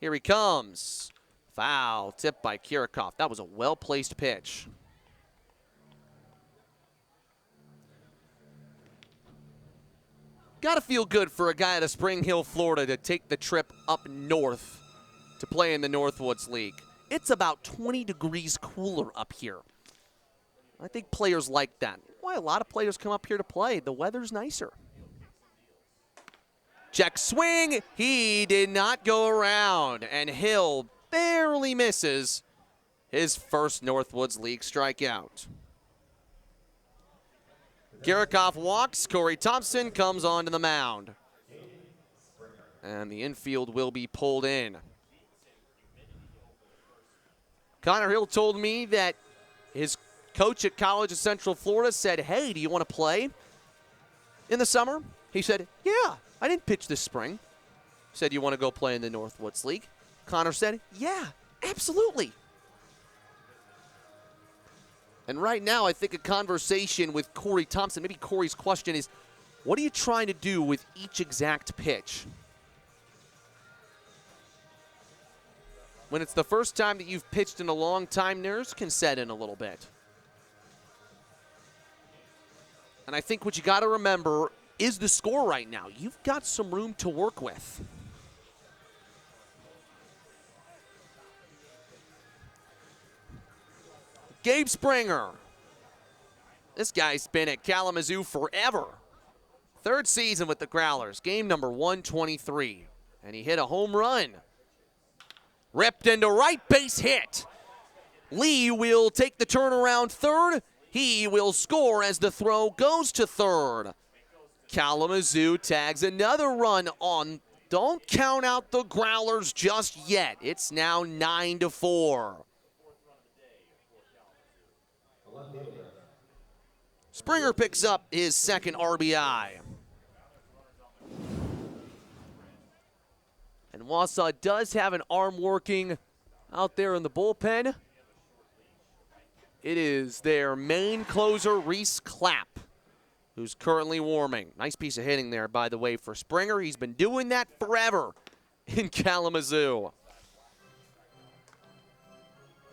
Here he comes. Foul, tipped by Kirikoff. That was a well-placed pitch. Gotta feel good for a guy out of Spring Hill, Florida to take the trip up north to play in the Northwoods League. It's about 20 degrees cooler up here. I think players like that. Why a lot of players come up here to play. The weather's nicer. Check swing. He did not go around, and Hill barely misses his first Northwoods League strikeout. Garikoff walks. Corey Thompson comes onto the mound. And the infield will be pulled in. Connor Hill told me that his coach at College of Central Florida said, hey, do you want to play in the summer? He said, yeah, I didn't pitch this spring. Said, you want to go play in the Northwoods League? Connor said, yeah, absolutely. And right now, I think a conversation with Corey Thompson, maybe Corey's question is, what are you trying to do with each exact pitch? When it's the first time that you've pitched in a long time, nerves can set in a little bit. And I think what you got to remember is the score right now. You've got some room to work with. Gabe Springer. This guy's been at Kalamazoo forever. Third season with the Growlers, game number 123. And he hit a home run. Ripped into right base hit. Lee will take the turnaround third. He will score as the throw goes to third. Kalamazoo tags another run on. Don't count out the Growlers just yet. It's now 9-4. Springer picks up his second RBI. And Wausau does have an arm working out there in the bullpen. It is their main closer, Reese Clapp, who's currently warming. Nice piece of hitting there, by the way, for Springer. He's been doing that forever in Kalamazoo.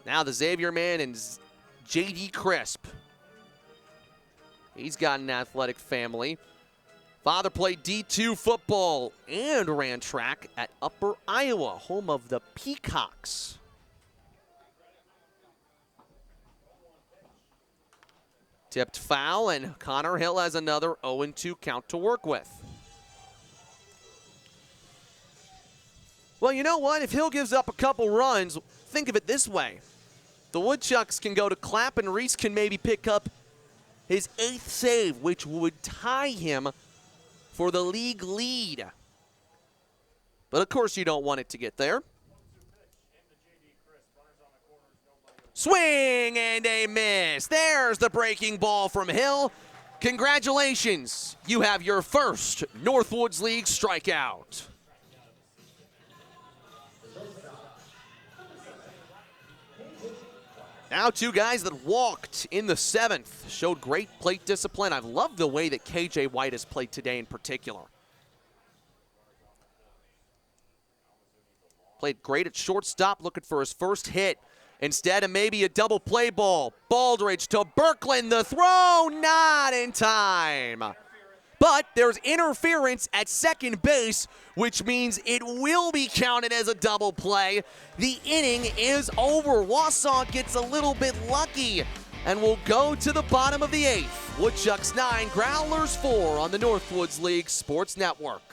Now the Xavier man and J.D. Crisp. He's got an athletic family. Father played D2 football and ran track at Upper Iowa, home of the Peacocks. Tipped foul, and Connor Hill has another 0-2 count to work with. Well, you know what? If Hill gives up a couple runs, think of it this way. The Woodchucks can go to Clapp, and Reese can maybe pick up his 8th save, which would tie him for the league lead. But of course you don't want it to get there. Swing and a miss. There's the breaking ball from Hill. Congratulations. You have your first Northwoods League strikeout. Now two guys that walked in the 7th showed great plate discipline. I love the way that KJ White has played today in particular. Played great at shortstop, looking for his first hit. Instead of maybe a double play ball. Baldridge to Birkland, the throw, not in time. But there's interference at second base, which means it will be counted as a double play. The inning is over. Wausau gets a little bit lucky and will go to the bottom of the 8th. Woodchucks 9, Growlers 4 on the Northwoods League Sports Network.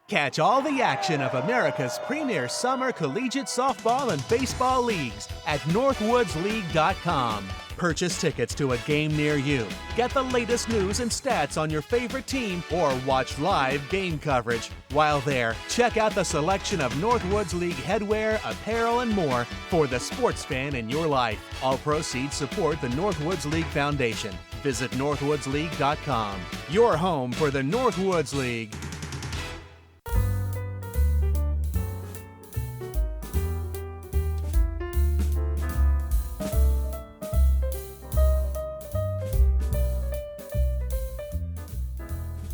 Catch all the action of America's premier summer collegiate softball and baseball leagues at northwoodsleague.com. Purchase tickets to a game near you. Get the latest news and stats on your favorite team or watch live game coverage. While there, check out the selection of Northwoods League headwear, apparel, and more for the sports fan in your life. All proceeds support the Northwoods League Foundation. Visit northwoodsleague.com. Your home for the Northwoods League.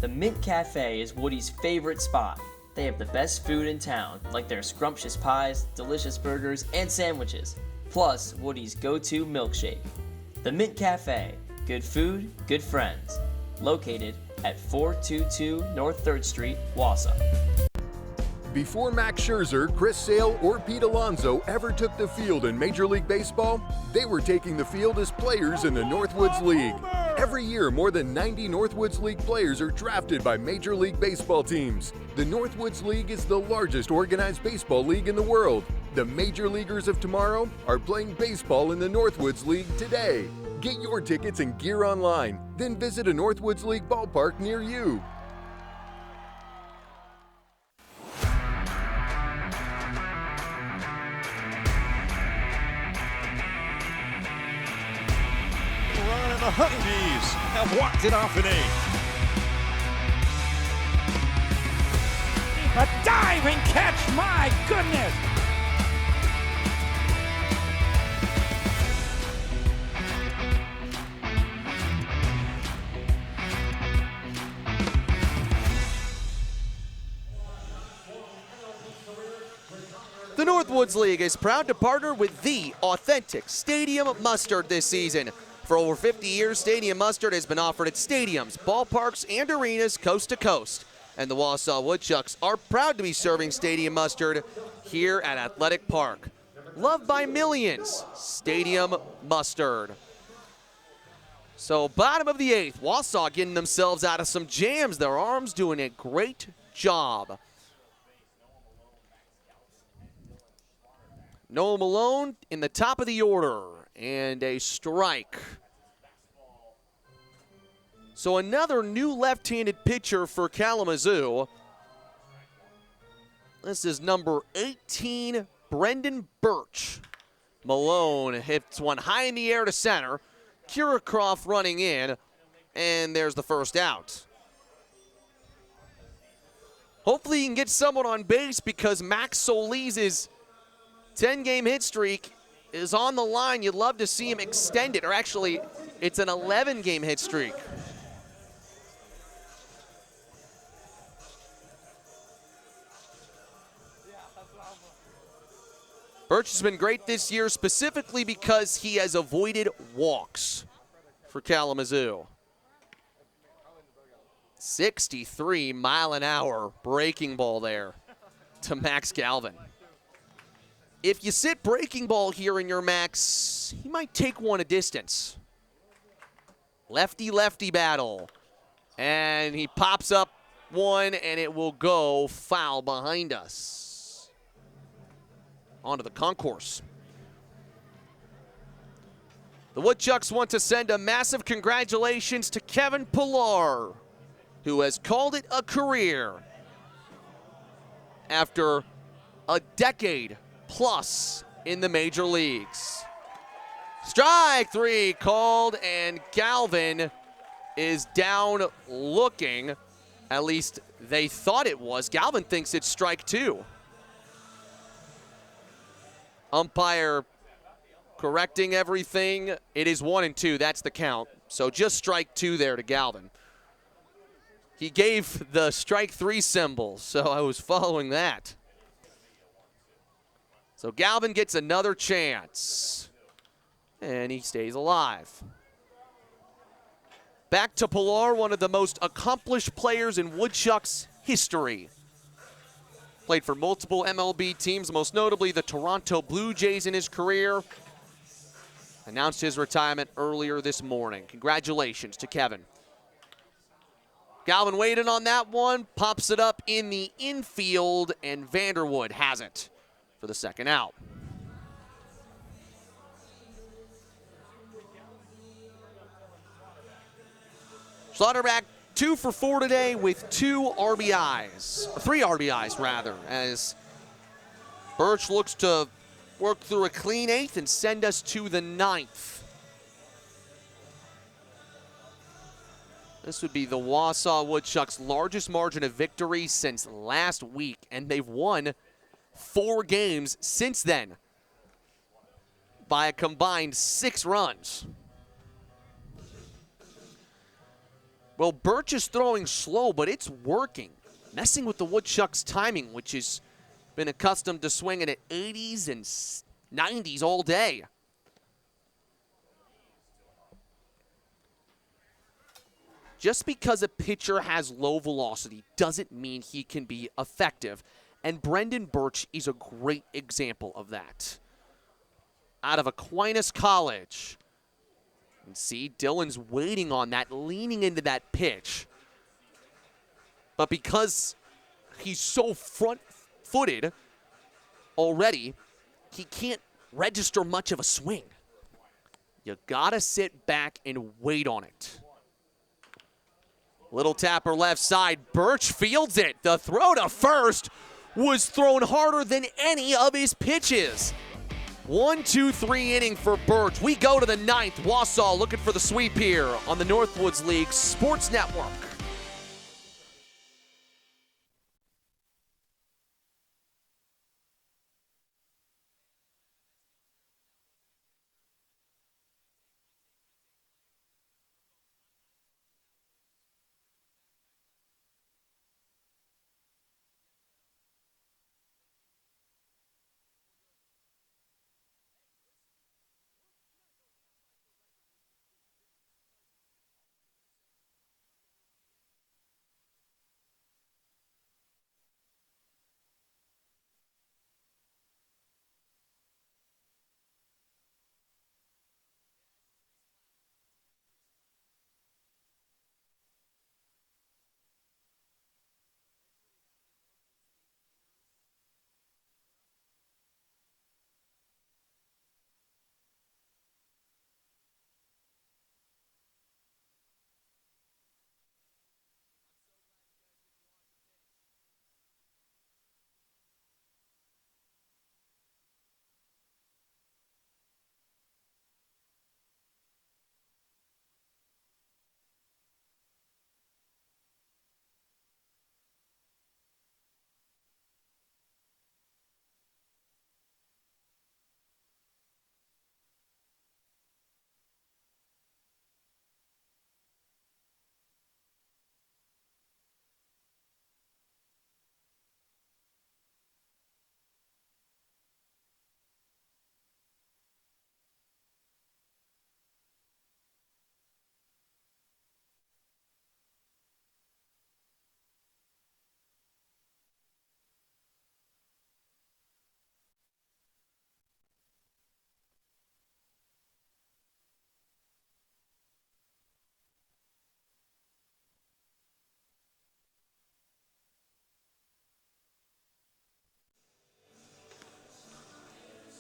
The Mint Cafe is Woody's favorite spot. They have the best food in town, like their scrumptious pies, delicious burgers, and sandwiches, plus Woody's go-to milkshake. The Mint Cafe, good food, good friends. Located at 422 North 3rd Street, Wausau. Before Max Scherzer, Chris Sale, or Pete Alonso ever took the field in Major League Baseball, they were taking the field as players in the Northwoods League. Every year, more than 90 Northwoods League players are drafted by Major League Baseball teams. The Northwoods League is the largest organized baseball league in the world. The major leaguers of tomorrow are playing baseball in the Northwoods League today. Get your tickets and gear online, then visit a Northwoods League ballpark near you. Ron and the Honeybees have walked it off in 8. A diving catch, my goodness! The Northwoods League is proud to partner with the authentic Stadium Mustard this season. For over 50 years, Stadium Mustard has been offered at stadiums, ballparks, and arenas coast to coast. And the Wausau Woodchucks are proud to be serving Stadium Mustard here at Athletic Park. Loved by millions, Stadium Mustard. So bottom of the 8th, Wausau getting themselves out of some jams. Their arms doing a great job. Noah Malone in the top of the order, and a strike. So another new left-handed pitcher for Kalamazoo. This is number 18, Brendan Birch. Malone hits one high in the air to center. Kirikroff running in, and there's the first out. Hopefully you can get someone on base because Max Solis's 10-game hit streak is on the line. You'd love to see him extend it, or actually, it's an 11-game hit streak. Birch has been great this year, specifically because he has avoided walks for Kalamazoo. 63-mile-an-hour breaking ball there to Max Galvin. If you sit breaking ball here in your Max, he might take one a distance. Lefty-lefty battle. And he pops up one, and it will go foul behind us. Onto the concourse. The Woodchucks want to send a massive congratulations to Kevin Pillar, who has called it a career after a decade plus in the major leagues. Strike 3 called, and Galvin is down looking. At least they thought it was. Galvin thinks it's strike 2. Umpire correcting everything. It is 1-2. That's the count. So just strike 2 there to Galvin. He gave the strike 3 symbol, so I was following that. So Galvin gets another chance, and he stays alive. Back to Pillar, one of the most accomplished players in Woodchucks history. Played for multiple MLB teams, most notably the Toronto Blue Jays in his career. Announced his retirement earlier this morning. Congratulations to Kevin. Galvin waited on that one, pops it up in the infield, and Vanderwood has it for the second out. Schlotterbeck 2 for 4 today with 2 RBIs, 3 RBIs rather, as Birch looks to work through a clean 8th and send us to the 9th. This would be the Wausau Woodchucks' largest margin of victory since last week, and they've won 4 games since then by a combined 6 runs. Well, Birch is throwing slow, but it's working. Messing with the Woodchucks' timing, which has been accustomed to swinging at 80s and 90s all day. Just because a pitcher has low velocity doesn't mean he can be effective. And Brendan Birch is a great example of that. Out of Aquinas College. And see, Dylan's waiting on that, leaning into that pitch. But because he's so front-footed already, he can't register much of a swing. You gotta sit back and wait on it. Little tapper left side. Birch fields it. The throw to first was thrown harder than any of his pitches. 1-2-3 inning for Birch. We go to the ninth. Wausau looking for the sweep here on the Northwoods League Sports Network.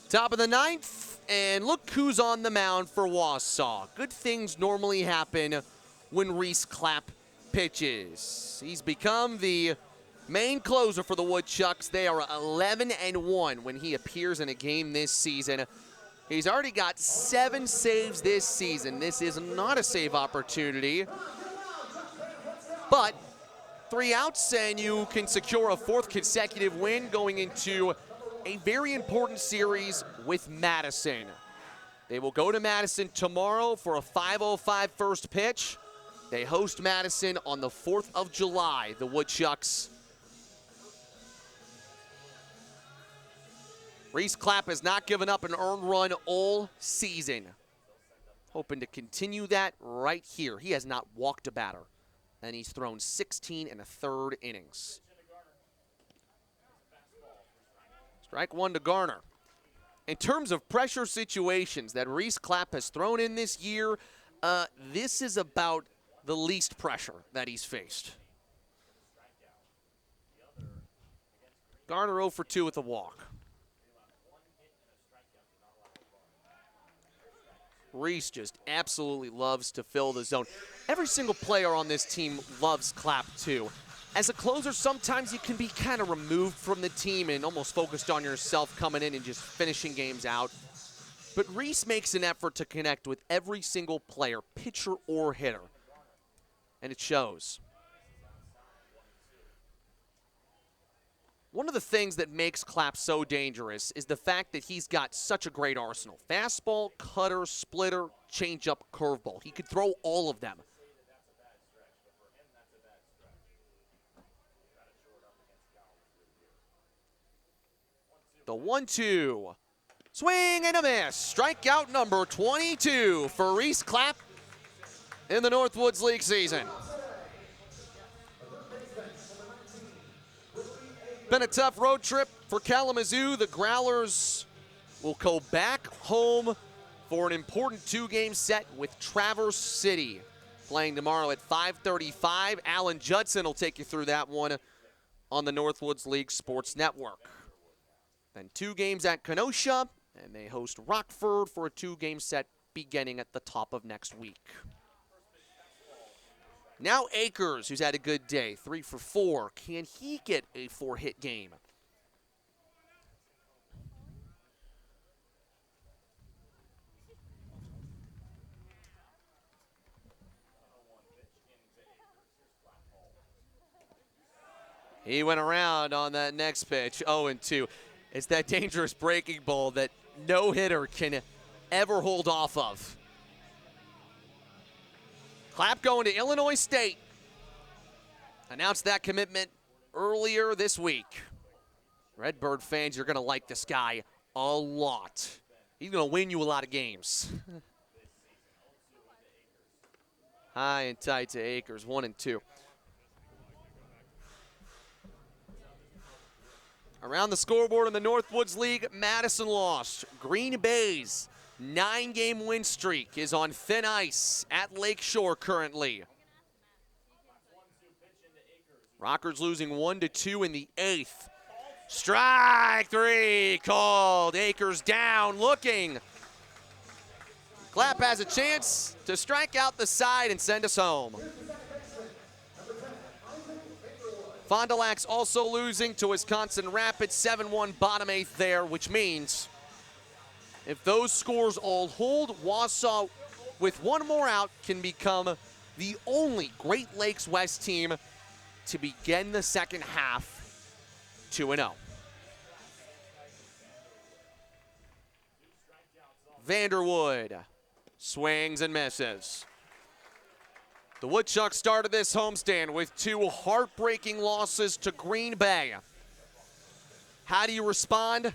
Top of the ninth, and look who's on the mound for Wausau. Good things normally happen when Reese Clapp pitches. He's become the main closer for the Woodchucks. They are 11-1 when he appears in a game this season. He's already got 7 saves this season. This is not a save opportunity, but 3 outs and you can secure a 4th consecutive win going into a very important series with Madison. They will go to Madison tomorrow for a 5:05 first pitch. They host Madison on the 4th of July, the Woodchucks. Reese Clapp has not given up an earned run all season. Hoping to continue that right here. He has not walked a batter, and he's thrown 16 1/3 innings. Strike 1 to Garner. In terms of pressure situations that Reese Clapp has thrown in this year, this is about the least pressure that he's faced. Garner 0 for 2 with a walk. Reese just absolutely loves to fill the zone. Every single player on this team loves Clapp too. As a closer, sometimes you can be kind of removed from the team and almost focused on yourself coming in and just finishing games out. But Reese makes an effort to connect with every single player, pitcher or hitter. And it shows. One of the things that makes Clapp so dangerous is the fact that he's got such a great arsenal. Fastball, cutter, splitter, changeup, curveball. He could throw all of them. The 1-2. Swing and a miss. Strikeout number 22 for Reese Clapp in the Northwoods League season. Been a tough road trip for Kalamazoo. The Growlers will go back home for an important 2-game set with Traverse City. Playing tomorrow at 5:35. Alan Judson will take you through that one on the Northwoods League Sports Network. Then 2 games at Kenosha, and they host Rockford for a 2-game set beginning at the top of next week. Now Akers, who's had a good day, 3 for 4. Can he get a 4-hit game? He went around on that next pitch, 0-2. It's that dangerous breaking ball that no hitter can ever hold off of. Clapp going to Illinois State. Announced that commitment earlier this week. Redbird fans, you're going to like this guy a lot. He's going to win you a lot of games. High and tight to Akers, 1-2. Around the scoreboard in the Northwoods League, Madison lost. Green Bay's 9-game win streak is on thin ice at Lakeshore currently. Rockers losing 1-2 in the 8th. Strike 3 called. Akers down, looking. Clapp has a chance to strike out the side and send us home. Fond du Lac's also losing to Wisconsin Rapids, 7-1 bottom 8th there, which means if those scores all hold, Wausau, with one more out, can become the only Great Lakes West team to begin the second half 2-0. Vanderwood swings and misses. The Woodchucks started this homestand with 2 heartbreaking losses to Green Bay. How do you respond?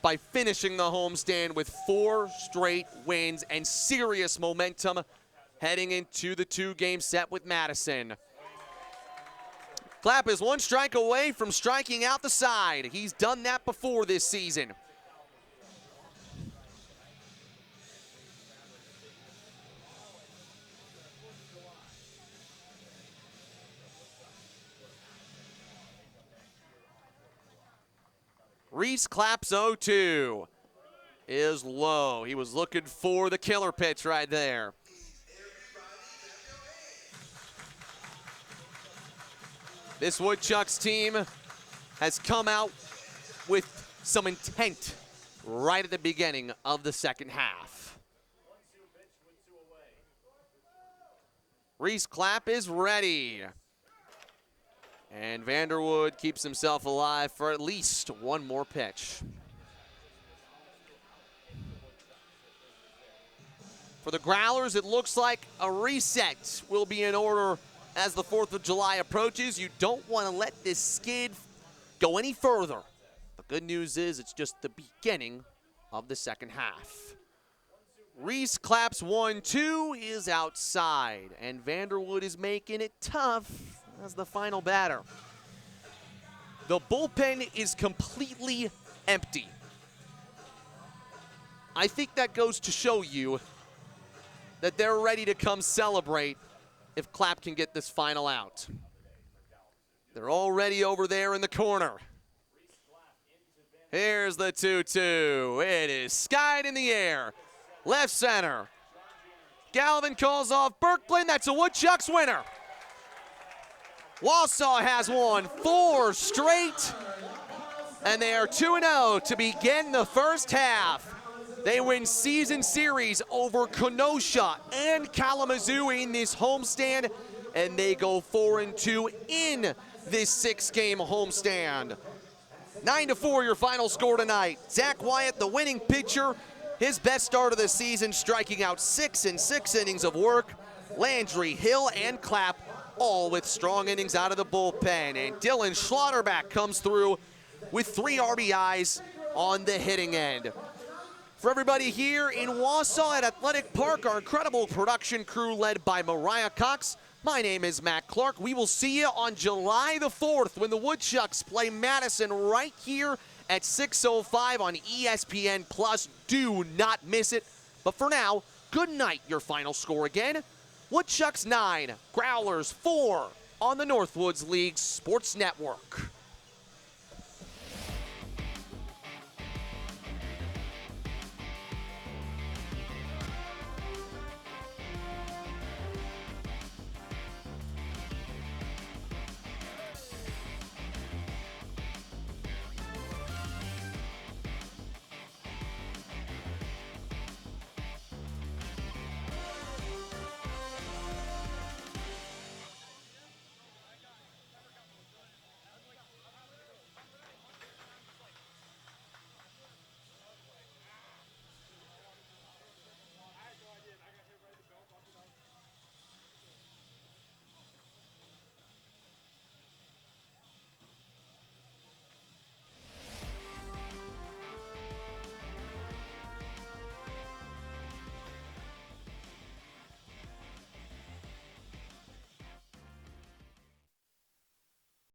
By finishing the homestand with 4 straight wins and serious momentum heading into the 2-game set with Madison. Clapp is 1 strike away from striking out the side. He's done that before this season. Reese Clapp's 0-2 is low. He was looking for the killer pitch right there. This Woodchucks team has come out with some intent right at the beginning of the second half. Reese Clapp is ready. And Vanderwood keeps himself alive for at least 1 more pitch. For the Growlers, it looks like a reset will be in order as the 4th of July approaches. You don't want to let this skid go any further. The good news is it's just the beginning of the second half. Reese Clapp's 1-2 is outside, and Vanderwood is making it tough as the final batter. The bullpen is completely empty. I think that goes to show you that they're ready to come celebrate if Clapp can get this final out. They're already over there in the corner. Here's the 2-2. It is skied in the air. Left center. Galvin calls off Birkland. That's a Woodchucks winner. Wausau has won 4 straight, and they are 2-0 to begin the first half. They win season series over Kenosha and Kalamazoo in this homestand, and they go 4-2 in this 6-game homestand. 9-4 your final score tonight. Zach Wyatt, the winning pitcher, his best start of the season, striking out 6 in 6 innings of work. Landry, Hill, and Clapp all with strong innings out of the bullpen. And Dylan Schlotterback comes through with 3 RBIs on the hitting end. For everybody here in Wausau at Athletic Park, our incredible production crew led by Mariah Cox, my name is Matt Clark. We will see you on July the 4th when the Woodchucks play Madison right here at 6:05 on ESPN+. Do not miss it. But for now, good night. Your final score again, Woodchucks 9, Growlers 4 on the Northwoods League Sports Network.